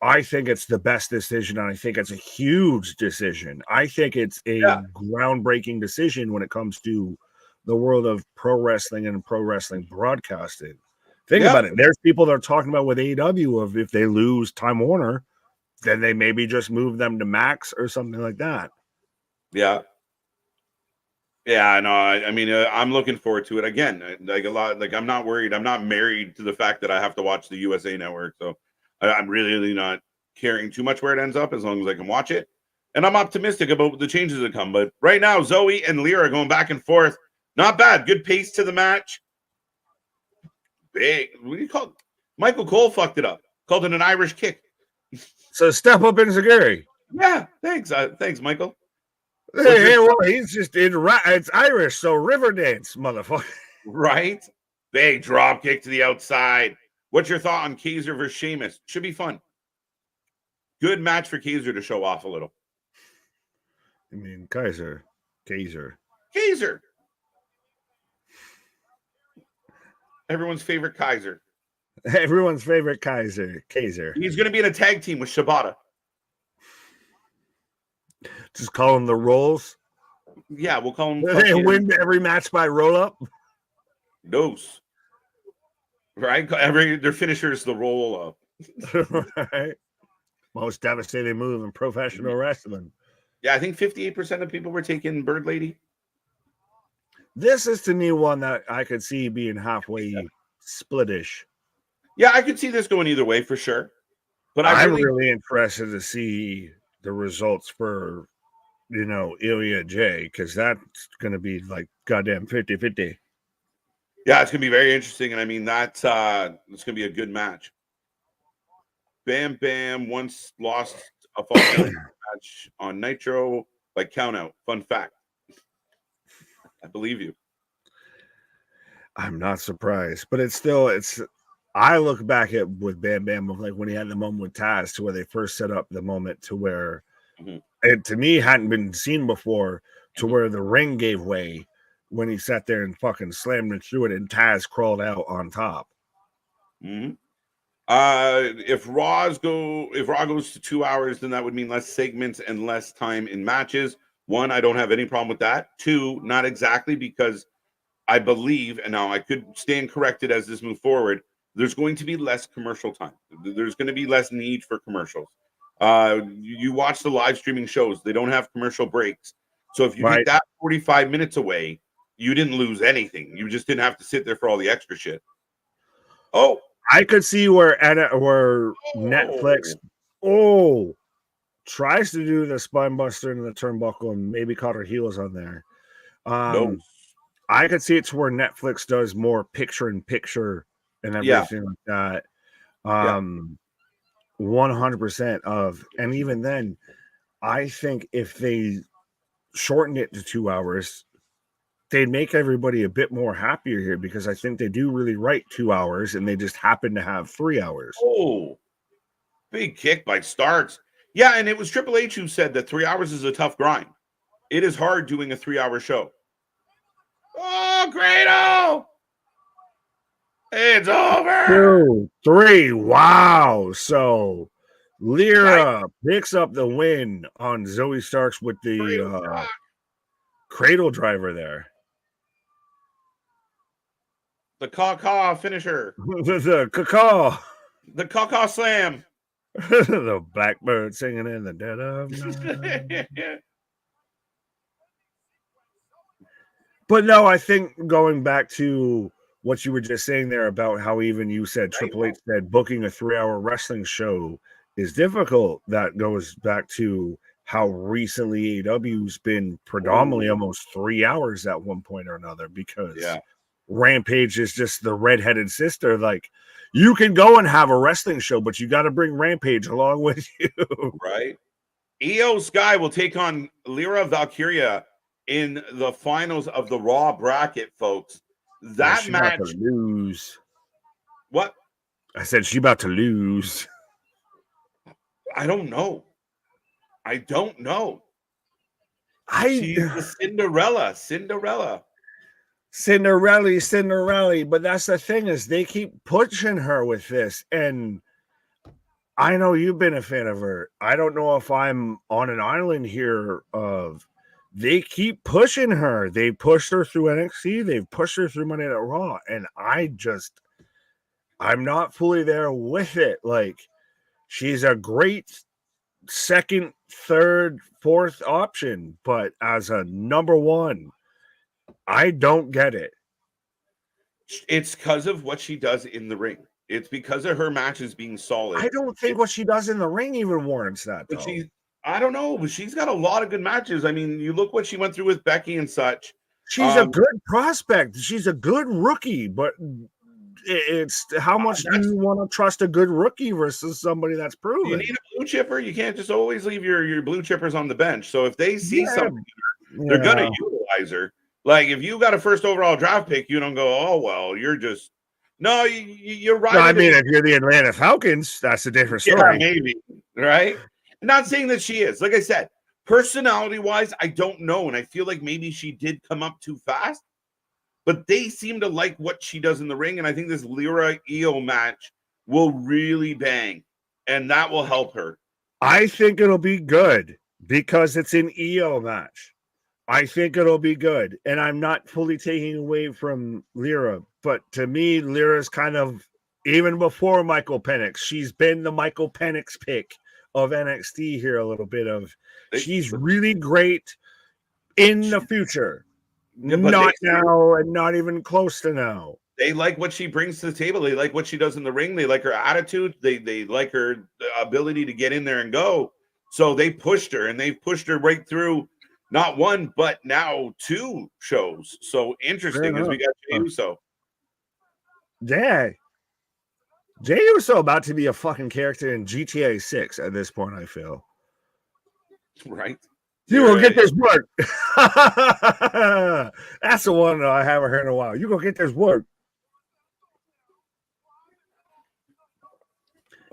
I think it's the best decision, and I think it's a huge decision. I think it's a groundbreaking decision when it comes to the world of pro wrestling and pro wrestling broadcasting. Think about it. There's people that are talking about with AEW of if they lose Time Warner, then they maybe just move them to Max or something like that. Yeah. Yeah, no, I mean, I'm looking forward to it again. Like a lot, like I'm not worried. I'm not married to the fact that I have to watch the USA Network, so I'm really not caring too much where it ends up as long as I can watch it. And I'm optimistic about the changes that come. But right now, Zoey and Lyra going back and forth, not bad. Good pace to the match. Big. What do you call it? Michael Cole fucked it up. Called it an Irish kick. So step up in Zaguri. Yeah, thanks. Thanks, Michael. Hey, well, he's just it's Irish, so river dance, motherfucker. Right? Big drop kick to the outside. What's your thought on Kaiser versus Sheamus? Should be fun. Good match for Kaiser to show off a little. I mean, Kaiser. Everyone's favorite Kaiser. Kaiser. He's going to be in a tag team with Shibata. Just call him the Rolls. Yeah, we'll call him. They win every match by roll up. Dose. Right? Their finisher is the roll up. Right. Most devastating move in professional wrestling. Yeah, I think 58% of people were taking Bird Lady. This is to me one that I could see being halfway splitish. Yeah, I could see this going either way for sure. But I'm really interested to see the results for, Ilja J, because that's going to be like goddamn 50-50. Yeah, it's going to be very interesting. And I mean, it's going to be a good match. Bam Bam once lost a fall match on Nitro by count out. Fun fact. I believe you. I'm not surprised, but I look back at with Bam Bam of like when he had the moment with Taz to where they first set up the moment to where it to me hadn't been seen before to where the ring gave way when he sat there and fucking slammed it through it and Taz crawled out on top. If Raw goes to 2 hours, then that would mean less segments and less time in matches. One, I don't have any problem with that. Two, not exactly, because I believe, and now I could stand corrected as this move forward, there's going to be less commercial time. There's going to be less need for commercials. You watch the live streaming shows, they don't have commercial breaks. So if you take that 45 minutes away, you didn't lose anything. You just didn't have to sit there for all the extra shit. Oh, I could see where Netflix tries to do the spine buster into the turnbuckle and maybe caught her heels on there. No. I could see it to where Netflix does more picture in picture and everything like that. 100% of, and even then, I think if they shortened it to 2 hours, they'd make everybody a bit more happier here because I think they do really write 2 hours and they just happen to have 3 hours. Oh, big kick by Starks. Yeah, and it was Triple H who said that 3 hours is a tough grind. It is hard doing a 3 hour show. Oh, Grado! It's over. 2, 3. Wow. So Lyra picks up the win on Zoey Starks with the cradle driver there. The caw finisher. The caw. The caw slam. The blackbird singing in the dead of night. But no, I think going back to what you were just saying there about how even you said Triple H said booking a 3-hour wrestling show is difficult. That goes back to how recently AEW's been predominantly almost 3 hours at one point or another, because Rampage is just the redheaded sister. Like, you can go and have a wrestling show, but you got to bring Rampage along with you. Right. Io Sky will take on Lyra Valkyria in the finals of the Raw bracket, folks. That match. About to lose. What? I said she about to lose. I don't know. She's the Cinderella. But that's the thing, is they keep pushing her with this. And I know you've been a fan of her. I don't know if I'm on an island here of they keep pushing her. They pushed her through NXT. They've pushed her through Monday Night Raw. And I'm not fully there with it. Like, she's a great second, third, fourth option, but as a number one, I don't get it. It's because of what she does in the ring. It's because of her matches being solid. I don't think what she does in the ring even warrants that. But I don't know, but she's got a lot of good matches. I mean, you look what she went through with Becky and such. She's a good prospect. She's a good rookie, but it's how much do you want to trust a good rookie versus somebody that's proven? You need a blue chipper. You can't just always leave your blue chippers on the bench. So if they see something, they're going to utilize her. Like, if you got a first overall draft pick, you don't go, oh, well, you're just – no, you're right. No, I mean, if you're the Atlanta Falcons, that's a different story. Yeah, maybe, right? I'm not saying that she is. Like I said, personality-wise, I don't know, and I feel like maybe she did come up too fast. But they seem to like what she does in the ring, and I think this Lyra-Io match will really bang, and that will help her. I think it'll be good because it's an Io match. I think it'll be good, and I'm not fully taking away from Lyra, but to me, Lyra's kind of, even before Michael Penix, she's been the Michael Penix pick of NXT here a little bit of, she's really great in the future. Yeah, not now and not even close to now. They like what she brings to the table. They like what she does in the ring. They like her attitude. They like her ability to get in there and go. So they pushed her, and they've pushed her right through not one, but now 2 shows. So interesting as we got Jey Uso. Yeah. Jey Uso about to be a fucking character in GTA 6 at this point, I feel. Right. You will get this work. That's the one I haven't heard in a while. You gonna get this work.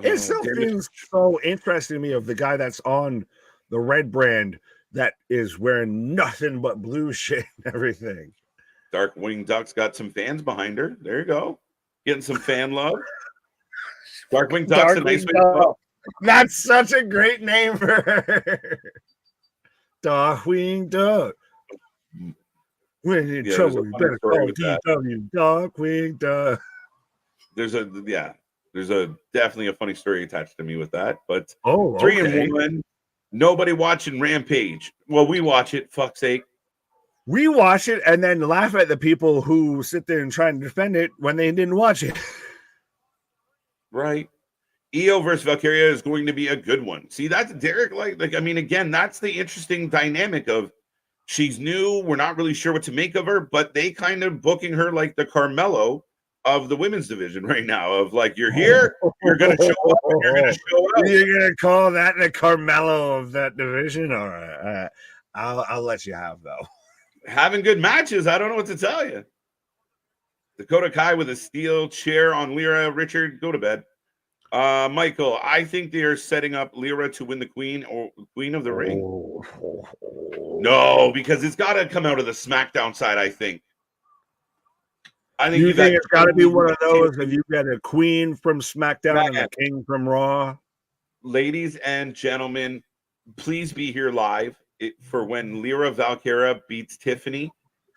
It still feels so interesting to me of the guy that's on the red brand that is wearing nothing but blue shit and everything. Darkwing Duck's got some fans behind her. There you go. Getting some fan love. Darkwing Duck's a nice way to go. That's such a great name for her. Darkwing Duck. When in trouble, you better call DW. Darkwing Duck. There's definitely a funny story attached to me with that. But 3 and 1, nobody watching Rampage. Well, we watch it, fuck's sake. We watch it and then laugh at the people who sit there and try and defend it when they didn't watch it. Right. Io versus Valkyria is going to be a good one. See, that's Derek. Like, I mean, again, that's the interesting dynamic of she's new. We're not really sure what to make of her, but they kind of booking her like the Carmelo of the women's division right now. Of like, you're here, you're going to show up, and you're going to show out. You're going to call that the Carmelo of that division? All right. I'll let you have, though. Having good matches. I don't know what to tell you. Dakota Kai with a steel chair on Lyra. Richard, go to bed. Michael, I think they are setting up Lyra to win the queen of the ring. No, because it's got to come out of the SmackDown side, I think. You think it's got to be one of those if you got a queen from SmackDown and a king from Raw? ladies and gentlemen, please be here live for when Lyra Valkyria beats Tiffany.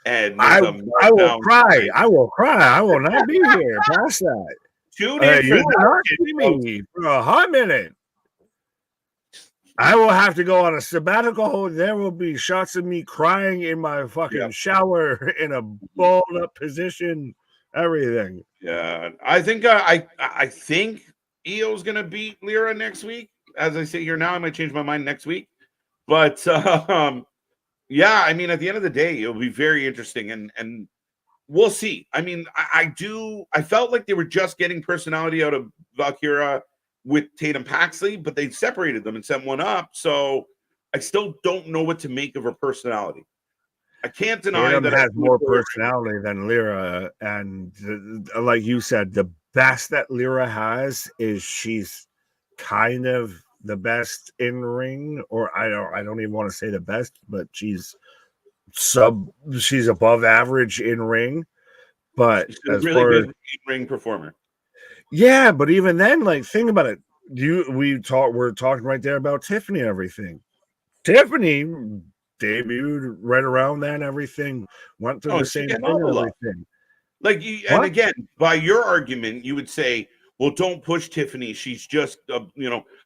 And I will cry. I will cry. I will not be here past that. Tune in for you will not see me for a hot minute. I will have to go on a sabbatical. There will be shots of me crying in my fucking shower in a balled up position. Everything. Yeah, I think I think Io's gonna beat Lyra next week. As I sit here now, I might change my mind next week. But yeah, I mean, at the end of the day, it'll be very interesting, and we'll see. I mean, I felt like they were just getting personality out of Valkyria with Tatum Paxley, but they separated them and sent one up. So I still don't know what to make of her personality. I can't deny Tatum that has more personality than Lyra, and like you said, the best that Lyra has is she's kind of the best in ring, or I don't even want to say the best, but she's above average in ring. But she's a really good ring performer. Yeah, but even then, like, think about it. We're talking right there about Tiffany and everything. Tiffany debuted right around then, everything went through the same thing and everything. Like, and again, by your argument, you would say, well, don't push Tiffany. She's just,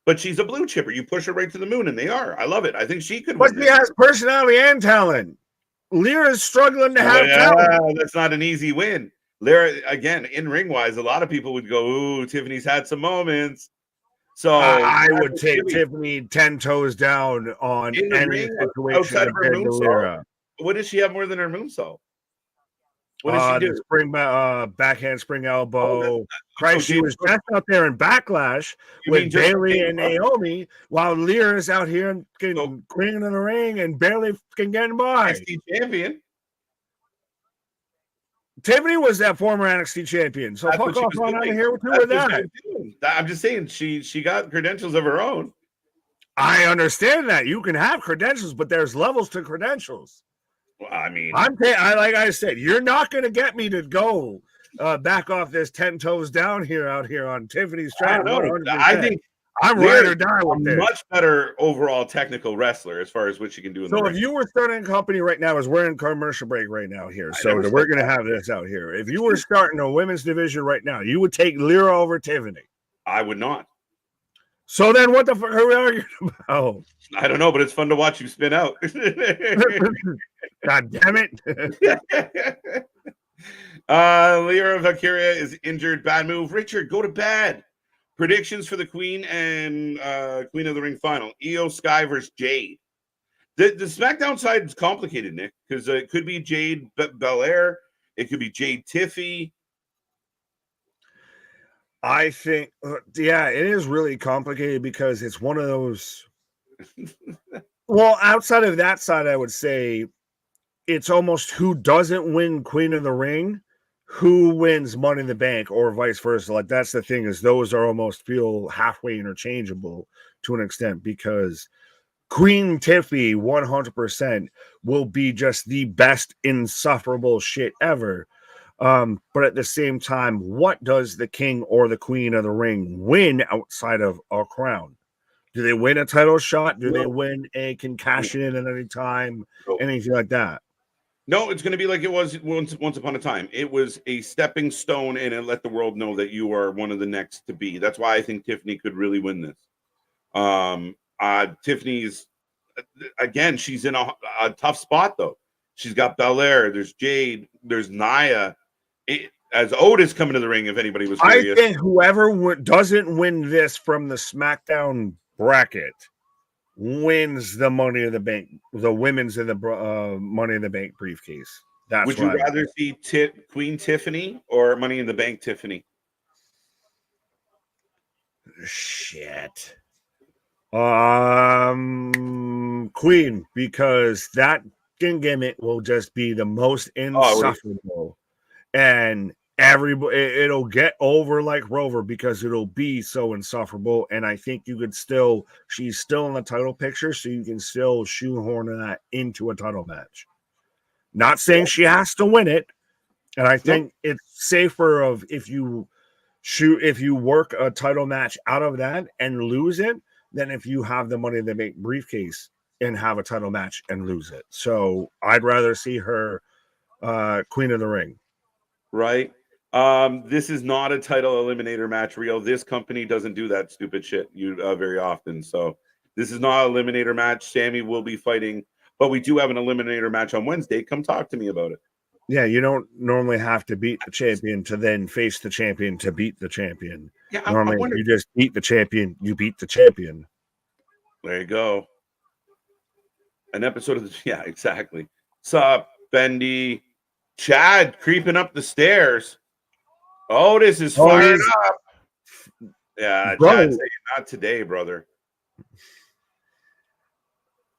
but she's a blue chipper. You push her right to the moon, and they are. I love it. I think she could win. But she has personality and talent. Lyra's struggling to have talent. That's not an easy win. Lyra, again, in ring wise, a lot of people would go, "Ooh, Tiffany's had some moments." So I would take Tiffany 10 toes down on any situation compared to Lyra. What does she have more than her moonsault? What does she do? Spring backhand spring elbow. Christ, she was just out there in Backlash with Bayley and Naomi, while Lyra's out here getting queen in the ring and barely can get by. NXT champion. Tiffany was that former NXT champion, so fuck off on out of here with that. I'm just saying she got credentials of her own. I understand that you can have credentials, but there's levels to credentials. Well, I mean, like I said, you're not going to get me to go back off this 10 toes down out here on Tiffany's track. I think I'm ride or die with this. Much better overall technical wrestler as far as what she can do. So if you were starting a company right now, we're in commercial break right now here, so we're going to have this out here. If you were starting a women's division right now, you would take Lyra over Tiffany. I would not. So then what the fuck are we arguing about? I don't know, but it's fun to watch you spin out. God damn it. Lyra Valkyria is injured. Bad move. Richard, go to bed. Predictions for the Queen and Queen of the Ring final. Io Sky versus Jade. The SmackDown side is complicated, Nick, because it could be Jade Belair. It could be Jade Tiffy. I think, it is really complicated because it's one of those. Well, outside of that side, I would say it's almost who doesn't win Queen of the Ring, who wins Money in the Bank, or vice versa. Like, that's the thing, is those are almost feel halfway interchangeable to an extent, because Queen Tiffy 100% will be just the best insufferable shit ever. But at the same time, what does the king or the queen of the ring win outside of a crown? Do they win a title shot? Do they win a can cash in at any time? Anything like that? No, it's going to be like it was once upon a time. It was a stepping stone, and it let the world know that you are one of the next to be. That's why I think Tiffany could really win this. Tiffany's, again, she's in a tough spot, though. She's got Belair, there's Jade, there's Nia. As Otis coming to the ring, if anybody was curious. I think whoever doesn't win this from the SmackDown bracket wins the Money in the Bank, the women's in the Money in the Bank briefcase. Would you rather see Queen Tiffany or Money in the Bank Tiffany? Shit. Queen, because that gimmick will just be the most insufferable. And it'll get over like Rover because it'll be so insufferable. And I think she's still in the title picture, so you can still shoehorn that into a title match. Not saying she has to win it. And I think it's safer if you work a title match out of that and lose it, than if you have the Money in the Bank briefcase and have a title match and lose it. So I'd rather see her Queen of the Ring. Right. This is not a title eliminator match, Rio. This company doesn't do that stupid shit very often. So this is not an eliminator match. Sammy will be fighting, but we do have an eliminator match on Wednesday. Come talk to me about it. Yeah, you don't normally have to beat the champion to then face the champion to beat the champion. Yeah, normally you just beat the champion, you beat the champion. There you go. An episode of yeah, exactly. Sup, Bendy. Chad creeping up the stairs. Otis is fired up. Yeah, Chad saying not today, brother.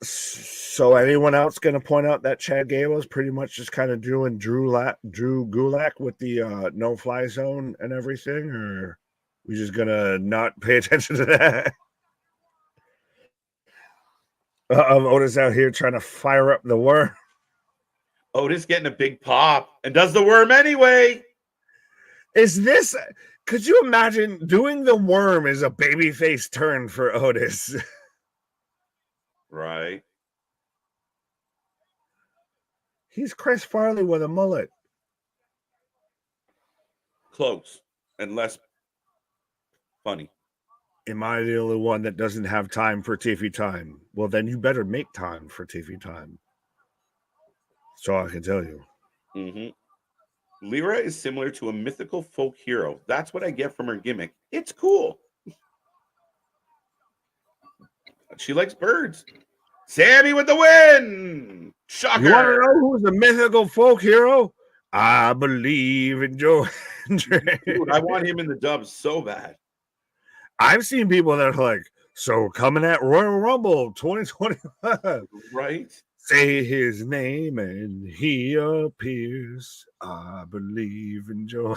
So anyone else going to point out that Chad Gable is pretty much just kind of doing Drew Gulak with the no-fly zone and everything, or we just going to not pay attention to that? Otis out here trying to fire up the worm. Otis getting a big pop and does the worm anyway. Is this? Could you imagine doing the worm as a babyface turn for Otis? Right. He's Chris Farley with a mullet. Close and less funny. Am I the only one that doesn't have time for TV time? Well, then you better make time for TV time. That's all I can tell you. Mm-hmm. Lyra is similar to a mythical folk hero. That's what I get from her gimmick. It's cool. She likes birds. Sammy with the win. Shocker. You want to know who's a mythical folk hero? I believe in Joe. Dude, I want him in the dub so bad. I've seen people that are like, so coming at Royal Rumble 2025. Right. Say his name and he appears. I believe in Joe.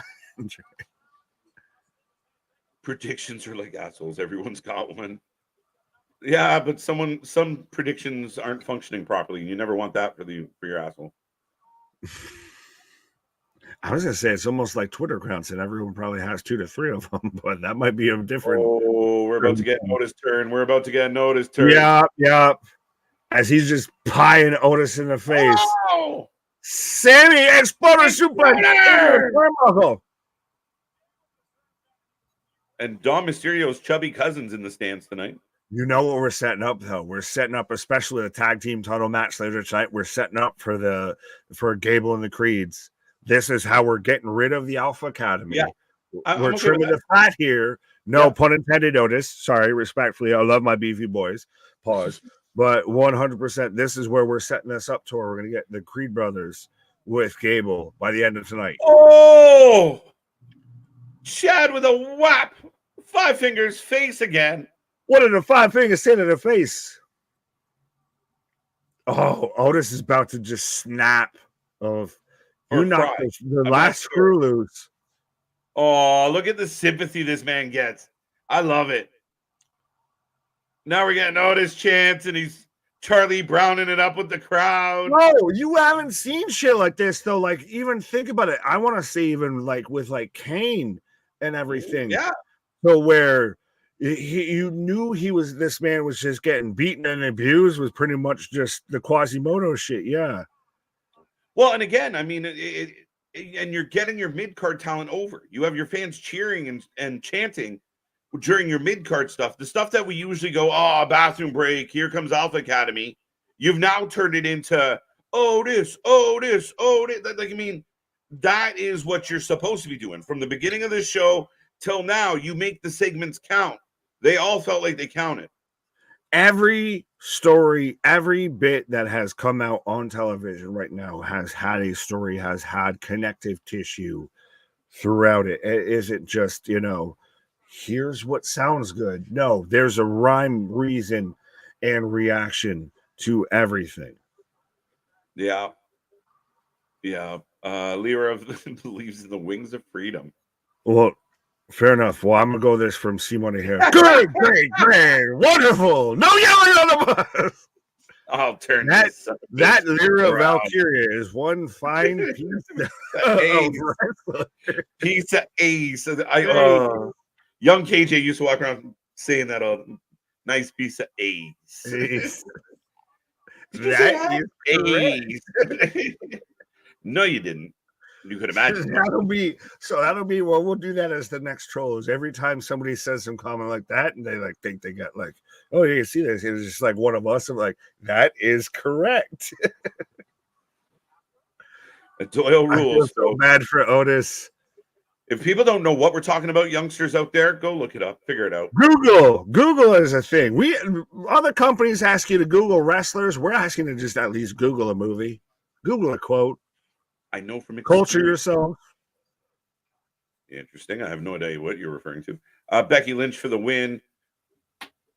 Predictions are like assholes. Everyone's got one. Yeah, but some predictions aren't functioning properly. You never want that for your asshole. I was gonna say it's almost like Twitter accounts, and everyone probably has 2 to 3 of them, but that might be a different. Oh, we're about to get Otis turn. Yeah. As he's just pieing Otis in the face. Oh! Sammy Exploder Suplex. And Dom Mysterio's chubby cousins in the stands tonight. You know what we're setting up, though? We're setting up, especially the tag team title match later tonight. We're setting up for Gable and the Creeds. This is how we're getting rid of the Alpha Academy. Yeah, we're trimming the fat here. No pun intended, Otis. Sorry, respectfully. I love my beefy boys. Pause. But 100%, this is where we're setting this up to where we're going to get the Creed brothers with Gable by the end of tonight. Oh! Chad with a whap. 5 fingers face again. What did the 5 fingers say to the face? Oh, Otis is about to just snap of you knocked the last screw loose. Oh, look at the sympathy this man gets. I love it. Now we're getting Otis chants and he's Charlie Browning it up with the crowd. No, you haven't seen shit like this though. Like, even think about it. I want to say even like with like Kane and everything. Yeah. So where you knew this man was just getting beaten and abused was pretty much just the Quasimodo shit. Yeah. Well, and again, I mean, and you're getting your mid-card talent over. You have your fans cheering and chanting during your mid-card stuff. The stuff that we usually go, bathroom break, here comes Alpha Academy. You've now turned it into Otis. Like, I mean, that is what you're supposed to be doing. From the beginning of this show till now, you make the segments count. They all felt like they counted. Every story, every bit that has come out on television right now has had a story, has had connective tissue throughout it. It isn't just, here's what sounds good. No, there's a rhyme, reason, and reaction to everything. Yeah. Lyra believes in the wings of freedom. Well, fair enough. Well, I'm going to go this from Simone here. Great, wonderful. No yelling on the bus. I'll turn that Lyra Valkyria is one fine piece of ace. Young KJ used to walk around saying that all. Nice piece of ace. That is ace. No, you didn't. You could imagine. That'll be well, we'll do that as the next trolls. Every time somebody says some comment like that and they like think they got like, oh, you can see this. It's just like one of us. I'm like, that is correct. A Doyle rules. So bad for Otis. If people don't know what we're talking about, youngsters out there, go look it up, figure it out. Google is a thing. Other companies ask you to Google wrestlers. We're asking to just at least Google a movie, Google a quote. I know from culture yourself. Interesting. I have no idea what you're referring to. Becky Lynch for the win.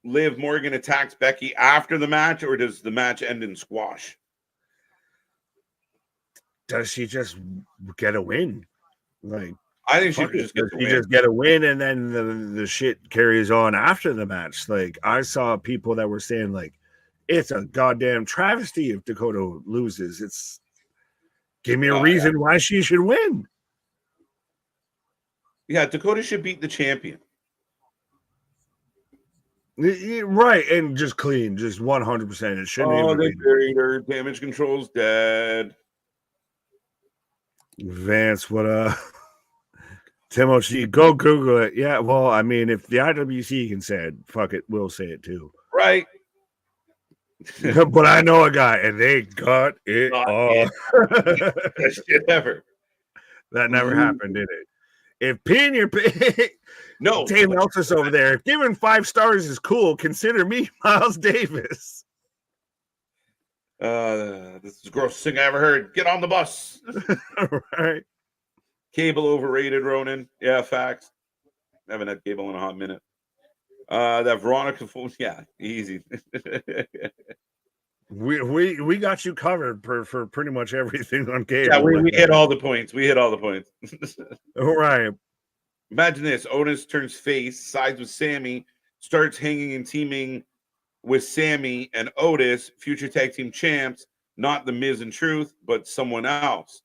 Liv Morgan attacks Becky after the match, or does the match end in squash? Does she just get a win? Like, I think she could just get a win, and then the shit carries on after the match. Like, I saw people that were saying like, it's a goddamn travesty if Dakota loses. It's give me a reason why she should win. Yeah, Dakota should beat the champion. Right, and just clean, just 100%. It shouldn't even they buried her. Damage control's dead. Vance, what Timothy, go Google it. Yeah, well, I mean, if the IWC can say it, fuck it, we'll say it too. Right. But I know a guy, and they got it all. Best shit ever. That never happened, did it? If peeing your no, Dave Meltzer's over there. If giving 5 stars is cool, consider me Miles Davis. This is the grossest thing I ever heard. Get on the bus. Right. Cable overrated, Ronan. Yeah, facts. I haven't had cable in a hot minute. That Veronica, yeah, easy. we got you covered for pretty much everything on cable. Yeah, we hit all the points. All right. Imagine this: Otis turns face, sides with Sammy, starts hanging and teaming with Sammy and Otis, future tag team champs. Not the Miz and Truth, but someone else.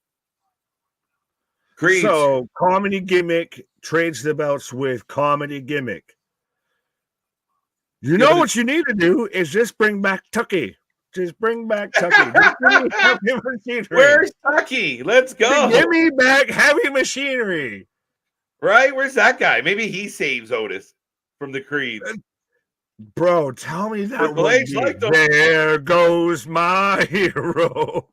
Great. So comedy gimmick trades the belts with comedy gimmick. You know what you need to do is just bring back Tucky. Just bring back Tucky. Where's Tucky? Let's go. Give me back heavy machinery. Right? Where's that guy? Maybe he saves Otis from the Creed. Bro, tell me that. There goes my hero.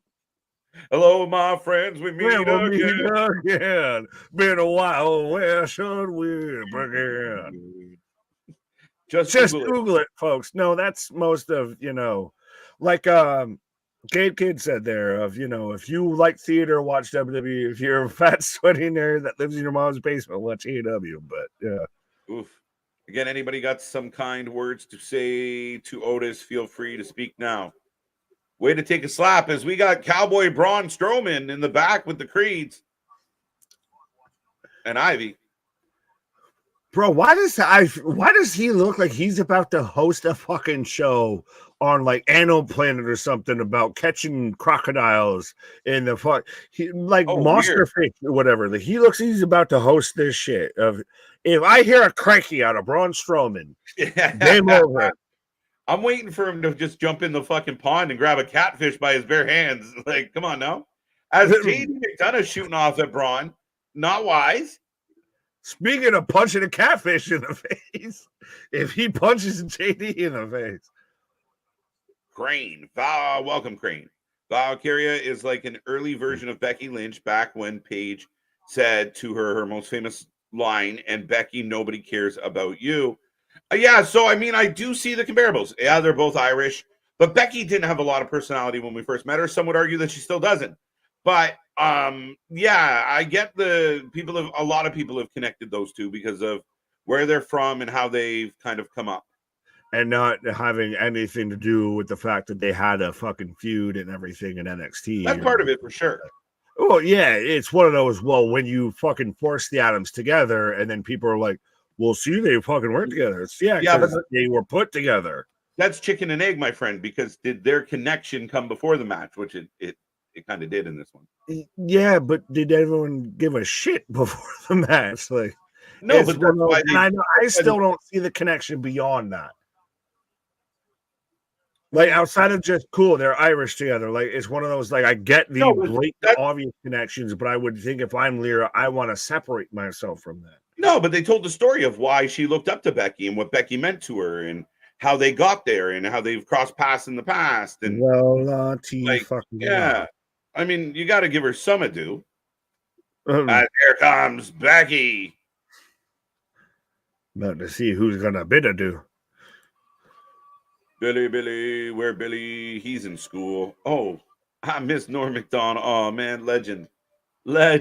Hello, my friends. We meet again. Been a while. Where should we begin? Just Google it, folks. No, that's most of, like Gabe Kidd said there of, if you like theater, watch WWE. If you're a fat, sweaty nerd that lives in your mom's basement, watch AEW. But yeah. Oof. Again, anybody got some kind words to say to Otis, feel free to speak now. Way to take a slap as we got Cowboy Braun Strowman in the back with the Creeds and Ivy. Bro, why does he look like he's about to host a fucking show on like Animal Planet or something about catching crocodiles in the monster fish or whatever? Like, he looks like he's about to host this shit. If I hear a cranky out of Braun Strowman, game over. I'm waiting for him to just jump in the fucking pond and grab a catfish by his bare hands. Like, come on now. As JD McDonough shooting off at Braun, not wise. Speaking of punching a catfish in the face, if he punches JD in the face. Crane. Welcome, Crane. Valkyria is like an early version of Becky Lynch back when Paige said to her most famous line, and Becky, nobody cares about you. Yeah, so I mean, I do see the comparables. Yeah, they're both Irish, but Becky didn't have a lot of personality when we first met her. Some would argue that she still doesn't. But yeah, I get a lot of people have connected those two because of where they're from and how they've kind of come up. And not having anything to do with the fact that they had a fucking feud and everything in NXT. That's part of it for sure. Well, yeah, it's one of those, when you fucking force the atoms together and then people are like, well, see, they fucking work together. But they were put together. That's chicken and egg, my friend, because did their connection come before the match, which it kind of did in this one. Yeah, but did everyone give a shit before the match? Like, no, but I still don't see the connection beyond that. Like outside of just cool, they're Irish together. Like it's one of those. Like I get the blatant, obvious connections, but I would think if I'm Lyra, I want to separate myself from that. No, but they told the story of why she looked up to Becky and what Becky meant to her, and how they got there, and how they've crossed paths in the past. And yeah, I mean, you got to give her some ado. Here comes Becky. About to see who's gonna bid ado. Billy, where Billy? He's in school. Oh, I miss Norm McDonald. Oh man, legend. Near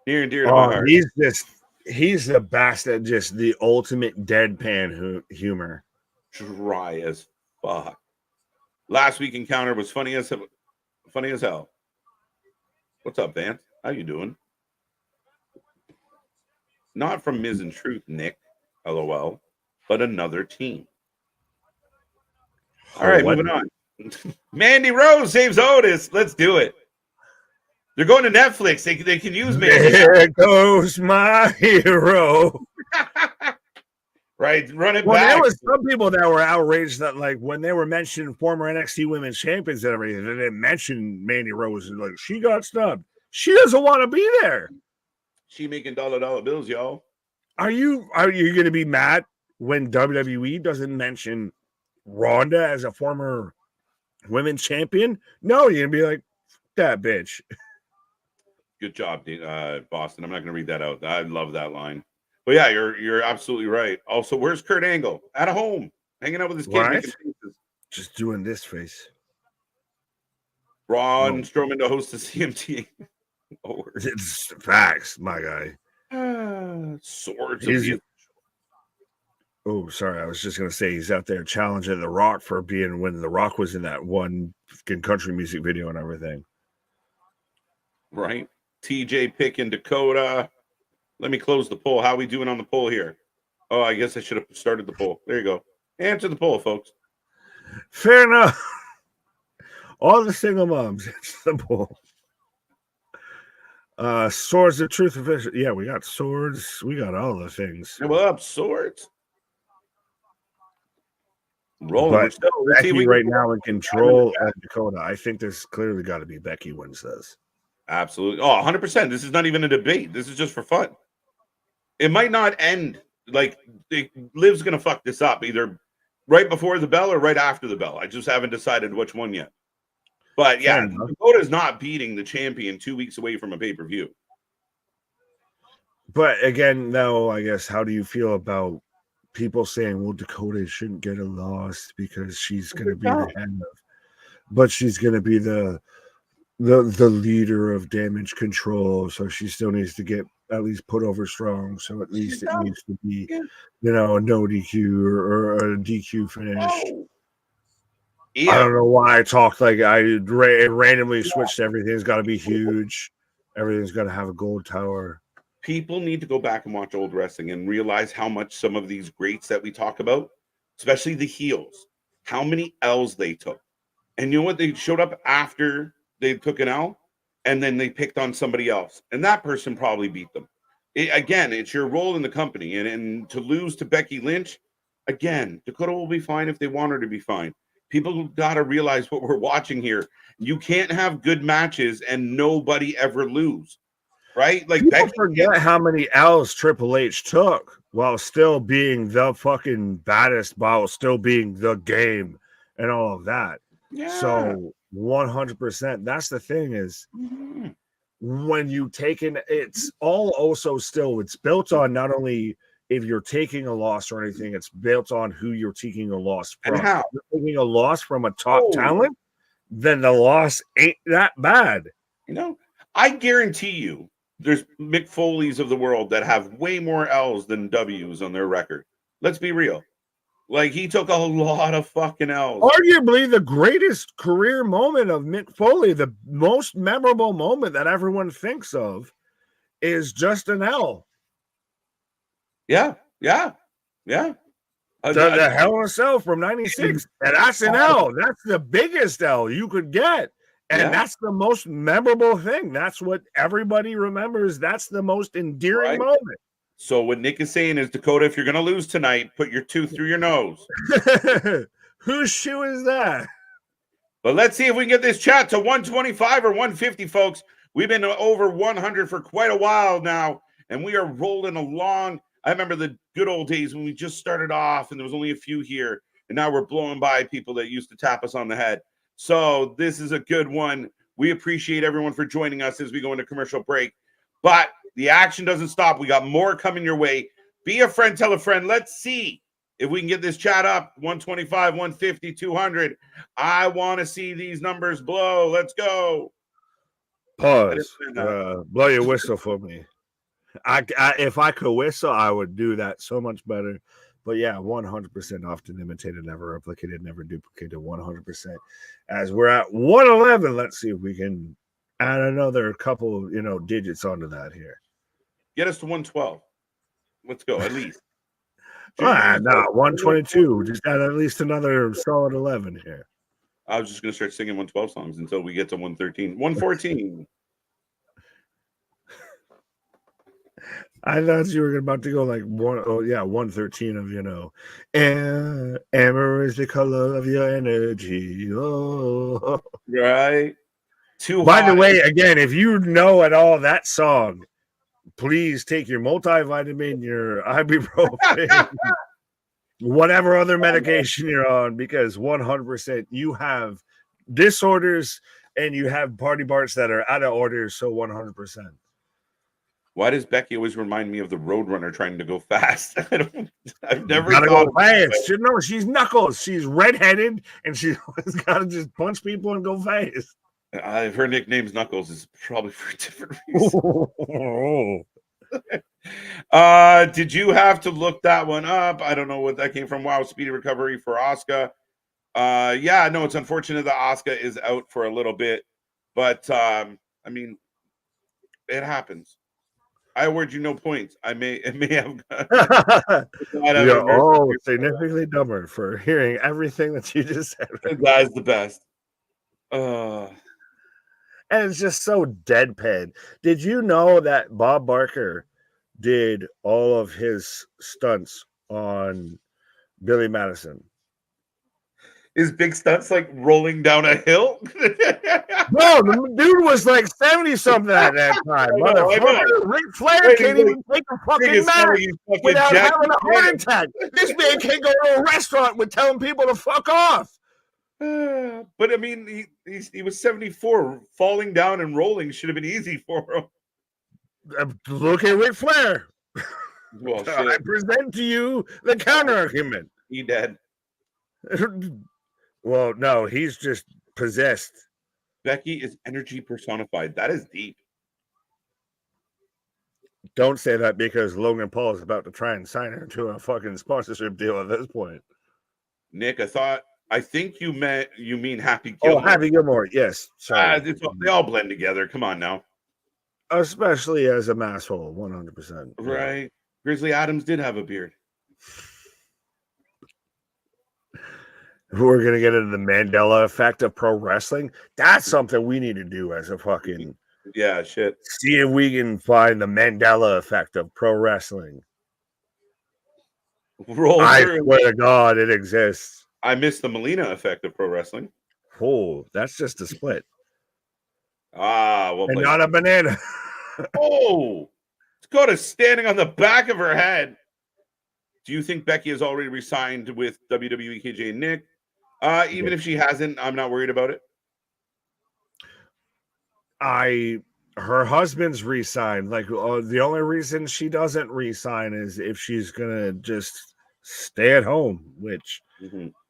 and dear to my heart. He's the best at just the ultimate deadpan humor. Dry as fuck. Last week encounter was funny as hell. What's up, Vance? How you doing? Not from Miz and Truth, Nick. LOL. But another team. All right, moving on. Mandy Rose saves Otis. Let's do it. They're going to Netflix. They can use Mandy. There goes my hero. Right, run it back. There was some people that were outraged that, like, when they were mentioning former NXT Women's Champions and everything, they didn't mention Mandy Rose. Like, she got snubbed. She doesn't want to be there. She making dollar bills, y'all. Are you going to be mad when WWE doesn't mention Ronda as a former women's champion? No, you're going to be like, that bitch. Good job, Boston. I'm not going to read that out. I love that line. But yeah, you're absolutely right. Also, where's Kurt Angle? At home, hanging out with his kids. Right? Just doing this face. Braun Strowman to host the CMT. It's facts, my guy. Swords. Oh, sorry. I was just going to say he's out there challenging The Rock for being when The Rock was in that one country music video and everything. Right. TJ picking Dakota. Let me close the poll. How are we doing on the poll here? Oh, I guess I should have started the poll. There you go. Answer the poll, folks. Fair enough. All the single moms. It's the poll. Swords of Truth official. Yeah, we got swords. We got all the things. Hey, what up, swords? Rolling. But Becky right now in control of Dakota. I think there's clearly got to be Becky wins this. Absolutely. Oh, 100%. This is not even a debate. This is just for fun. It might not end. Like, Liv's going to fuck this up either right before the bell or right after the bell. I just haven't decided which one yet. But yeah, Dakota's not beating the champion 2 weeks away from a pay-per-view. But again, though, I guess, how do you feel about people saying, well, Dakota shouldn't get a loss because she's going to be the head of, but she's going to be the leader of Damage Control, so she still needs to get at least put over strong. So at least it needs to be, a no DQ or a DQ finish. Yeah. I don't know why I talked like I randomly switched. Everything's got to be huge. Everything's got to have a gold tower. People need to go back and watch old wrestling and realize how much some of these greats that we talk about, especially the heels, how many L's they took. And you know what? They showed up after they took an L, and then they picked on somebody else. And that person probably beat them. Again, it's your role in the company. And to lose to Becky Lynch, again, Dakota will be fine if they want her to be fine. People got to realize what we're watching here. You can't have good matches and nobody ever lose, right? Like, people forget how many L's Triple H took while still being the fucking baddest, while still being the game and all of that. Yeah. So 100%. That's the thing is, when you take in, it's all also still, it's built on not only if you're taking a loss or anything, it's built on who you're taking a loss from. And how? If you're taking a loss from a top talent, then the loss ain't that bad. You know, I guarantee you there's Mick Foley's of the world that have way more L's than W's on their record. Let's be real. Like, he took a lot of fucking L's. Arguably the greatest career moment of Mick Foley, the most memorable moment that everyone thinks of, is just an L. Yeah. The Hell in a Cell from 96. And that's an L. That's the biggest L you could get. And that's the most memorable thing. That's what everybody remembers. That's the most endearing moment. So what Nick is saying is, Dakota, if you're going to lose tonight, put your tooth through your nose. Whose shoe is that? But let's see if we can get this chat to 125 or 150, folks. We've been over 100 for quite a while now, and we are rolling along. I remember the good old days when we just started off and there was only a few here, and now we're blowing by people that used to tap us on the head. So this is a good one. We appreciate everyone for joining us as we go into commercial break. But the action doesn't stop. We got more coming your way. Be a friend, tell a friend. Let's see if we can get this chat up. 125, 150, 200. I want to see these numbers blow. Let's go. Pause. Blow your whistle for me. If I could whistle, I would do that so much better. But yeah, 100% often imitated, never replicated, never duplicated, 100%. As we're at 111, let's see if we can add another couple of, digits onto that here. Get us to 112. Let's go, at least. No, 122. Just add at least another solid 11 here. I was just going to start singing 112 songs until we get to 113. 114. I thought you were about to go like 113 of, amber is the color of your energy. Oh. Right. By the way, again, if you know at all that song, please take your multivitamin, your ibuprofen, whatever other medication you're on, because 100% you have disorders and you have party parts that are out of order. So 100%. Why does Becky always remind me of the Roadrunner trying to go fast? I've never gotta go fast. She's Knuckles. She's redheaded, and she's got to just punch people and go fast. Her nickname's Knuckles is probably for a different reason. Did you have to look that one up? I don't know what that came from. Wow, speedy recovery for Asuka. Yeah, no, it's unfortunate that Asuka is out for a little bit, but I mean, it happens. I award you no points. It may have. You're all significantly dumber for hearing everything that you just said. That is the best. And it's just so deadpan. Did you know that Bob Barker did all of his stunts on Billy Madison? His big stunts like rolling down a hill? No, the dude was like 70-something at that time. Motherfucker, Ric Flair can't even take a fucking match without having a heart attack. This man can't go to a restaurant with telling people to fuck off. But I mean, he was 74. Falling down and rolling should have been easy for him. Look at Ric Flair. Well, I present to you the counter argument. He dead. Well, no, he's just possessed. Becky is energy personified. That is deep. Don't say that because Logan Paul is about to try and sign her to a fucking sponsorship deal at this point. Nick, I think you mean Happy Gilmore. Oh, Happy Gilmore, yes. They all blend together. Come on now. Especially as a masshole, 100%. Right. Yeah. Grizzly Adams did have a beard. We're going to get into the Mandela effect of pro wrestling. That's something we need to do as a fucking... Yeah, shit. See if we can find the Mandela effect of pro wrestling. I swear to God, it exists. I miss the Melina effect of pro wrestling. Oh, that's just a split. Well, and not a banana. Oh, it's got us standing on the back of her head. Do you think Becky has already resigned with WWE, KJ, and Nick? Even if she hasn't, I'm not worried about it. Her husband's re-signed. Like the only reason she doesn't re-sign is if she's gonna just stay at home, which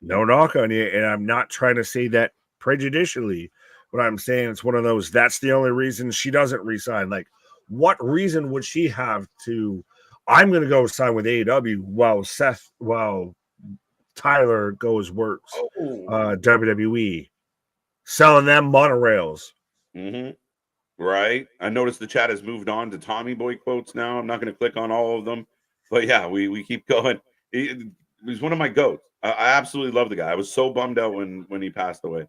no knock on you. And I'm not trying to say that prejudicially, but I'm saying it's one of those. That's the only reason she doesn't re-sign. Like, what reason would she have to? I'm gonna go sign with AEW while Tyler goes works WWE, selling them monorails. Right. I noticed the chat has moved on to Tommy Boy quotes now. I'm not going to click on all of them, but yeah, we keep going. He's one of my goats. I absolutely love the guy. I was so bummed out when he passed away.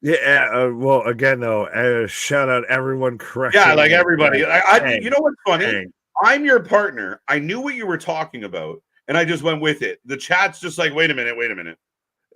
Yeah. Well, again though, shout out everyone. Correct. Yeah, like everybody. You know what's funny? I'm your partner. I knew what you were talking about, and I just went with it. The chat's just like, wait a minute.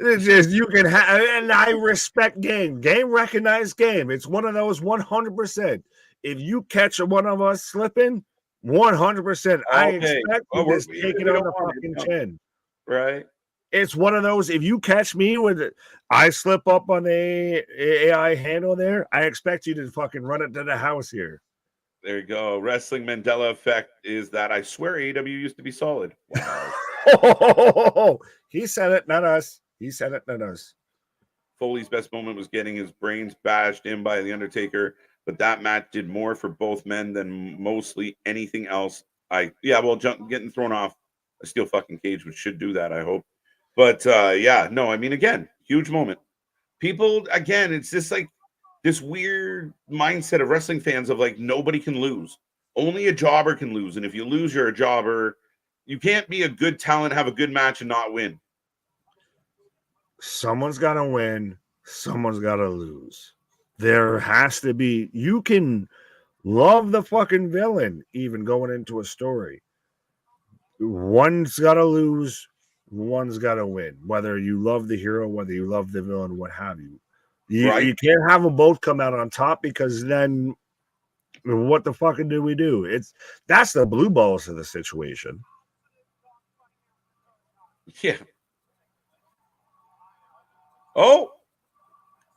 It's just you can have, and I respect game. Game recognized game. It's one of those 100%. If you catch one of us slipping, 100%. I expect you to take it on the fucking chin. Right. It's one of those. If you catch me with it, I slip up on the AI handle there. I expect you to fucking run it to the house here. There you go. Wrestling Mandela effect is that I swear AEW used to be solid. Wow. He said it, not us. He said it, not us. Foley's best moment was getting his brains bashed in by The Undertaker, but that match did more for both men than mostly anything else. Getting thrown off a steel fucking cage, which should do that, I hope. But again, huge moment. People, again, it's just like this weird mindset of wrestling fans of like nobody can lose. Only a jobber can lose. And if you lose, you're a jobber. You can't be a good talent, have a good match, and not win. Someone's got to win. Someone's got to lose. There has to be. You can love the fucking villain even going into a story. One's got to lose. One's got to win. Whether you love the hero, whether you love the villain, what have you. You can't have them both come out on top, because then what the fucking do we do? That's the blue balls of the situation. Yeah. Oh,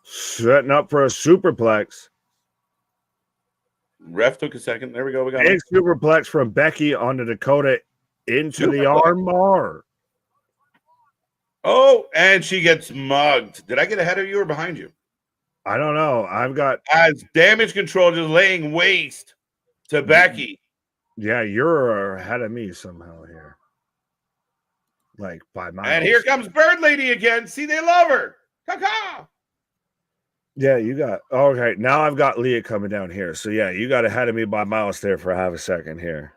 setting up for a superplex. Ref took a second. There we go. We got big superplex from Becky onto Dakota into the armbar. Oh, and she gets mugged. Did I get ahead of you or behind you? I don't know. I've got as damage control just laying waste to Becky. Yeah, you're ahead of me somehow here. Like by miles. And here comes Bird Lady again. See, they love her. Caw-caw. Yeah, you got okay. Now I've got Leah coming down here. So yeah, you got ahead of me by miles there for half a second here.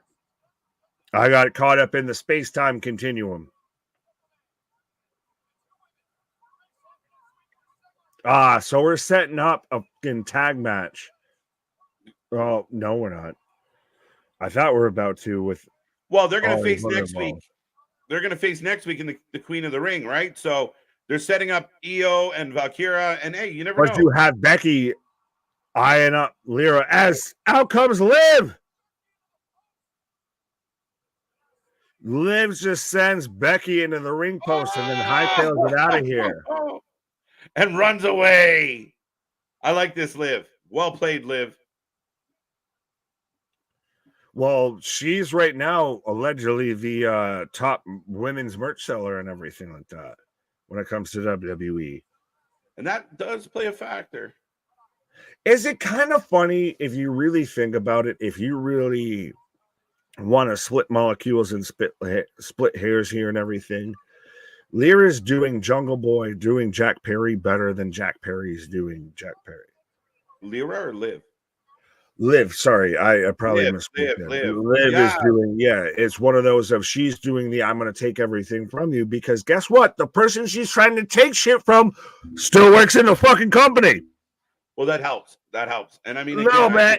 I got caught up in the space-time continuum. So we're setting up a fucking tag match. Oh, no, we're not. I thought we were about to with. Well, they're going to face next week. They're going to face next week in the Queen of the Ring, right? So they're setting up Io and Valkyria, and hey, you never know. But you have Becky eyeing up Lyra as out comes Liv. Liv just sends Becky into the ring post and then hightails it out of here. And runs away. I like this, Liv. Well played, Liv. Well, she's right now allegedly the top women's merch seller and everything like that when it comes to WWE. And that does play a factor. Is it kind of funny if you really think about it? If you really want to split molecules and split hairs here and everything, Lyra's doing Jungle Boy, doing Jack Perry better than Jack Perry's doing Jack Perry. Lyra or Liv? Liv, sorry, I probably misspoke. Liv is doing, it's one of those of she's doing the I'm going to take everything from you, because guess what? The person she's trying to take shit from still works in the fucking company. Well, that helps. That helps. And I mean, I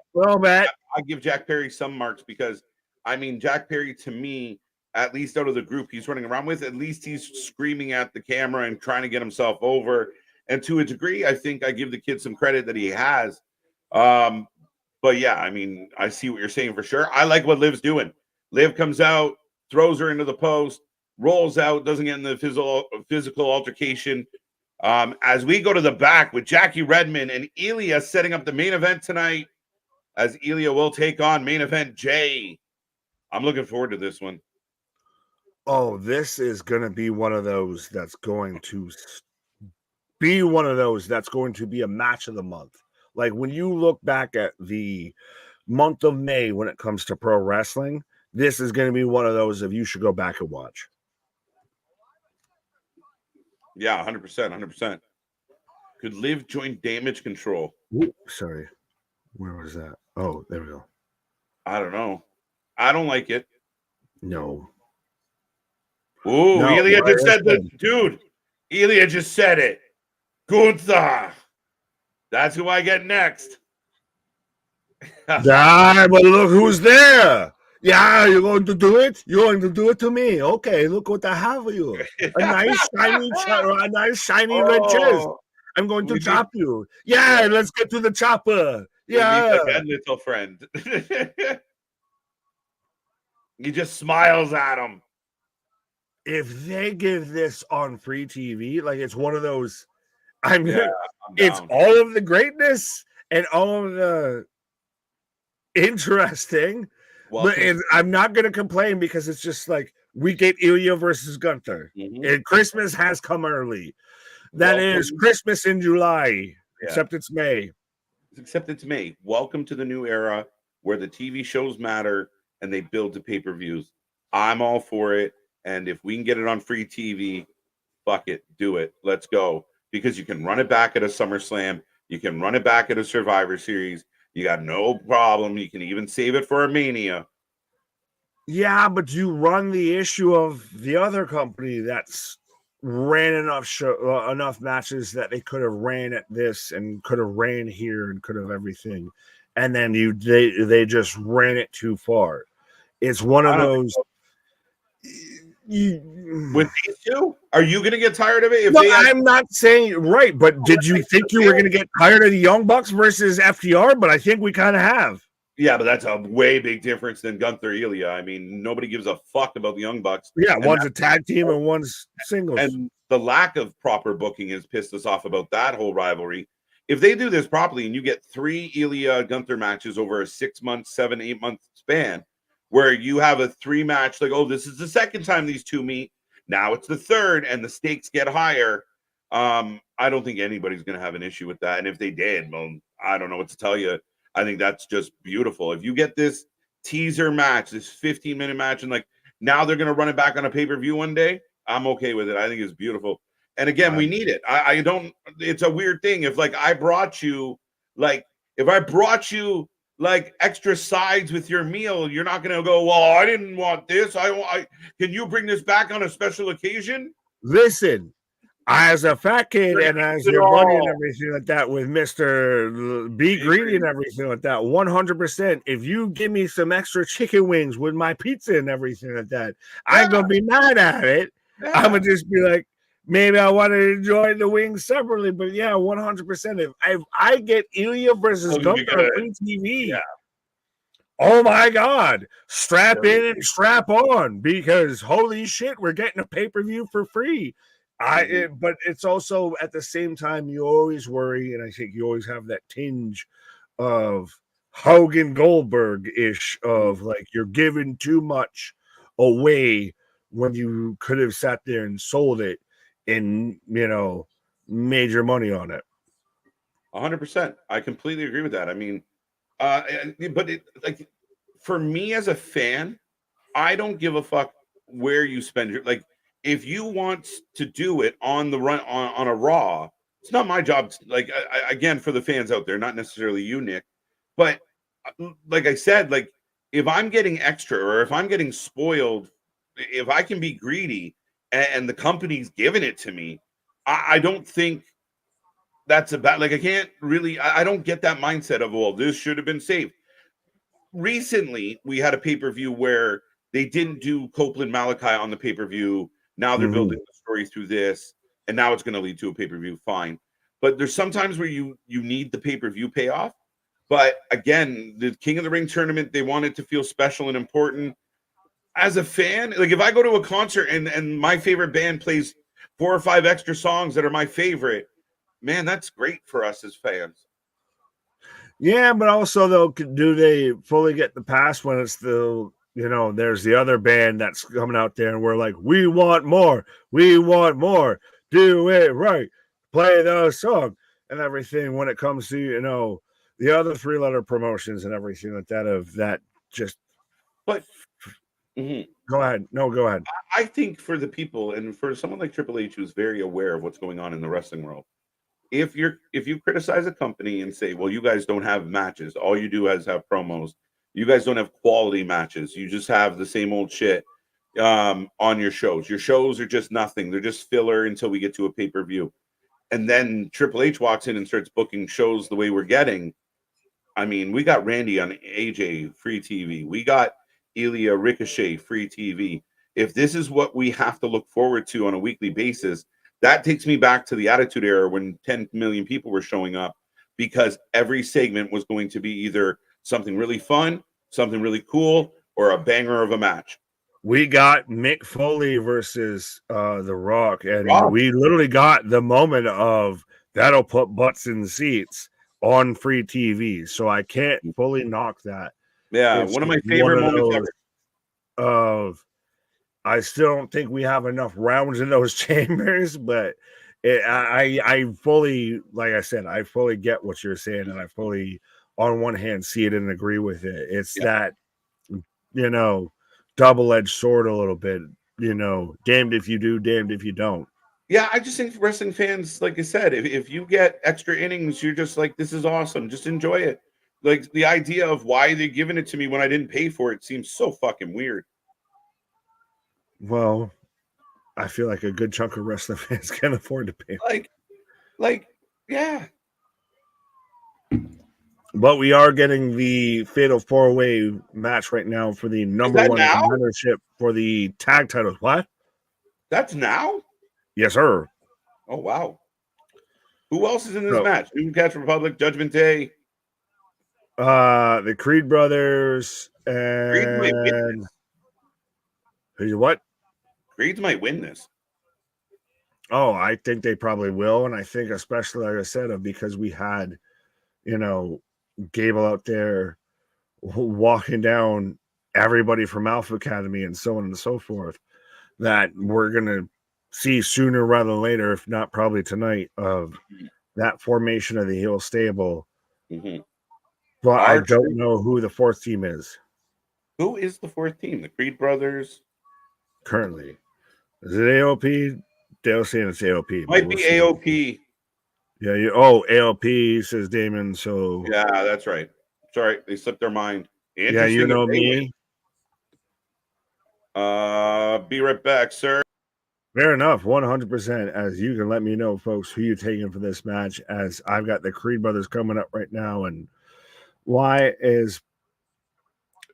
give Jack Perry some marks because, I mean, Jack Perry to me, at least out of the group he's running around with, at least he's screaming at the camera and trying to get himself over. And to a degree, I think I give the kid some credit that he has. But yeah, I mean, I see what you're saying for sure. I like what Liv's doing. Liv comes out, throws her into the post, rolls out, doesn't get in the physical altercation. As we go to the back with Jackie Redmond and Ilja setting up the main event tonight, as Ilja will take on main event Jay. I'm looking forward to this one. Oh, this is going to be one of those that's going to be a match of the month. Like when you look back at the month of May when it comes to pro wrestling, this is going to be one of those of you should go back and watch. Yeah, 100%, 100%. Could Liv join Damage Control? Ooh, sorry. Where was that? Oh, there we go. I don't know. I don't like it. No. Ooh, no, Ilja just said that. Dude, Ilja just said it. Gunther. That's who I get next. But look who's there. Yeah, you're going to do it? You're going to do it to me. Okay, look what I have for you. A nice shiny red chest. Oh, I'm going to we need, chop you. Yeah, yeah, let's get to the chopper. we meet Yeah. again, little friend. He just smiles at him. If they give this on free TV, like it's one of those, I'm it's down. all of the greatness and all of the interesting, but I'm not going to complain because it's just like we get Ilja versus Gunther, and Christmas has come early. That is Christmas in July, except it's May. Except it's May. Welcome to the new era where the TV shows matter and they build to pay-per-views. I'm all for it, and if we can get it on free TV, fuck it, do it. Let's go. Because you can run it back at a SummerSlam, you can run it back at a Survivor Series. You got no problem. You can even save it for a Mania. Yeah, but you run the issue of the other company that's ran enough matches that they could have ran at this and could have ran here and could have everything, and then they just ran it too far. It's one of those. With these two, are you going to get tired of it? I'm not saying right, but did you think you were going to get tired of the Young Bucks versus FTR? But I think we kind of have. Yeah, but that's a way big difference than Gunther Ilja. I mean, nobody gives a fuck about the Young Bucks. Yeah, one's a tag team and one's singles. And the lack of proper booking has pissed us off about that whole rivalry. If they do this properly and you get 3 Ilja Gunther matches over a 6 month, 7, 8 month span, where you have a 3-match, like, oh, this is the second time these two meet. Now it's the third, and the stakes get higher. I don't think anybody's going to have an issue with that. And if they did, well, I don't know what to tell you. I think that's just beautiful. If you get this teaser match, this 15-minute match, and like now they're going to run it back on a pay-per-view one day, I'm okay with it. I think it's beautiful. And again, we need it. I don't, it's a weird thing. If like I brought you, like, if I brought you like extra sides with your meal, you're not going to go, well, I didn't want this. Can you bring this back on a special occasion? Listen, as a fat kid and as your buddy and everything like that with Mr. Be Greedy and everything like that, 100%. If you give me some extra chicken wings with my pizza and everything like that, I ain't going to be mad at it. I'm going to just be like, maybe I want to enjoy the wings separately, but yeah, 100%. If I get Ilja versus Gunther on free TV, oh my God, strap in and strap on because holy shit, we're getting a pay-per-view for free. But it's also at the same time, you always worry, and I think you always have that tinge of Hogan Goldberg-ish of like you're giving too much away when you could have sat there and sold it and, made your money on it. 100%. I completely agree with that. I mean, but like for me as a fan, I don't give a fuck where you spend your, like, if you want to do it on the run on a Raw, it's not my job. Like, again, for the fans out there, not necessarily you, Nick, but like I said, like if I'm getting extra or if I'm getting spoiled, if I can be greedy and the company's giving it to me, I don't think that's about, like, I can't really, I don't get that mindset of, well, this should have been saved. Recently, we had a pay-per-view where they didn't do Copeland Malachi on the pay-per-view. Now they're building the story through this, and now it's going to lead to a pay-per-view. Fine. But there's sometimes where you need the pay-per-view payoff. But again, the King of the Ring tournament, they want it to feel special and important. As a fan, like if I go to a concert and my favorite band plays 4 or 5 extra songs that are my favorite, man, that's great for us as fans. Yeah, but also though, do they fully get the pass when it's the, there's the other band that's coming out there and we're like, we want more, do it right, play the song and everything when it comes to, the other 3-letter promotions and everything like that of that just. But go ahead. No, go ahead. I think for the people and for someone like Triple H, who's very aware of what's going on in the wrestling world, if you criticize a company and say, well, you guys don't have matches, all you do is have promos, you guys don't have quality matches, you just have the same old shit on your shows are just nothing, they're just filler until we get to a pay-per-view, and then Triple H walks in and starts booking shows the way we're getting. I mean, we got Randy on AJ free TV, we got Ilja, Ricochet, free TV. If this is what we have to look forward to on a weekly basis, that takes me back to the Attitude Era when 10 million people were showing up, because every segment was going to be either something really fun, something really cool, or a banger of a match. We got Mick Foley versus The Rock, and Rock. we literally got the moment of that'll put butts in the seats on free TV. So I can't fully knock that. Yeah, It's one of my favorite moments ever. Of I still don't think we have enough rounds in those chambers, but I fully, like I said, I fully get what you're saying, and I fully, on one hand, see it and agree with it. It's that, you know, double-edged sword a little bit, you know, damned if you do, damned if you don't. Yeah, I just think for wrestling fans, like I said, if you get extra innings, you're just like, this is awesome. Just enjoy it. Like, the idea of why they're giving it to me when I didn't pay for it seems so fucking weird. Well, I feel like a good chunk of wrestling fans can't afford to pay. Yeah. But we are getting the Fatal 4-Way match right now for the number one contendership for the tag titles. What? That's now? Yes, sir. Oh, wow. Who else is in this match? New Catch Republic, Judgment Day. The Creed brothers and what? Creed might win this. Oh, I think they probably will, and I think especially, like I said, because we had, you know, Gable out there walking down everybody from Alpha Academy and so on and so forth, that we're gonna see sooner rather than later, if not probably tonight, of that formation of the heel stable. Mm-hmm. But I don't know who the fourth team is. Who is the fourth team? The Creed brothers? Currently. Is it AOP? They'll say it's AOP. Might be AOP. Yeah. AOP, says Damon. So yeah, that's right. Sorry, they slipped their mind. Yeah, you know me. Be right back, sir. Fair enough, 100%. As you can let me know, folks, who you're taking for this match, as I've got the Creed brothers coming up right now. And why is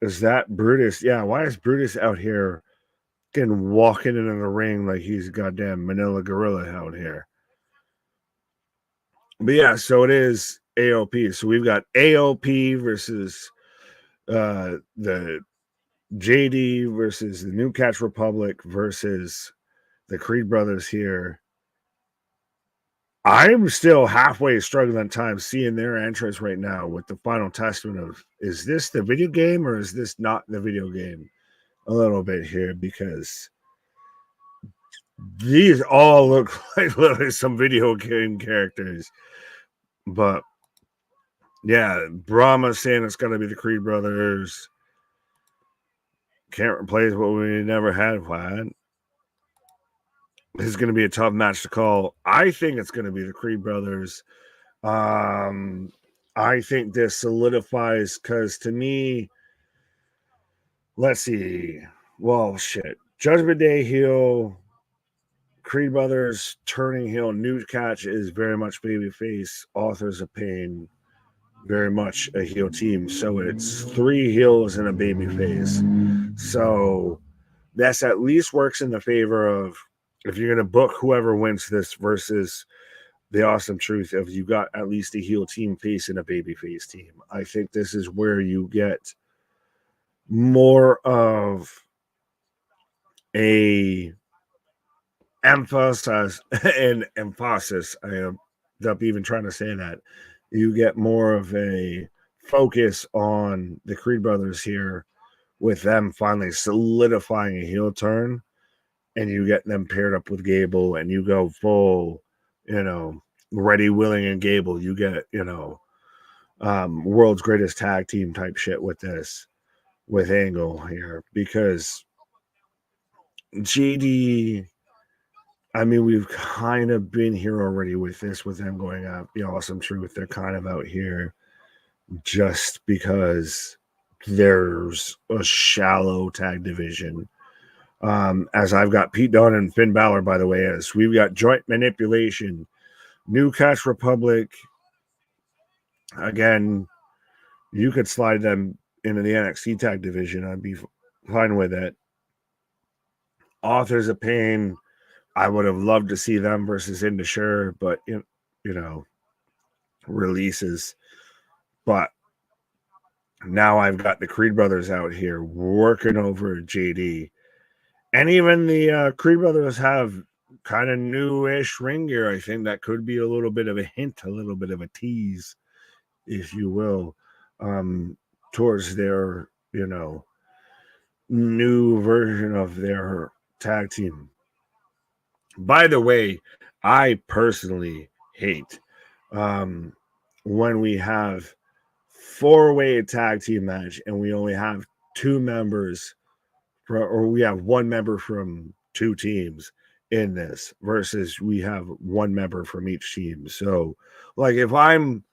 that Brutus? Yeah, why is Brutus out here getting walking into the ring like he's a goddamn Manila gorilla out here? But yeah, so it is AOP. So we've got AOP versus the JD versus the New Catch Republic versus the Creed brothers here. I'm still halfway struggling at times seeing their entrance right now with the final testament of, is this the video game or is this not the video game? A little bit here, because these all look like literally some video game characters. But yeah, Brahma saying it's going to be the Creed brothers. Can't replace what we never had. Why? This is going to be a tough match to call. I think it's going to be the Creed brothers. I think this solidifies, because to me, let's see. Well, shit. Judgment Day heel, Creed brothers turning heel. New Catch is very much babyface. Authors of Pain, very much a heel team. So it's 3 heels and a babyface. So that's at least works in the favor of, if you're going to book whoever wins this versus the Awesome Truth, if you got at least a heel team face and a baby face team. I think this is where you get more of a emphasis. I end up even trying to say that. You get more of a focus on the Creed brothers here, with them finally solidifying a heel turn, and you get them paired up with Gable, and you go full, ready, willing, and Gable. You get, world's greatest tag team type shit with this, with Angle here, because JD, I mean, we've kind of been here already with this, with them going up. The Awesome Truth, they're kind of out here just because there's a shallow tag division. As I've got Pete Dunne and Finn Balor, by the way, as we've got Joint Manipulation, New Catch Republic. Again, you could slide them into the NXT tag division. I'd be Fine with it. Authors of Pain, I would have loved to see them versus Indusure, but releases. But now I've got the Creed brothers out here working over JD. And even the Creed brothers have kind of newish ring gear. I think that could be a little bit of a hint, a little bit of a tease, if you will, towards their, new version of their tag team. By the way, I personally hate when we have 4-way tag team match and we only have 2 members or we have 1 member from 2 teams in this versus we have 1 member from each team. So like if I'm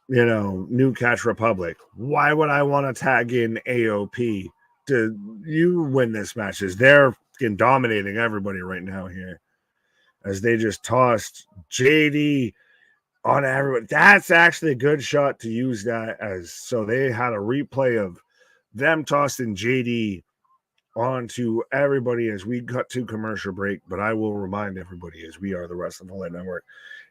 New Catch Republic, why would I want to tag in AOP to you win this match? As they're dominating everybody right now here as they just tossed JD on everyone. That's actually a good shot to use that as. So they had a replay of them tossing JD onto everybody as we cut to commercial break. But I will remind everybody as we are the Wrestling for Life Network,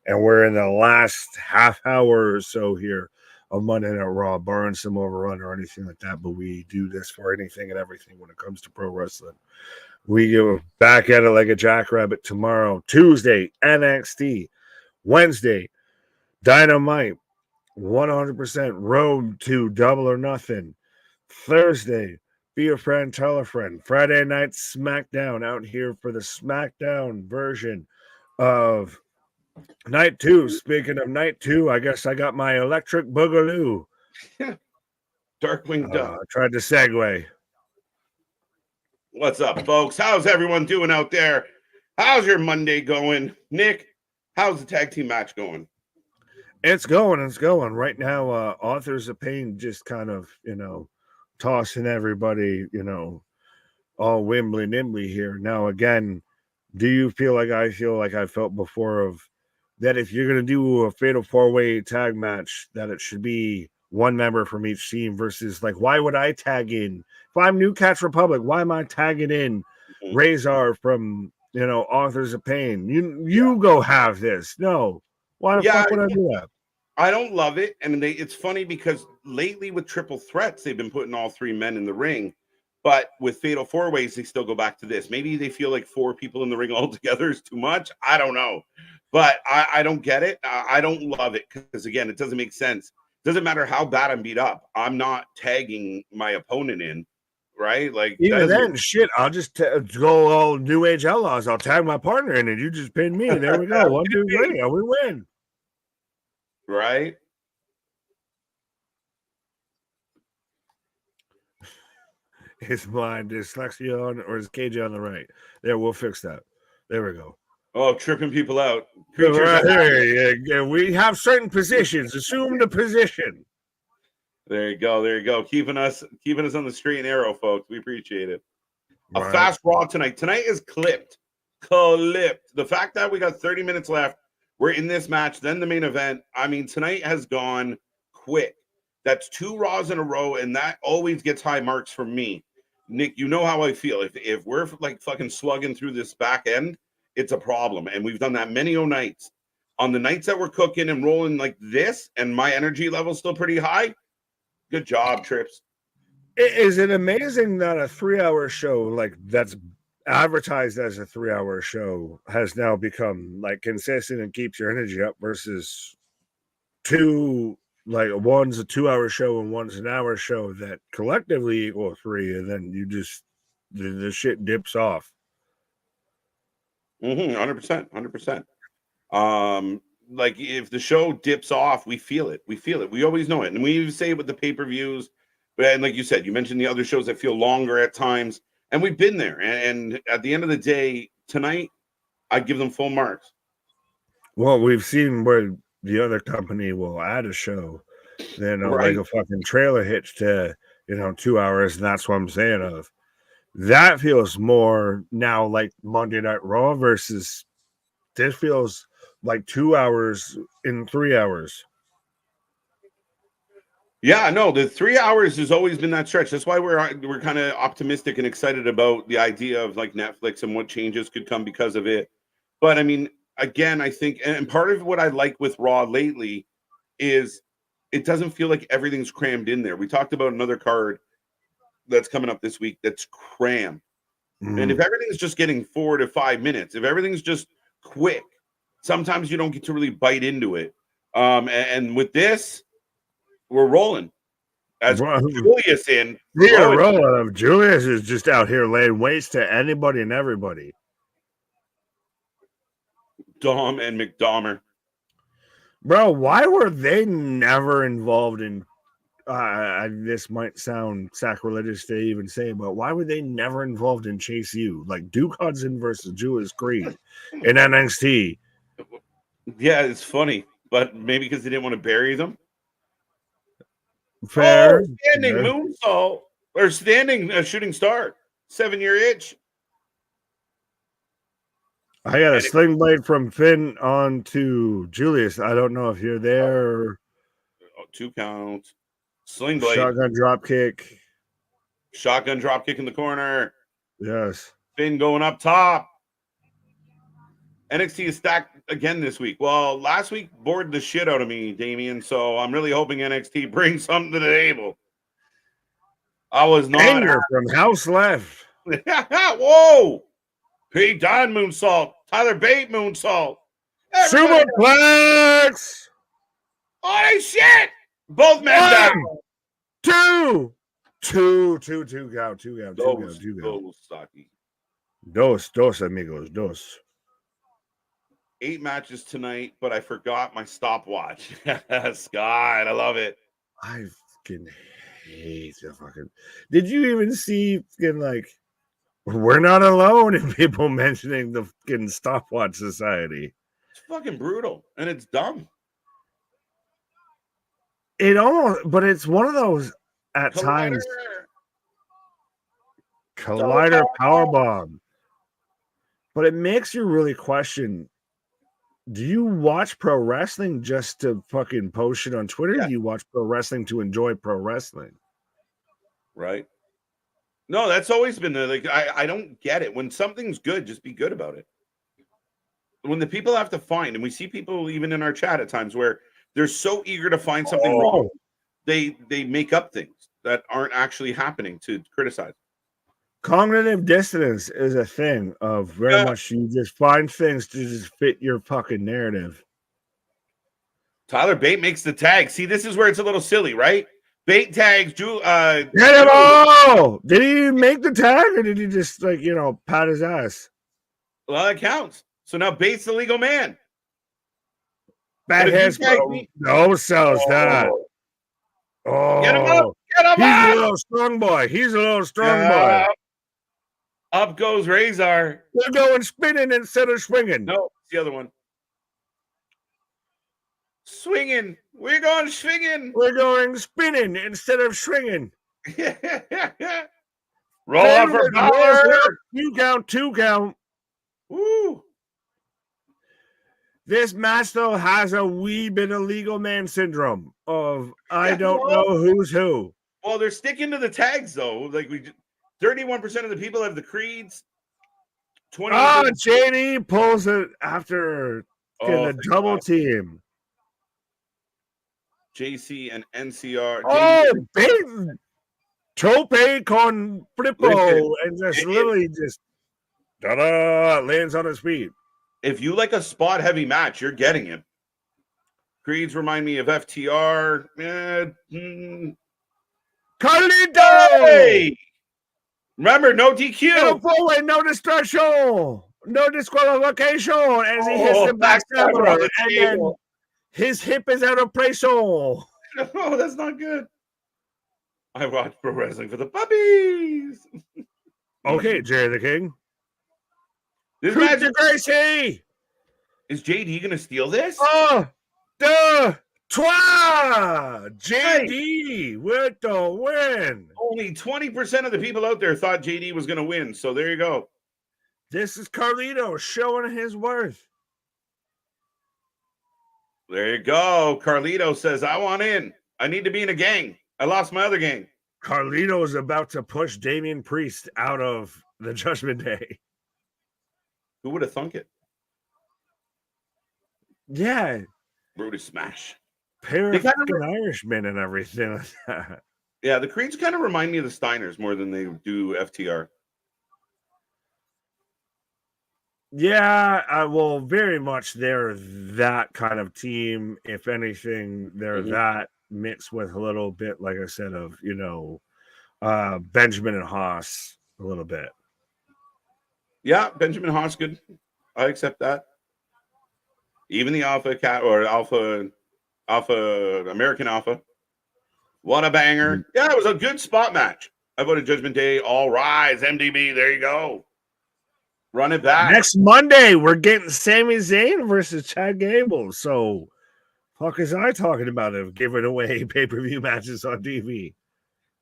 and we're in the last half hour or so here of Monday Night Raw, barring some overrun or anything like that. But we do this for anything and everything when it comes to pro wrestling. We go back at it like a jackrabbit tomorrow. Tuesday, NXT. Wednesday, Dynamite. 100% road to Double or Nothing. Thursday, Be a Friend, Tell a Friend. Friday night, SmackDown out here for the SmackDown version of Night 2. Speaking of Night 2, I guess I got my electric boogaloo. Darkwing Duck. I tried to segue. What's up, folks? How's everyone doing out there? How's your Monday going? Nick, how's the tag team match going? It's going. Right now, Authors of Pain just kind of, tossing everybody, all wimbly nimbly here. Now, again, do you feel like I felt before of that if you're going to do a fatal 4-way tag match, that it should be 1 member from each team versus like, why would I tag in? If I'm New Catch Republic, why am I tagging in Razor from, Authors of Pain? You go have this. No. Why the fuck would I do that? I don't love it. And it's funny because lately with triple threats, they've been putting all 3 men in the ring. But with fatal 4-ways, they still go back to this. Maybe they feel like 4 people in the ring altogether is too much. I don't know. But I don't get it. I don't love it because, again, it doesn't make sense. It doesn't matter how bad I'm beat up. I'm not tagging my opponent in, right? Like even then, shit, I'll just go all New Age Outlaws. I'll tag my partner in and you just pin me. There we go. 1, 2, 3. We win. Right? Is my dyslexia on or is KJ on the right? There, we'll fix that. There we go. Oh, tripping people out. Yeah, we have certain positions. Assume the position. There you go. Keeping us on the straight and narrow, folks. We appreciate it. Right. A fast Raw tonight. Tonight is clipped. The fact that we got 30 minutes left, we're in this match, then the main event. I mean, tonight has gone quick. That's 2 Raws in a row, and that always gets high marks for me. Nick, you know how I feel. If we're like fucking slugging through this back end, it's a problem. And we've done that many nights. On the nights that we're cooking and rolling like this, and my energy level's still pretty high, good job, Trips. Is it amazing that a 3-hour show like that's advertised as a 3-hour show has now become like consistent and keeps your energy up versus 2, like one's a 2-hour show and one's an hour show that collectively equal 3, and then you just the shit dips off. 100%. Like if the show dips off, we feel it. We always know it. And we even say it with the pay-per-views. And like you said, you mentioned the other shows that feel longer at times. And we've been there. And at the end of the day, tonight, I give them full marks. Well, we've seen where the other company will add a show, then like a fucking trailer hitch to 2 hours, and that's what I'm saying of. That feels more now like Monday Night Raw versus this feels like 2 hours in 3 hours. Yeah, no, the 3 hours has always been that stretch. That's why we're kind of optimistic and excited about the idea of like Netflix and what changes could come because of it. But I mean, again, I think, and part of what I like with Raw lately is it doesn't feel like everything's crammed in there. We talked about another card that's coming up this week that's crammed. And if everything's just getting 4 to 5 minutes, if everything's just quick, sometimes you don't get to really bite into it. And with this, we're rolling. As Julius in. Julius is just out here laying waste to anybody and everybody. Dom and McDommer. Bro, why were they never involved in this might sound sacrilegious to even say, but why were they never involved in Chase U? Like Duke Hudson versus Julius Creed in NXT. Yeah, it's funny, but maybe because they didn't want to bury them. Fair. Standing moonsault or standing shooting star. 7-year itch. I got a sling blade from Finn on to Julius. I don't know if you're there. 2 counts. Sling blade. Shotgun drop kick. Shotgun drop kick in the corner. Yes. Finn going up top. NXT is stacked again this week. Well, last week bored the shit out of me, Damian. So I'm really hoping NXT brings something to the table. I was not anger from House Left. Whoa! Pete Dunne moonsault. Tyler Bate moonsault. Superplex. Holy shit! Both men down. Two count. Dos amigos, dos. 8 matches tonight, but I forgot my stopwatch. Scott, I love it. I fucking hate the fucking. Did you even see fucking like? We're not alone in people mentioning the fucking stopwatch society. It's fucking brutal and it's dumb. It almost, but it's one of those at times. Collider powerbomb. But it makes you really question. Do you watch pro wrestling just to fucking post it on Twitter? Yeah. Do you watch pro wrestling to enjoy pro wrestling? Right. No, that's always been the like. I don't get it. When something's good, just be good about it. When the people have to find, and we see people even in our chat at times where they're so eager to find something wrong, they make up things that aren't actually happening to criticize. Cognitive dissonance is a thing of very much you just find things to just fit your fucking narrative. Tyler Bate makes the tag. See, this is where it's a little silly, right? Bate tags. Get him all! Did he make the tag or did he just pat his ass? Well, that counts. So now Bate's the legal man. Bad hands, no sells that. Oh, get him up! Get him he's up! a little strong boy. Up goes Razor. We're going spinning instead of swinging. No, it's the other one. Swinging. We're going swinging. We're going spinning instead of swinging. Roll up for power. 2 count. Woo. This match, though, has a wee bit of legal man syndrome of I don't know who's who. Well, they're sticking to the tags, though. Like 31% of the people have the creeds. JD pulls it after the double team. JC and NCR. Big tope con flippo and just literally just lands on his feet. If you like a spot heavy match, you're getting it. Creeds remind me of FTR. Carlito! Hey! Remember, no DQ. No discretion. No disqualification as he hits the backstabber. And then his hip is out of place. Oh, that's not good. I watch pro wrestling for the puppies. Okay, Jerry the King. This match is Gracie. Is JD gonna steal this? JD with the win. Only 20% of the people out there thought JD was gonna win. So there you go. This is Carlito showing his worth. There you go. Carlito says, I want in. I need to be in a gang. I lost my other gang. Carlito is about to push Damian Priest out of the Judgment Day. Who would have thunk it? Yeah. Brutus smash. Pair of fucking Irishmen and everything like that. Yeah, the Creeds kind of remind me of the Steiners more than they do FTR. Yeah, well, very much they're that kind of team. If anything, they're that mixed with a little bit, like I said, of, you know, Benjamin and Haas a little bit. Yeah, Benjamin Haas good. I accept that. Even the Alpha Cat or Alpha American Alpha. What a banger. Yeah, it was a good spot match. I voted Judgment Day. All rise, MDB. There you go. Run it back. Next Monday, we're getting Sami Zayn versus Chad Gable. So, fuck is I talking about of giving away pay-per-view matches on TV?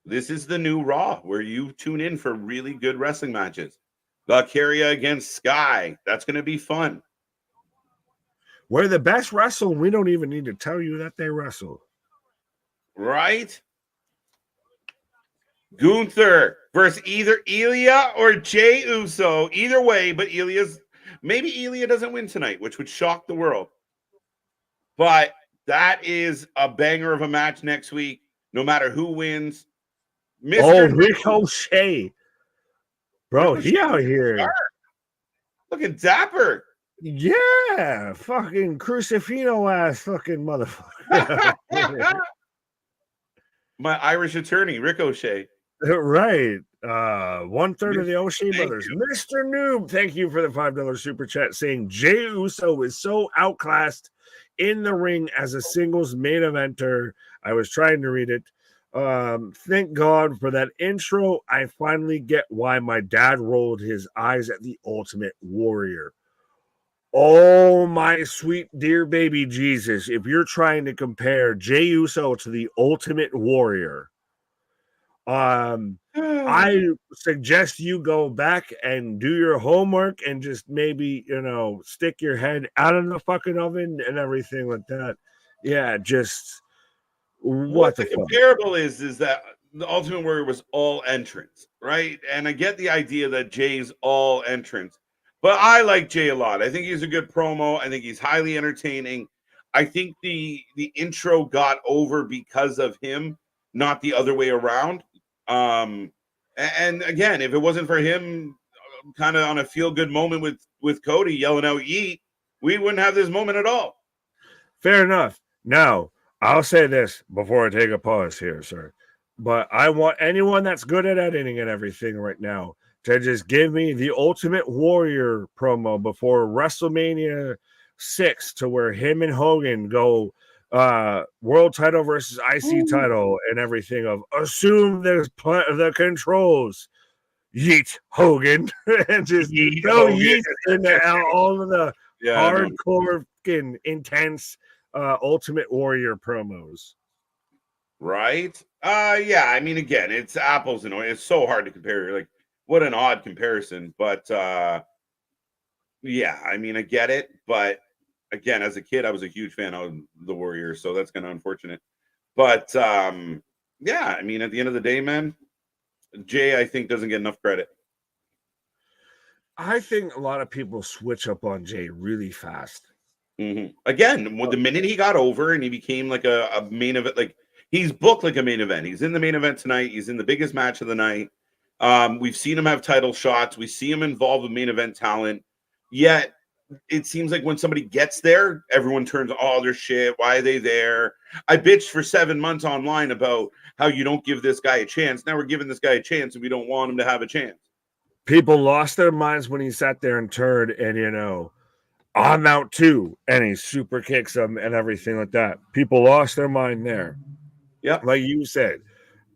This is the new Raw where you tune in for really good wrestling matches. Valkyria against Sky. That's going to be fun. Where the best wrestle, we don't even need to tell you that they wrestle. Right? Gunther versus either Ilja or Jey Uso. Either way, but maybe Ilja doesn't win tonight, which would shock the world. But that is a banger of a match next week, no matter who wins. Ricochet. Bro, he out here. Looking dapper. Yeah, fucking Crucifino ass fucking motherfucker. My Irish attorney, Ricochet. Right. 1/3 of the O'Shea brothers. Mr. Noob, thank you for the $5 super chat saying Jey Uso is so outclassed in the ring as a singles main eventer. I was trying to read it. Thank God for that intro. I finally get why my dad rolled his eyes at the Ultimate Warrior. Oh, my sweet dear baby Jesus. If you're trying to compare Jey Uso to the Ultimate Warrior, I suggest you go back and do your homework and just maybe, you know, stick your head out of the fucking oven and everything like that. Yeah, just what the comparable is that the Ultimate Warrior was all entrance, right? And I get the idea that Jay's all entrance. But I like Jey a lot. I think he's a good promo. I think he's highly entertaining. I think the intro got over because of him, not the other way around. And again, if it wasn't for him kind of on a feel-good moment with Cody yelling out "Yeet," we wouldn't have this moment at all. Fair enough. Now, I'll say this before I take a pause here, sir. But I want anyone that's good at editing and everything right now to just give me the Ultimate Warrior promo before WrestleMania 6 to where him and Hogan go world title versus IC title and everything of assume the controls. Yeet Hogan and just go yeet and all of the hardcore intense Ultimate Warrior promos. Right? Yeah, I mean, again, it's apples and oranges. It's so hard to compare. Like, what an odd comparison. But yeah, I mean, I get it. But again, as a kid, I was a huge fan of the Warriors, so that's kind of unfortunate. But yeah, I mean, at the end of the day, man, Jay, I think, doesn't get enough credit. I think a lot of people switch up on Jay really fast. Again, the minute he got over and he became like a main event, like he's booked like a main event. He's in the main event tonight. He's in the biggest match of the night. We've seen him have title shots. We see him involved with main event talent. Yet it seems like when somebody gets there, everyone turns all their shit. Why are they there? I bitched for 7 months online about how you don't give this guy a chance. Now we're giving this guy a chance and we don't want him to have a chance. People lost their minds when he sat there and turned and, you know, I'm out too. And he super kicks them and everything like that. People lost their mind there. Yeah. Like you said,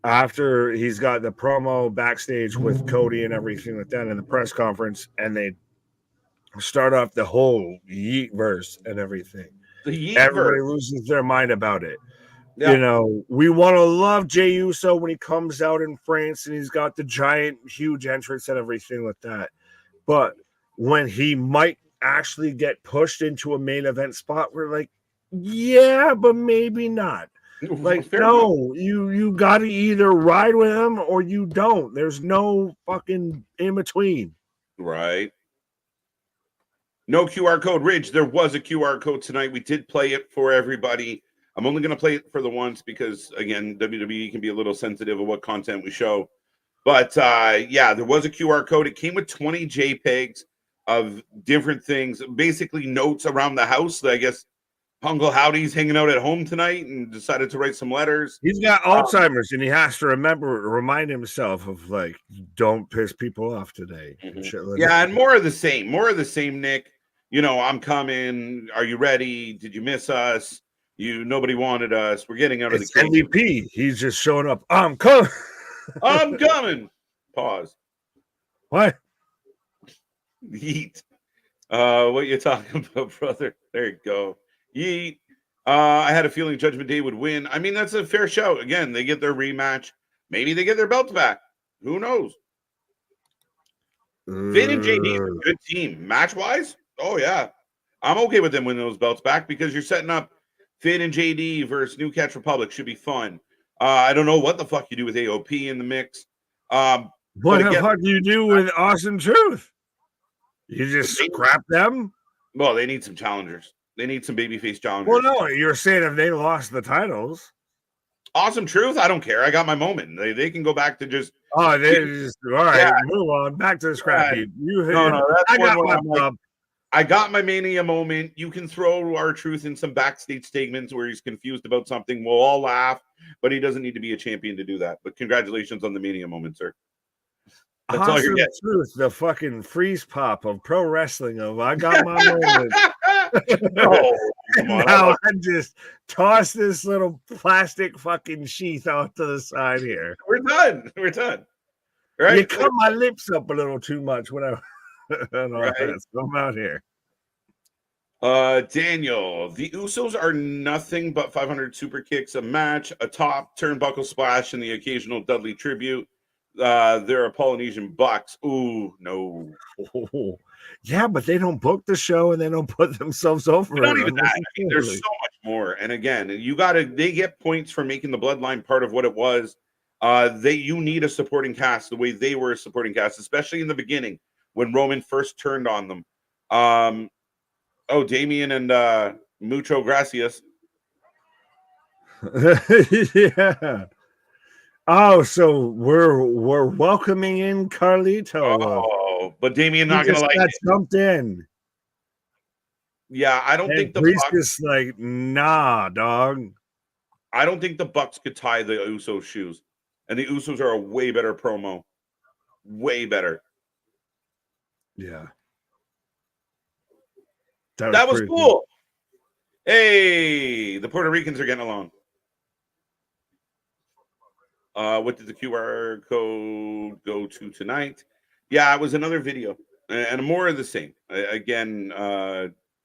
after he's got the promo backstage with Cody and everything like that in the press conference, and they start off the whole yeet verse and everything. Everybody loses their mind about it. Yeah. You know, we want to love Jey Uso when he comes out in France and he's got the giant, huge entrance and everything like that. But when he might actually get pushed into a main event spot, we're like, yeah, but maybe not. Like, Fair no, you got to either ride with him or you don't. There's no fucking in between. Right. No QR code. Ridge, there was a QR code tonight. We did play it for everybody. I'm only going to play it for the once because, again, WWE can be a little sensitive of what content we show. But, yeah, there was a QR code. It came with 20 JPEGs of different things, basically notes around the house. I guess Uncle Howdy's hanging out at home tonight and decided to write some letters. He's got Alzheimer's and he has to remind himself of, like, don't piss people off today. Yeah, and more of the same, Nick. You know, I'm coming. Are you ready? Did you miss us? Nobody wanted us. We're getting out of the cage. MVP. He's just showing up. I'm coming. I'm coming. Pause. What? Yeet. What you talking about, brother? There you go. Yeet. I had a feeling Judgment Day would win. I mean, that's a fair shout. Again, they get their rematch. Maybe they get their belts back. Who knows? Finn and JD are a good team. Match-wise, oh, yeah. I'm okay with them winning those belts back because you're setting up Finn and JD versus New Catch Republic. Should be fun. I don't know what the fuck you do with AOP in the mix. What the fuck do you do with Awesome Truth? You just scrap them? Well, they need some challengers. They need some babyface challengers. Well, no, you're saying if they lost the titles. Awesome Truth, I don't care. I got my moment. They can go back to just. Oh, they just all right. Yeah. Move on back to the scrap heap. I got my Mania moment. You can throw R-Truth in some backstage statements where he's confused about something. We'll all laugh, but he doesn't need to be a champion to do that. But congratulations on the Mania moment, sir. That's awesome all you're getting. Truth, the fucking freeze pop of pro wrestling. Of I got my moment. Now I just toss this little plastic fucking sheath off to the side here. We're done. Right? You cut my lips up a little too much when I right. I'm out here. Daniel, the Usos are nothing but 500 super kicks a match, a top turnbuckle splash, and the occasional Dudley tribute. They're a Polynesian Bucks. Ooh, no. Oh, yeah, but they don't book the show and they don't put themselves over. Not even that. I mean, there's so much more. And again, they get points for making the bloodline part of what it was. You need a supporting cast the way they were a supporting cast, especially in the beginning when Roman first turned on them. Damian and Mucho Gracias. Yeah. Oh, so we're welcoming in Carlito. Oh, but Damian not gonna like got jumped in. Yeah, I don't think the Priest is like, nah, dog. I don't think the Bucks could tie the Usos shoes, and the Usos are a way better promo, way better. Yeah, that was cool. Hey, the Puerto Ricans are getting along. What did the QR code go to tonight? Yeah, it was another video and more of the same. Again,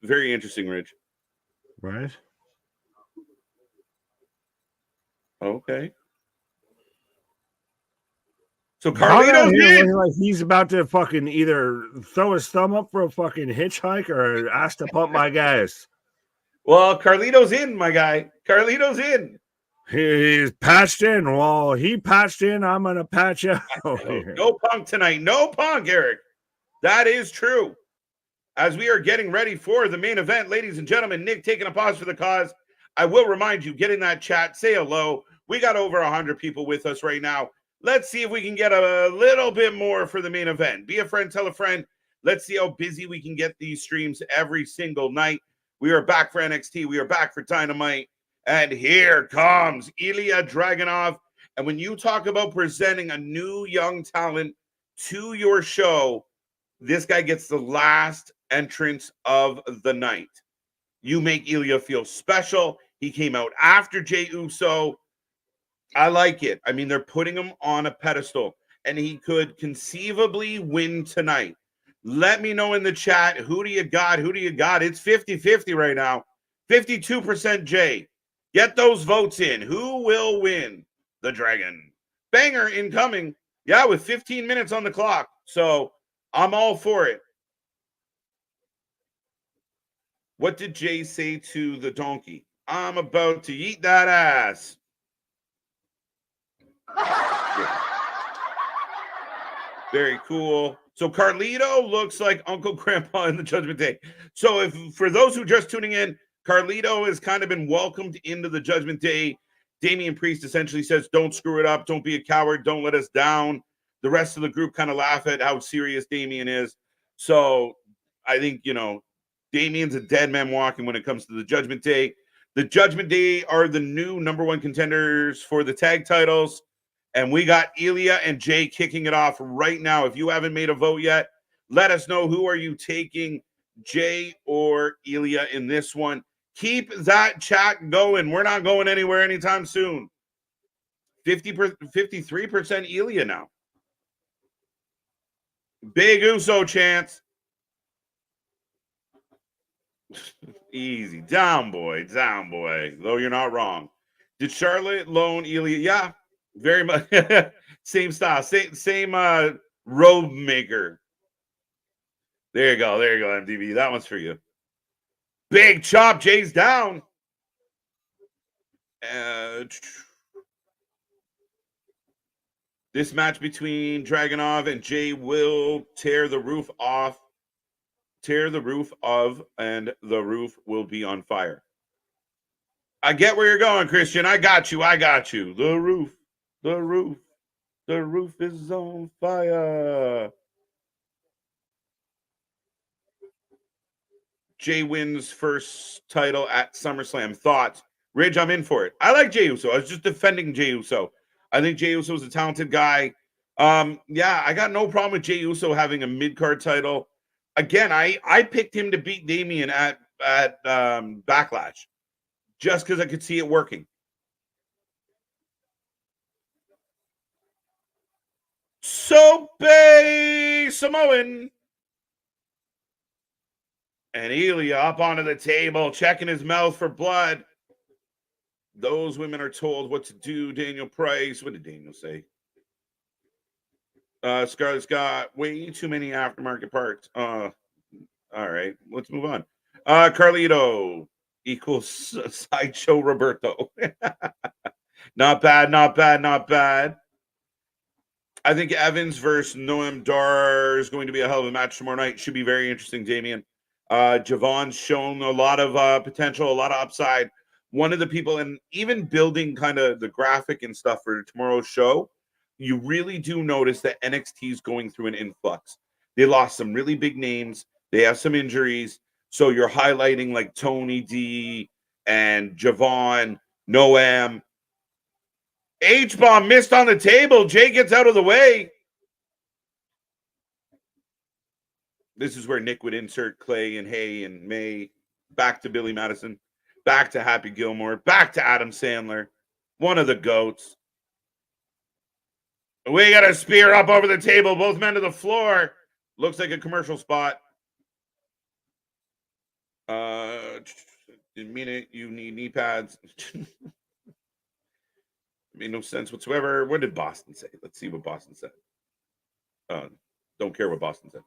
very interesting, Rich. Right. Okay. So Carlito's in. Like he's about to fucking either throw his thumb up for a fucking hitchhike or ask to pump my gas. Well, Carlito's in, my guy. Carlito's in. He's patched in. Well, he patched in. I'm going to patch out. No Punk tonight. No Punk, Eric. That is true. As we are getting ready for the main event, ladies and gentlemen, Nick taking a pause for the cause. I will remind you, get in that chat, say hello. We got over 100 people with us right now. Let's see if we can get a little bit more for the main event. Be a friend, tell a friend. Let's see how busy we can get these streams every single night. We are back for NXT. We are back for Dynamite. And here comes Ilja Dragunov. And when you talk about presenting a new young talent to your show, this guy gets the last entrance of the night. You make Ilja feel special. He came out after Jey Uso. I like it. I mean, they're putting him on a pedestal, and he could conceivably win tonight. Let me know in the chat, who do you got? Who do you got? It's 50-50 right now. 52% Jey. Get those votes in. Who will win? The Dragon. Banger incoming. Yeah, with 15 minutes on the clock. So I'm all for it. What did Jey say to the donkey? I'm about to eat that ass. Very cool. So Carlito looks like Uncle Grandpa in the Judgment Day. So if for those who are just tuning in, Carlito has kind of been welcomed into the Judgment Day. Damian Priest essentially says, don't screw it up. Don't be a coward. Don't let us down. The rest of the group kind of laugh at how serious Damian is. So I think, Damian's a dead man walking when it comes to the Judgment Day. The Judgment Day are the new number one contenders for the tag titles. And we got Ilja and Jay kicking it off right now. If you haven't made a vote yet, let us know who are you taking, Jay or Ilja in this one. Keep that chat going. We're not going anywhere anytime soon. 53% Ilja now. Big Uso chance. Easy. Down, boy. Down, boy. Though you're not wrong. Did Charlotte loan Ilja? Yeah. Very much same style, same robe maker. There you go, MDB. That one's for you. Big chop, Jay's down. This match between Dragunov and Jay will tear the roof off. Tear the roof of, and the roof will be on fire. I get where you're going, Christian. I got you. The roof. The roof is on fire. Jay wins first title at SummerSlam. Thoughts? Ridge, I'm in for it. I like Jey Uso. I was just defending Jey Uso. I think Jey Uso is a talented guy. Yeah, I got no problem with Jey Uso having a mid-card title. Again, I picked him to beat Damian at Backlash just because I could see it working. Sope Samoan. And Ilja up onto the table, checking his mouth for blood. Those women are told what to do. Daniel Price. What did Daniel say? Scarlett's got way too many aftermarket parts. All right, let's move on. Carlito equals Sideshow Roberto. Not bad. I think Evans versus Noam Dar is going to be a hell of a match tomorrow night. Should be very interesting, Damian. Javon's shown a lot of potential, a lot of upside. One of the people, and even building kind of the graphic and stuff for tomorrow's show, you really do notice that NXT is going through an influx. They lost some really big names. They have some injuries. So you're highlighting like Tony D and Javon, Noam. H-bomb missed on the table. Jay gets out of the way. This is where Nick would insert Clay and Hay and May. Back to Billy Madison. Back to Happy Gilmore. Back to Adam Sandler. One of the GOATs. We got a spear up over the table. Both men to the floor. Looks like a commercial spot. Didn't mean it. You need knee pads. Made no sense whatsoever. What did Boston say? Let's see what Boston said. Don't care what Boston said.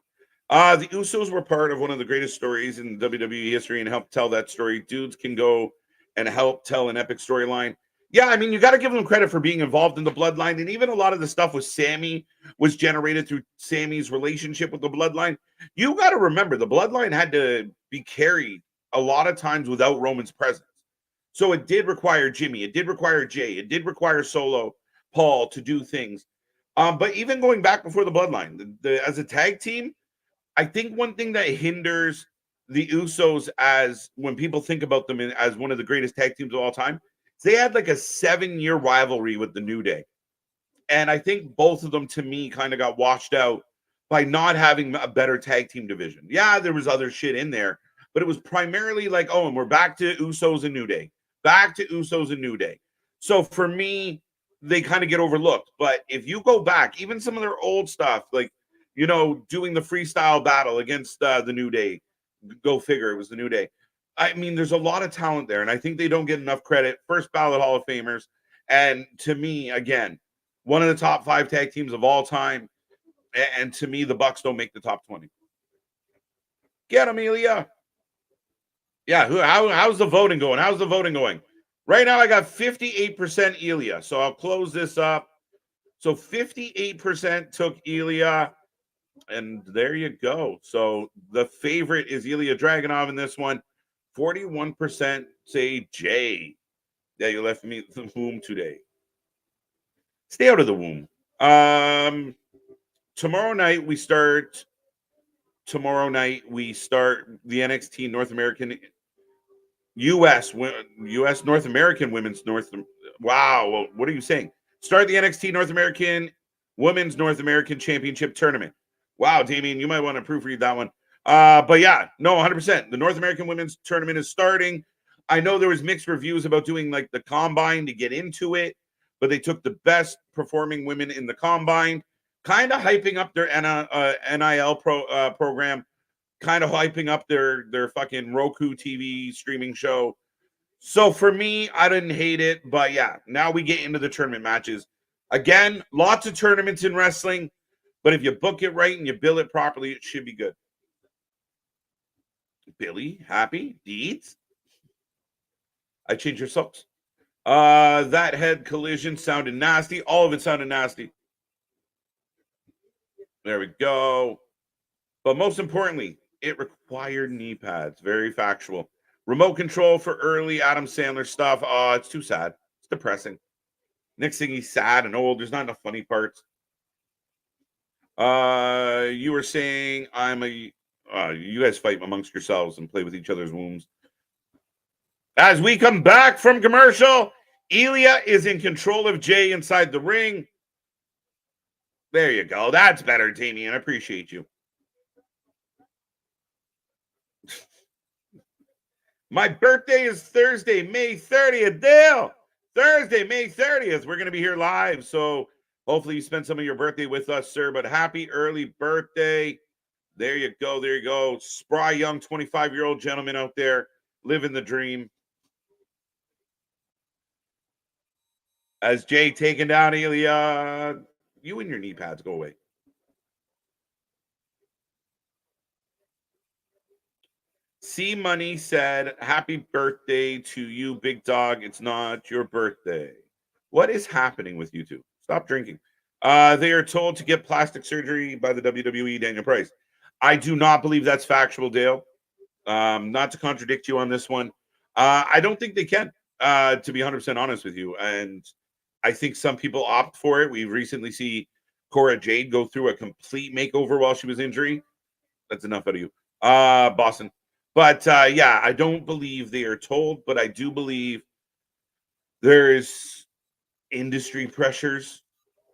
The Usos were part of one of the greatest stories in WWE history and helped tell that story. Dudes can go and help tell an epic storyline. Yeah, I mean, you got to give them credit for being involved in the bloodline. And even a lot of the stuff with Sammy was generated through Sammy's relationship with the bloodline. You got to remember, the bloodline had to be carried a lot of times without Roman's presence. So it did require Jimmy. It did require Jay. It did require Solo, Paul to do things. But even going back before the bloodline, as a tag team, I think one thing that hinders the Usos as when people think about them as one of the greatest tag teams of all time, they had like a 7-year rivalry with the New Day. And I think both of them, to me, kind of got washed out by not having a better tag team division. Yeah, there was other shit in there, but it was primarily like, oh, and we're back to Usos and New Day. Back to Usos and New Day. So for me, they kind of get overlooked. But if you go back, even some of their old stuff, like, you know, doing the freestyle battle against the New Day, go figure, it was the New Day. I mean, there's a lot of talent there, and I think they don't get enough credit. First ballot Hall of Famers. And to me, again, one of the top 5 tag teams of all time. And to me, the Bucks don't make the top 20. Get them, Ilja. Yeah, how's the voting going? How's the voting going? Right now, I got 58% Ilja. So I'll close this up. So 58% took Ilja. And there you go. So the favorite is Ilja Dragunov in this one. 41% say Jay. Yeah, you left me the womb today. Stay out of the womb. Tomorrow night we start the NXT North American US North American Women's Wow, what are you saying? Start the NXT North American Women's North American Championship Tournament. Wow, Damien, you might want to proofread that one. But yeah, no, 100%. The North American Women's Tournament is starting. I know there was mixed reviews about doing like the combine to get into it, but they took the best performing women in the combine, kind of hyping up their NIL program, kind of hyping up their fucking Roku TV streaming show. So for me, I didn't hate it, but yeah, now we get into the tournament matches. Again, lots of tournaments in wrestling, but if you book it right and you bill it properly, it should be good. Billy, happy? Deeds? I changed your socks. That head collision sounded nasty. All of it sounded nasty. There we go. But most importantly, it required knee pads. Very factual. Remote control for early Adam Sandler stuff. Oh, it's too sad. It's depressing. Next thing, he's sad and old. There's not enough funny parts. You were saying you guys fight amongst yourselves and play with each other's wombs. As we come back from commercial, Ilja is in control of Jay inside the ring. There you go. That's better, Damien. I appreciate you. My birthday is Thursday, May 30th. Dale, Thursday, May 30th. We're going to be here live. So hopefully you spend some of your birthday with us, sir. But happy early birthday. There you go. There you go. Spry young 25-year-old gentleman out there living the dream. As Jay taking down Ilja. You and your knee pads, go away. C Money said, happy birthday to you, big dog. It's not your birthday. What is happening with you two? Stop drinking. They are told to get plastic surgery by the WWE Daniel Price. I do not believe that's factual, Dale. Not to contradict you on this one. I don't think they can, to be 100% honest with you. And I think some people opt for it. We recently see Cora Jade go through a complete makeover while she was injured. That's enough out of you. Boston. But yeah, I don't believe they are told, but I do believe there's industry pressures,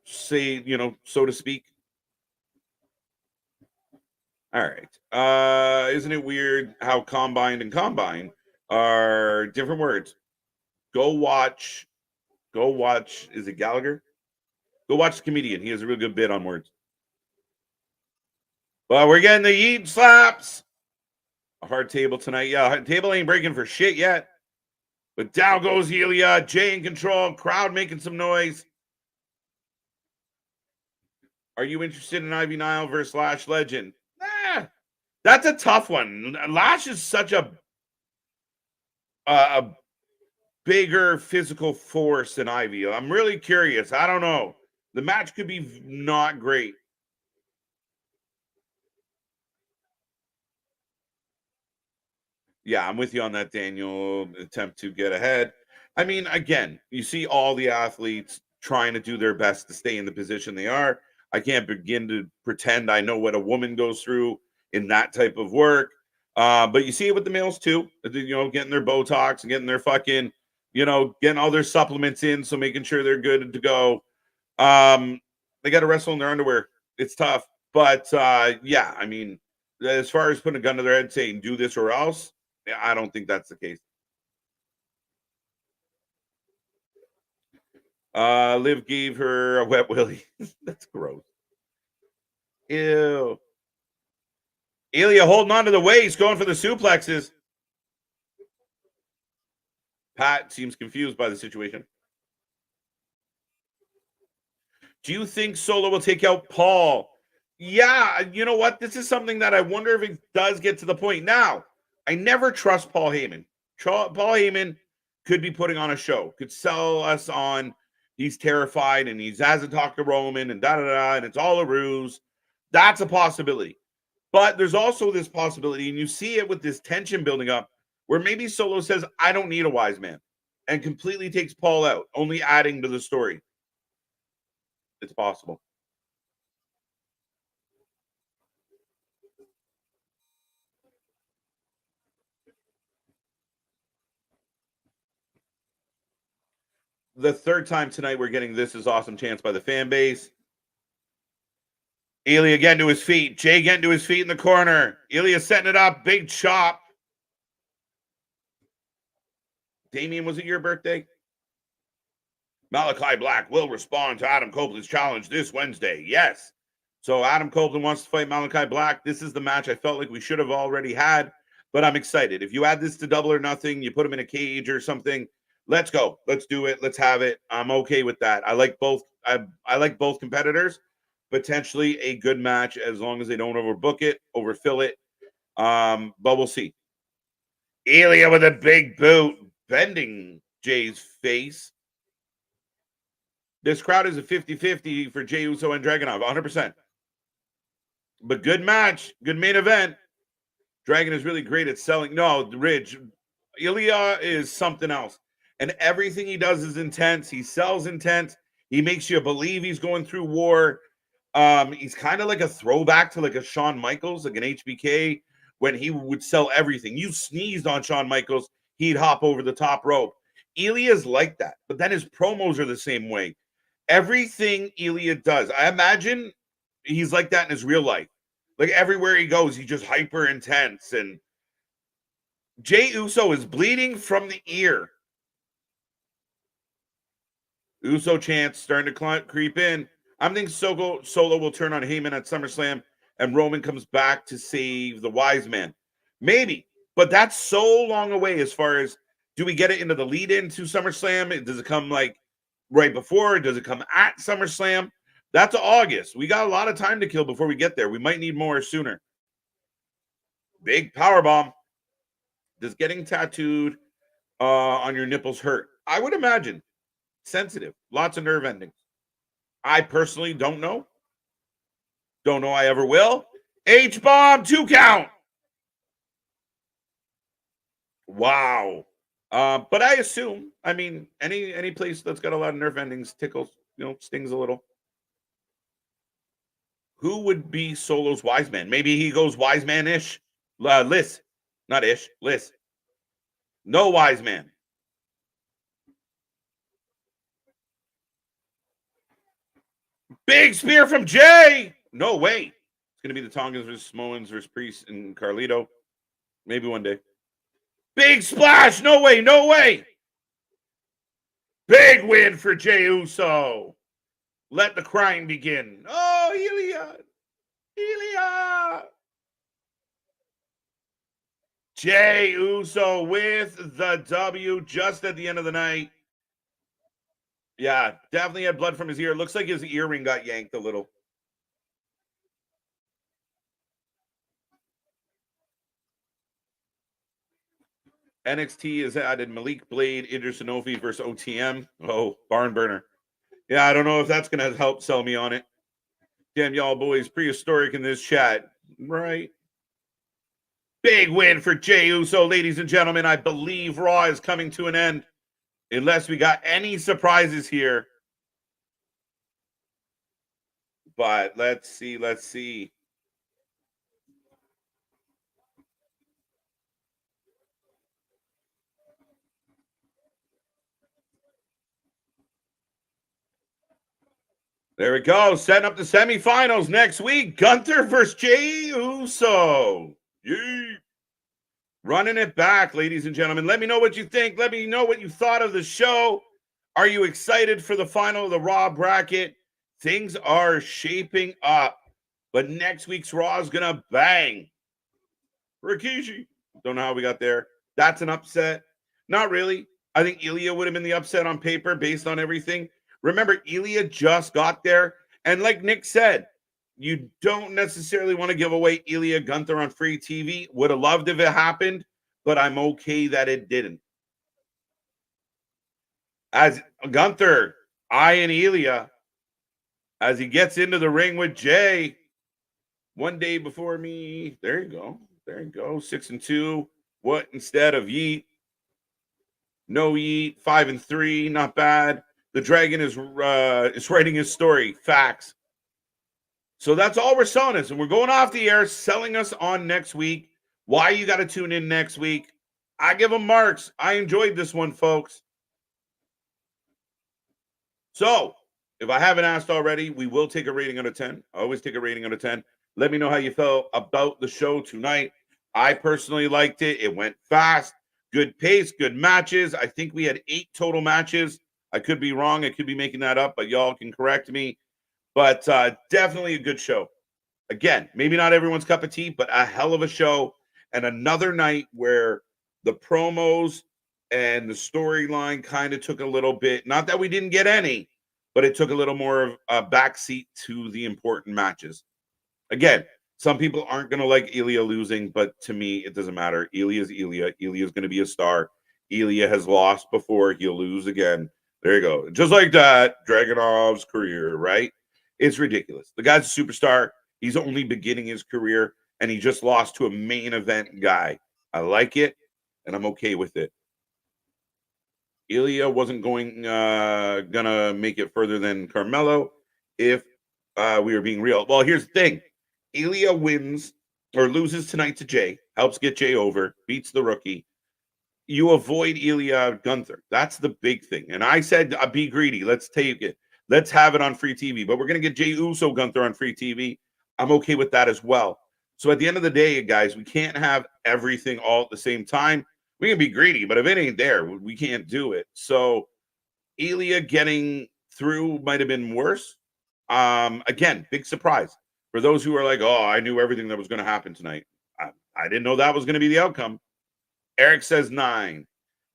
say, so to speak. All right. Isn't it weird how combined and combine are different words? Go watch. Is it Gallagher? Go watch the comedian. He has a real good bit on words. Well, we're getting the yeet slaps. A hard table tonight. Yeah, table ain't breaking for shit yet. But down goes Ilja. Jay in control. Crowd making some noise. Are you interested in Ivy Nile versus Lash Legend? That's a tough one. Lash is such a bigger physical force than Ivy. I'm really curious. I don't know. The match could be not great. Yeah, I'm with you on that, Daniel. Attempt to get ahead. I mean, again, you see all the athletes trying to do their best to stay in the position they are. I can't begin to pretend I know what a woman goes through in that type of work. But you see it with the males too, getting their Botox and getting their fucking, getting all their supplements in. So making sure they're good to go. They got to wrestle in their underwear. It's tough. But yeah, I mean, as far as putting a gun to their head saying do this or else, I don't think that's the case. Liv gave her a wet willy. That's gross. Ew. Ilja holding on to the waist, going for the suplexes. Pat seems confused by the situation. Do you think Solo will take out Paul? Yeah, you know what? This is something that I wonder if it does get to the point. Now, I never trust Paul Heyman. Paul Heyman could be putting on a show, could sell us on he's terrified and he hasn't talked to Roman and da-da-da, and it's all a ruse. That's a possibility. But there's also this possibility, and you see it with this tension building up, where maybe Solo says, I don't need a wise man, and completely takes Paul out, only adding to the story. It's possible. The third time tonight we're getting This Is Awesome chants by the fan base. Ilja getting to his feet. Jay getting to his feet in the corner. Ilja setting it up. Big chop. Damien, was it your birthday? Malachi Black will respond to Adam Copeland's challenge this Wednesday. Yes. So Adam Copeland wants to fight Malachi Black. This is the match I felt like we should have already had, but I'm excited. If you add this to Double or Nothing, you put him in a cage or something, let's go. Let's do it. Let's have it. I'm okay with that. I like both. I like both competitors. Potentially a good match as long as they don't overbook it, overfill it. But we'll see. Ilja with a big boot, bending Jay's face. This crowd is a 50-50 for Jey Uso and Dragunov, 100%. But good match, good main event. Dragon is really great at selling. No, Ridge, Ilja is something else. And everything he does is intense. He sells intense. He makes you believe he's going through war. He's kind of like a throwback to like a Shawn Michaels, like an HBK, when he would sell everything. You sneezed on Shawn Michaels, he'd hop over the top rope. Ilja is like that, but then his promos are the same way. Everything Ilja does, I imagine he's like that in his real life. Like everywhere he goes, he's just hyper intense. And Jey Uso is bleeding from the ear. Uso chants starting to creep in. I'm thinking Solo will turn on Heyman at SummerSlam and Roman comes back to save the wise man. Maybe, but that's so long away as far as, do we get it into the lead in to SummerSlam? Does it come like right before? Does it come at SummerSlam? That's August. We got a lot of time to kill before we get there. We might need more sooner. Big powerbomb. Does getting tattooed on your nipples hurt? I would imagine. Sensitive. Lots of nerve endings. I personally don't know. Don't know I ever will. H-bomb, 2 count. Wow. But I assume, I mean, any place that's got a lot of nerve endings tickles, stings a little. Who would be Solo's wise man? Maybe he goes wise man-ish. Liz. Not ish. Liz. No wise man. Big spear from Jay. No way. It's going to be the Tongans versus Samoans versus Priest and Carlito. Maybe one day. Big splash. No way. No way. Big win for Jey Uso. Let the crying begin. Oh, Ilja. Ilja. Jey Uso with the W just at the end of the night. Yeah, definitely had blood from his ear. Looks like his earring got yanked a little. NXT has added Malik Blade, Idris Sanofi versus OTM. Oh, barn burner. Yeah, I don't know if that's going to help sell me on it. Damn, y'all boys, prehistoric in this chat. Right. Big win for Jey Uso, ladies and gentlemen. I believe Raw is coming to an end. Unless we got any surprises here. But let's see. There we go. Setting up the semifinals next week. Gunther versus Jey Uso. Yee. Running it back, ladies and gentlemen. Let me know what you think. Let me know what you thought of the show. Are you excited for the final of the Raw bracket? Things are shaping up. But next week's Raw is going to bang. Rikishi. Don't know how we got there. That's an upset. Not really. I think Ilja would have been the upset on paper based on everything. Remember, Ilja just got there. And like Nick said, you don't necessarily want to give away Ilja Gunther on free TV. Would have loved if it happened. but I'm okay that it didn't. As Gunther eyeing Ilja as he gets into the ring with Jay. One day before me. There you go. There you go. 6-2. What instead of Yeet? No Yeet. 5-3. Not bad. The Dragon is writing his story. Facts. So that's all we're selling us. And we're going off the air, selling us on next week. Why you got to tune in next week. I give them marks. I enjoyed this one, folks. So, if I haven't asked already, we will take a rating out of 10. I always take a rating out of 10. Let me know how you felt about the show tonight. I personally liked it. It went fast, good pace, good matches. I think we had 8 total matches. I could be wrong. I could be making that up, but y'all can correct me. But definitely a good show. Again, maybe not everyone's cup of tea, but a hell of a show. And another night where the promos and the storyline kind of took a little bit, not that we didn't get any, but it took a little more of a backseat to the important matches. Again, some people aren't going to like Ilja losing, but to me, it doesn't matter. Ilja is Ilja. Ilja is going to be a star. Ilja has lost before. He'll lose again. There you go. Just like that, Dragunov's career, right? It's ridiculous. The guy's a superstar. He's only beginning his career, and he just lost to a main event guy. I like it, and I'm okay with it. Ilja wasn't gonna make it further than Carmelo if we were being real. Well, here's the thing. Ilja wins or loses tonight to Jay, helps get Jay over, beats the rookie. You avoid Ilja Gunther. That's the big thing. And I said, be greedy. Let's take it. Let's have it on free TV. But we're going to get Jey Uso Gunther on free TV. I'm okay with that as well. So at the end of the day, guys, we can't have everything all at the same time. We can be greedy, but if it ain't there, we can't do it. So Ilja getting through might have been worse. Again, big surprise. For those who are like, oh, I knew everything that was going to happen tonight. I didn't know that was going to be the outcome. Eric says 9.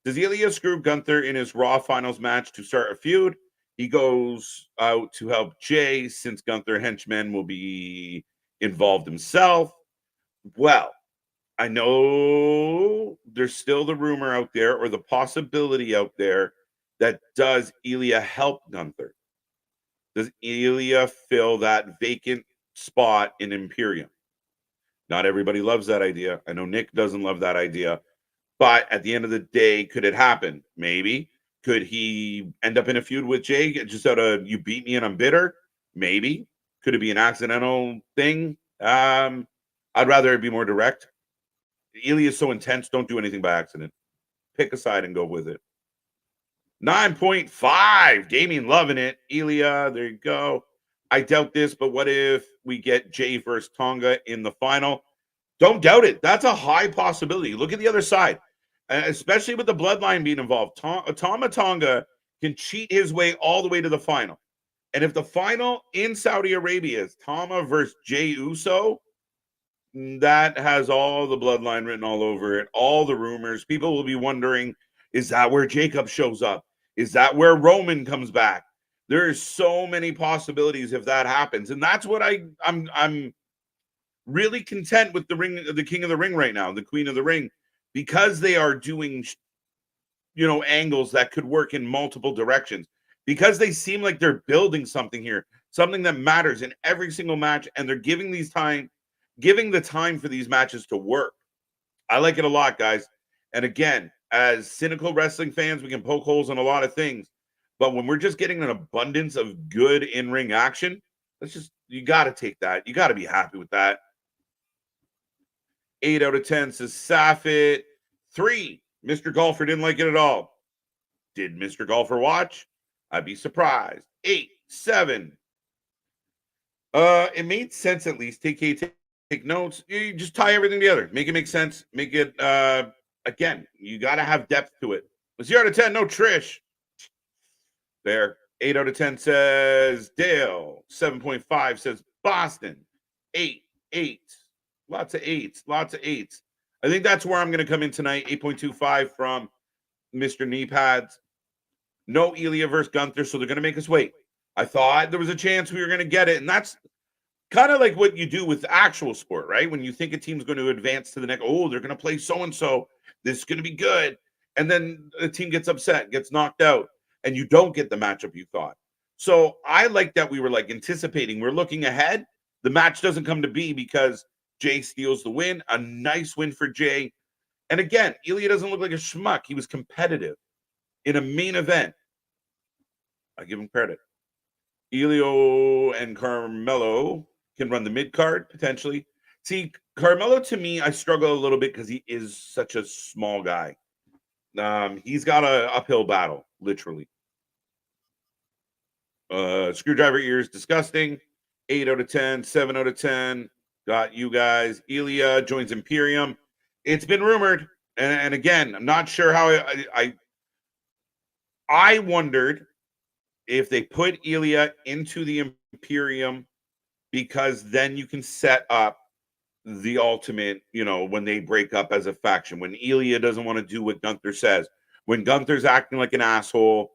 Does Ilja screw Gunther in his Raw Finals match to start a feud? He goes out to help Jay since Gunther henchman will be involved himself. Well, I know there's still the rumor out there or the possibility out there that does Ilja help Gunther? Does Ilja fill that vacant spot in Imperium? Not everybody loves that idea. I know Nick doesn't love that idea. But at the end of the day, could it happen? Maybe. Could he end up in a feud with Jay just out of you beat me and I'm bitter? Maybe. Could it be an accidental thing? I'd rather it be more direct. Ilja is so intense, don't do anything by accident. Pick a side and go with it. 9.5. Damien loving it. Ilja, there you go. I doubt this, but what if we get Jay versus Tonga in the final? Don't doubt it. That's a high possibility. Look at the other side, especially with the bloodline being involved. Tama Tonga can cheat his way all the way to the final. And if the final in Saudi Arabia is Tama versus Jey Uso, that has all the bloodline written all over it, all the rumors. People will be wondering, is that where Jacob shows up? Is that where Roman comes back? There's so many possibilities if that happens. And that's what I'm really content with the King of the Ring right now, the Queen of the Ring, because they are doing, angles that could work in multiple directions, because they seem like they're building something here, something that matters in every single match, and they're giving the time for these matches to work. I like it a lot, guys. And again, as cynical wrestling fans, we can poke holes in a lot of things, but when we're just getting an abundance of good in-ring action, you got to take that. You got to be happy with that. 8 out of 10 says Saffit. 3, Mr. Golfer didn't like it at all. Did Mr. Golfer watch? I'd be surprised. 8, 7. It made sense at least. Take notes. You just tie everything together. Make it make sense. Make it, again, you got to have depth to it. 0 out of 10, no Trish. There. 8 out of 10 says Dale. 7.5 says Boston. 8. Lots of 8s. I think that's where I'm going to come in tonight. 8.25 from Mr. Knee Pads. No Ilja versus Gunther, so they're going to make us wait. I thought there was a chance we were going to get it, and that's kind of like what you do with actual sport, right? When you think a team's going to advance to the next, they're going to play so-and-so, This is going to be good. And then the team gets upset, gets knocked out, and you don't get the matchup you thought. So I like that we were like anticipating. We're looking ahead. The match doesn't come to be because Jay steals the win. A nice win for Jay. And again, Ilja doesn't look like a schmuck. He was competitive in a main event. I give him credit. Ilja and Carmelo can run the mid card potentially. See, Carmelo to me, I struggle a little bit because he is such a small guy. He's got an uphill battle, literally. Screwdriver ears, disgusting. 8 out of 10, 7 out of 10. Got you guys. Ilja joins Imperium. It's been rumored, and again, I'm not sure how I wondered if they put Ilja into the Imperium because then you can set up the ultimate, when they break up as a faction, when Ilja doesn't want to do what Gunther says, when Gunther's acting like an asshole.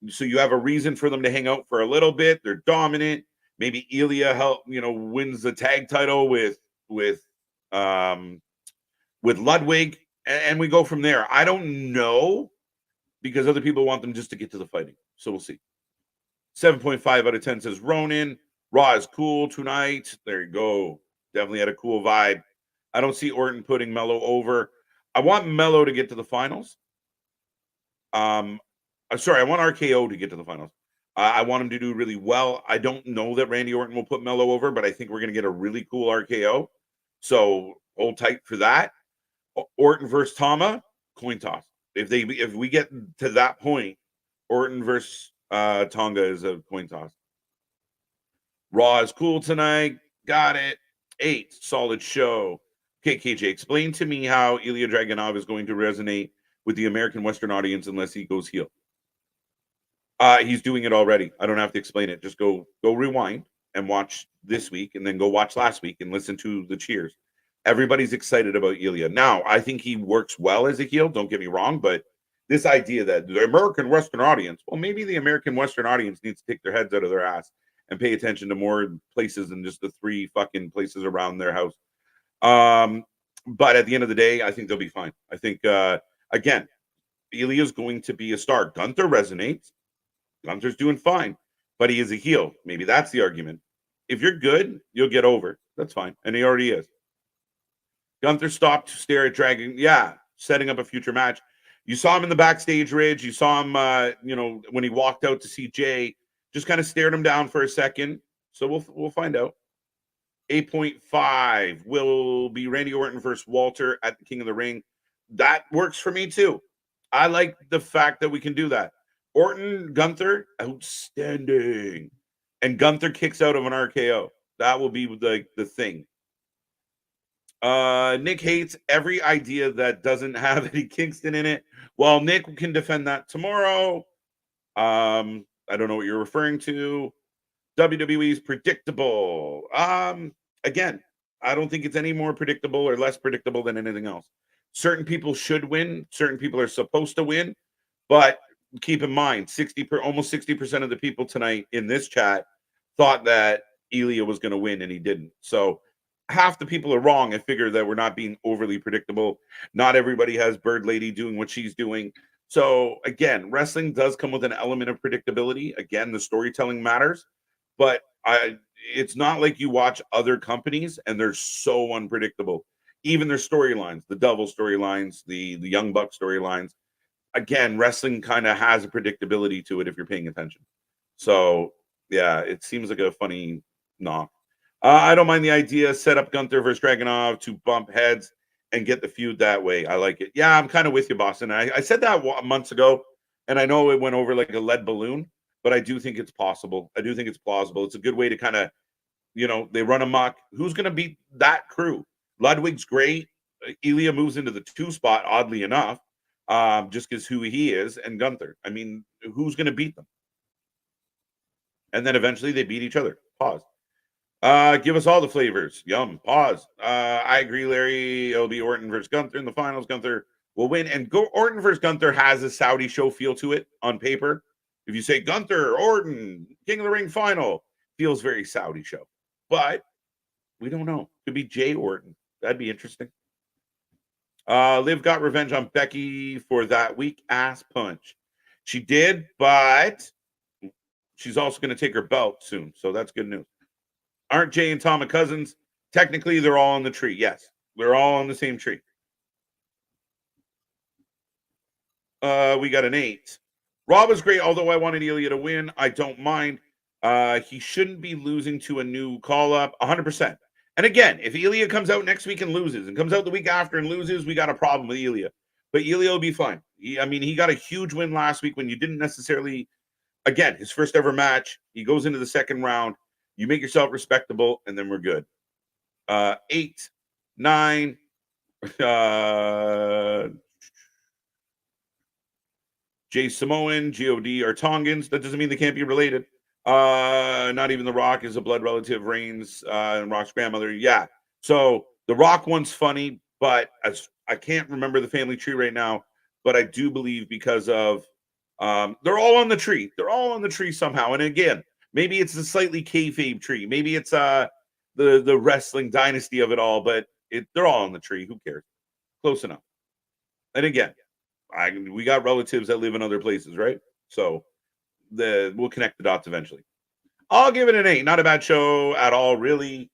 So you have a reason for them to hang out for a little bit. They're dominant. Maybe Ilja wins the tag title with Ludwig, and we go from there. I don't know because other people want them just to get to the fighting. So we'll see. 7.5 out of 10 says Ronan. Raw is cool tonight. There you go. Definitely had a cool vibe. I don't see Orton putting Melo over. I want Melo to get to the finals. I'm sorry, I want RKO to get to the finals. I want him to do really well. I don't know that Randy Orton will put Melo over, but I think we're going to get a really cool RKO. So hold tight for that. Orton versus Tama, coin toss. If we get to that point, Orton versus Tonga is a coin toss. Raw is cool tonight. Got it. 8, solid show. Okay, KJ, explain to me how Ilja Dragunov is going to resonate with the American Western audience unless he goes heel. He's doing it already. I don't have to explain it. Just go rewind and watch this week, and then go watch last week and listen to the cheers. Everybody's excited about Ilja. Now, I think he works well as a heel. Don't get me wrong, but this idea that the American Western audience, well, maybe the American Western audience needs to take their heads out of their ass and pay attention to more places than just the 3 fucking places around their house. But at the end of the day, I think they'll be fine. I think, again, Ilja is going to be a star. Gunther resonates. Gunther's doing fine, but he is a heel. Maybe that's the argument. If you're good, you'll get over. That's fine. And he already is. Gunther stopped to stare at Dragon. Yeah, setting up a future match. You saw him in the backstage ridge. You saw him, when he walked out to see Jay, just kind of stared him down for a second. So we'll find out. 8.5 will be Randy Orton versus Walter at the King of the Ring. That works for me too. I like the fact that we can do that. Orton, Gunther, outstanding. And Gunther kicks out of an RKO. That will be the thing. Nick hates every idea that doesn't have any Kingston in it. Well, Nick can defend that tomorrow. I don't know what you're referring to. WWE's predictable. Again, I don't think it's any more predictable or less predictable than anything else. Certain people should win. Certain people are supposed to win. But keep in mind, almost 60% of the people tonight in this chat thought that Ilja was going to win, and he didn't. So half the people are wrong and figure that we're not being overly predictable. Not everybody has Bird Lady doing what she's doing. So again, wrestling does come with an element of predictability. Again, the storytelling matters, but it's not like you watch other companies and they're so unpredictable. Even their storylines, the Devil storylines, the Young Buck storylines. Again, wrestling kind of has a predictability to it if you're paying attention. So yeah, it seems like a funny knock. I don't mind the idea. Set up Gunther versus Dragunov to bump heads and get the feud that way. I like it. Yeah, I'm kind of with you, Boston. I said that months ago, and I know it went over like a lead balloon, but I do think it's possible. I do think it's plausible. It's a good way to kind of, they run amok. Who's going to beat that crew? Ludwig's great. Ilja moves into the 2 spot, oddly enough, just because who he is, and Gunther. I mean, who's going to beat them? And then eventually they beat each other. Pause. Give us all the flavors. Yum. Pause. I agree, Larry. It'll be Orton versus Gunther in the finals. Gunther will win. And Orton versus Gunther has a Saudi show feel to it on paper. If you say Gunther, Orton, King of the Ring final, feels very Saudi show. But we don't know. Could be Jay Orton. That'd be interesting. Liv got revenge on Becky for that weak ass punch. She did, but she's also going to take her belt soon, so that's good news. Aren't Jay and Tama cousins? Technically, they're all on the tree. Yes, we're all on the same tree. We got an 8. Raw was great, although I wanted Ilja to win. I don't mind. He shouldn't be losing to a new call-up, 100%. And again, if Ilja comes out next week and loses, and comes out the week after and loses, we got a problem with Ilja. But Ilja will be fine. He got a huge win last week when you didn't necessarily, again, his first ever match. He goes into the second round. You make yourself respectable, and then we're good. 8, 9, Jay Samoan, God are Tongans. That doesn't mean they can't be related. Not even The Rock is a blood relative, Reigns and Rock's grandmother. Yeah. So the Rock one's funny, but as I can't remember the family tree right now, but I do believe because of they're all on the tree. They're all on the tree somehow. And again, maybe it's a slightly kayfabe tree. Maybe it's the wrestling dynasty of it all, but they're all on the tree. Who cares? Close enough. And again, we got relatives that live in other places, right? So we'll connect the dots eventually. I'll give it an 8. Not a bad show at all, really.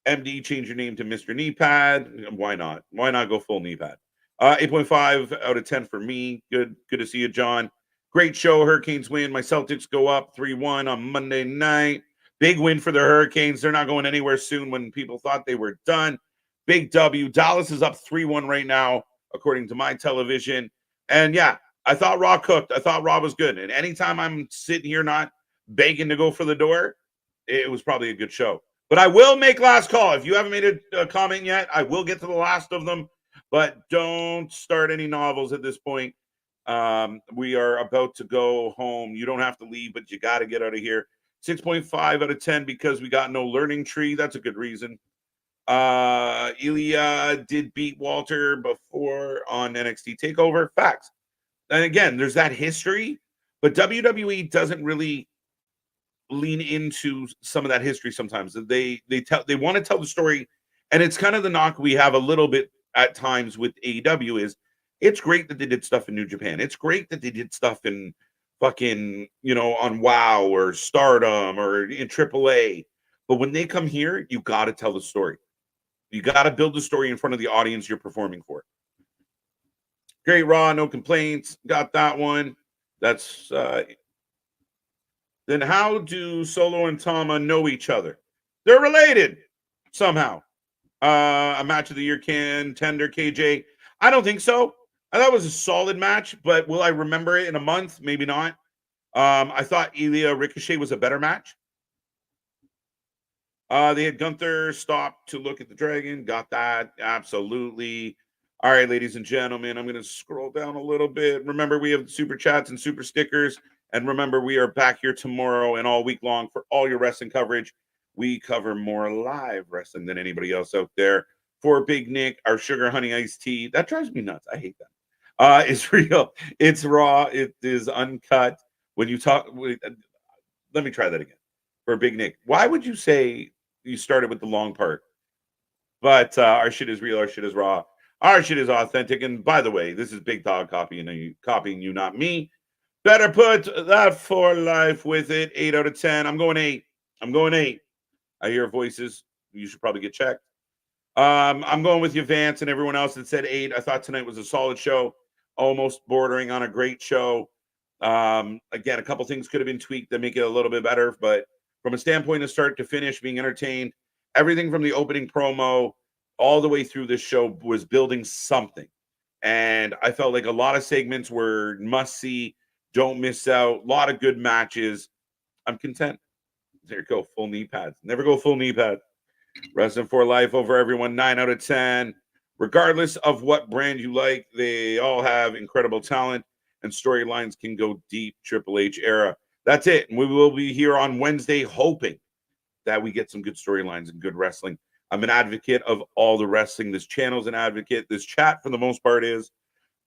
MD, change your name to Mr. Knee Pad. Why not? Why not go full knee pad? 8.5 out of 10 for me. Good to see you, John. Great show. Hurricanes win. My Celtics go up 3-1 on Monday night. Big win for the Hurricanes. They're not going anywhere soon when people thought they were done. Big W. Dallas is up 3-1 right now, according to my television. And yeah, I thought Raw cooked. I thought Raw was good. And anytime I'm sitting here not begging to go for the door, it was probably a good show. But I will make last call. If you haven't made a comment yet, I will get to the last of them. But don't start any novels at this point. We are about to go home. You don't have to leave, but you got to get out of here. 6.5 out of 10 because we got no learning tree. That's a good reason. Ilja did beat Walter before on NXT TakeOver. Facts. And again, there's that history, but WWE doesn't really lean into some of that history sometimes. They want to tell the story, and it's kind of the knock we have a little bit at times with AEW is it's great that they did stuff in New Japan. It's great that they did stuff in fucking, on WoW or Stardom or in AAA. But when they come here, you got to tell the story. You got to build the story in front of the audience you're performing for. Great Raw, no complaints. Got that one. That's then how do Solo and Tama know each other? They're related somehow. A match of the year contender, KJ. I don't think so. I thought it was a solid match, but will I remember it in a month? Maybe not. I thought Ilja Ricochet was a better match. They had Gunther stop to look at the dragon. Got that. Absolutely. All right, ladies and gentlemen, I'm going to scroll down a little bit. Remember, we have super chats and super stickers. And remember, we are back here tomorrow and all week long for all your wrestling coverage. We cover more live wrestling than anybody else out there. For Big Nick, our sugar honey iced tea. That drives me nuts. I hate that. It's real. It's raw. It is uncut. When you talk, let me try that again. For Big Nick, why would you say you started with the long part? But our shit is real. Our shit is raw. Our shit is authentic. And by the way, this is Big Dog copying you, not me. Better put that for life with it. 8 out of 10. I'm going 8. I hear voices. You should probably get checked. I'm going with you, Vance, and everyone else that said 8. I thought tonight was a solid show, almost bordering on a great show. Again, a couple things could have been tweaked to make it a little bit better, but from a standpoint of start to finish, being entertained, everything from the opening promo all the way through this show was building something. And I felt like a lot of segments were must-see, don't miss out, a lot of good matches. I'm content. There you go, full knee pads. Never go full knee pad. Wrestling for life over everyone, 9 out of 10. Regardless of what brand you like, they all have incredible talent and storylines can go deep. Triple H era. That's it. And we will be here on Wednesday hoping that we get some good storylines and good wrestling. I'm an advocate of all the wrestling. This channel's an advocate. This chat, for the most part, is.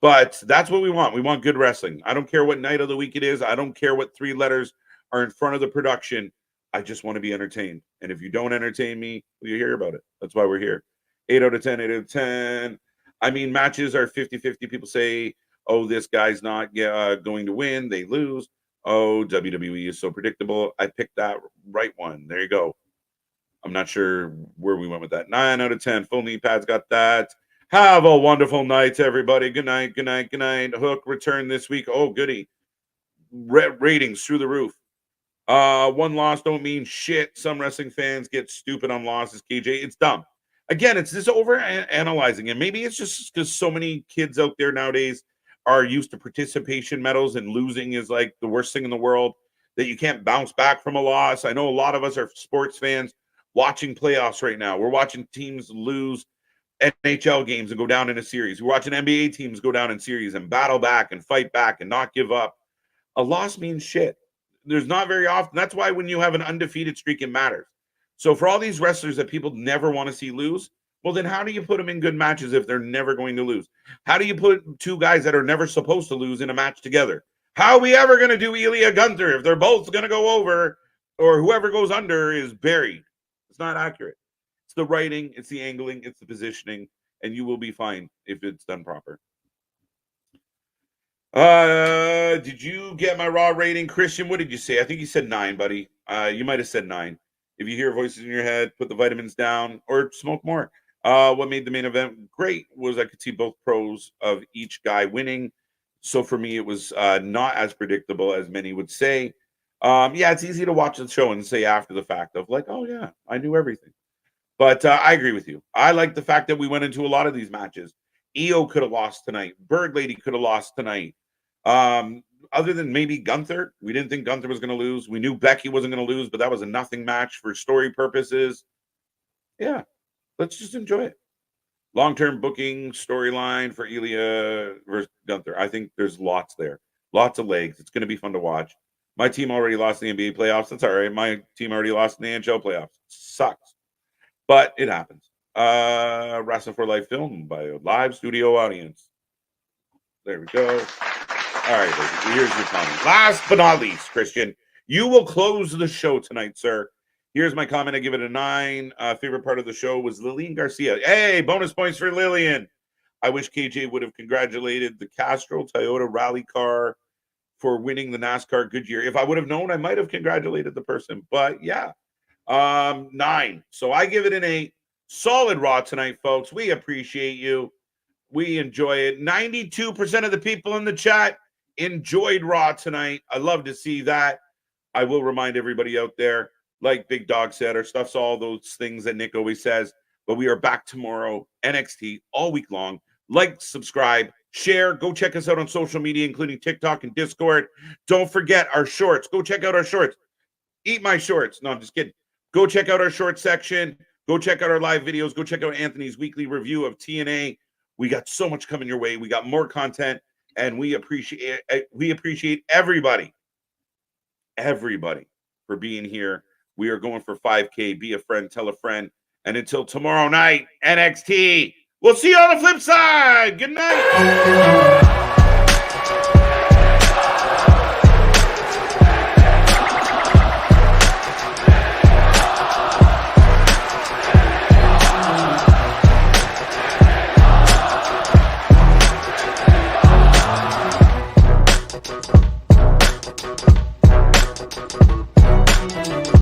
But that's what we want. We want good wrestling. I don't care what night of the week it is. I don't care what 3 letters are in front of the production. I just want to be entertained. And if you don't entertain me, you'll hear about it. That's why we're here. 8 out of 10, 8 out of 10. I mean, matches are 50-50. People say, oh, this guy's not going to win. They lose. Oh, WWE is so predictable. I picked that right one. There you go. I'm not sure where we went with that. 9 out of 10. Full knee pads got that. Have a wonderful night, everybody. Good night, good night, good night. Hook return this week. Oh, goody. Ratings through the roof. One loss don't mean shit. Some wrestling fans get stupid on losses, KJ. It's dumb. Again, it's this over analyzing, and maybe it's just because so many kids out there nowadays are used to participation medals, and losing is like the worst thing in the world, that you can't bounce back from a loss. I know a lot of us are sports fans watching playoffs right now. We're watching teams lose NHL games and go down in a series. We're watching NBA teams go down in series and battle back and fight back and not give up. A loss means shit. There's not very often. That's why when you have an undefeated streak, it matters. So for all these wrestlers that people never want to see lose, well, then how do you put them in good matches if they're never going to lose? How do you put two guys that are never supposed to lose in a match together? How are we ever going to do Ilja Gunther if they're both going to go over, or whoever goes under is buried? It's not accurate. It's the writing, it's the angling, it's the positioning, and you will be fine if it's done proper. Did you get my Raw rating, Christian? What did you say? I think you said 9, buddy. You might have said 9. If you hear voices in your head, put the vitamins down or smoke more. What made the main event great was I could see both pros of each guy winning. So for me, it was not as predictable as many would say. Yeah, it's easy to watch the show and say after the fact of like, oh yeah, I knew everything. But I agree with you. I like the fact that we went into a lot of these matches. EO could have lost tonight. Bird Lady could have lost tonight. Other than maybe Gunther, we didn't think Gunther was going to lose. We knew Becky wasn't going to lose, but that was a nothing match for story purposes. Yeah, let's just enjoy it. Long-term booking storyline for Ilja versus Gunther. I think there's lots there. Lots of legs. It's going to be fun to watch. My team already lost in the NBA playoffs. That's all right. My team already lost in the NHL playoffs. Sucks. But it happens. Wrestling for Life film by a live studio audience. There we go. All right, baby. Here's your comment. Last but not least, Christian, you will close the show tonight, sir. Here's my comment. I give it a 9. Favorite part of the show was Lilian Garcia. Hey, bonus points for Lilian. I wish KJ would have congratulated the Castrol Toyota rally car for winning the NASCAR Goodyear. If I would have known, I might have congratulated the person. But yeah, 9. So I give it an 8. Solid Raw tonight, folks. We appreciate you. We enjoy it. 92% of the people in the chat enjoyed Raw tonight. I love to see that. I will remind everybody out there, like Big Dog said, our stuff's all those things that Nick always says. But we are back tomorrow, NXT, all week long. Like, subscribe, share. Go check us out on social media, including TikTok and Discord. Don't forget our shorts. Go check out our shorts. Eat my shorts. No, I'm just kidding. Go check out our short section. Go check out our live videos. Go check out Anthony's weekly review of TNA. We got so much coming your way. We got more content, and we appreciate everybody for being here. We are going for 5K. Be a friend, tell a friend. And until tomorrow night, NXT. We'll see you on the flip side. Good night.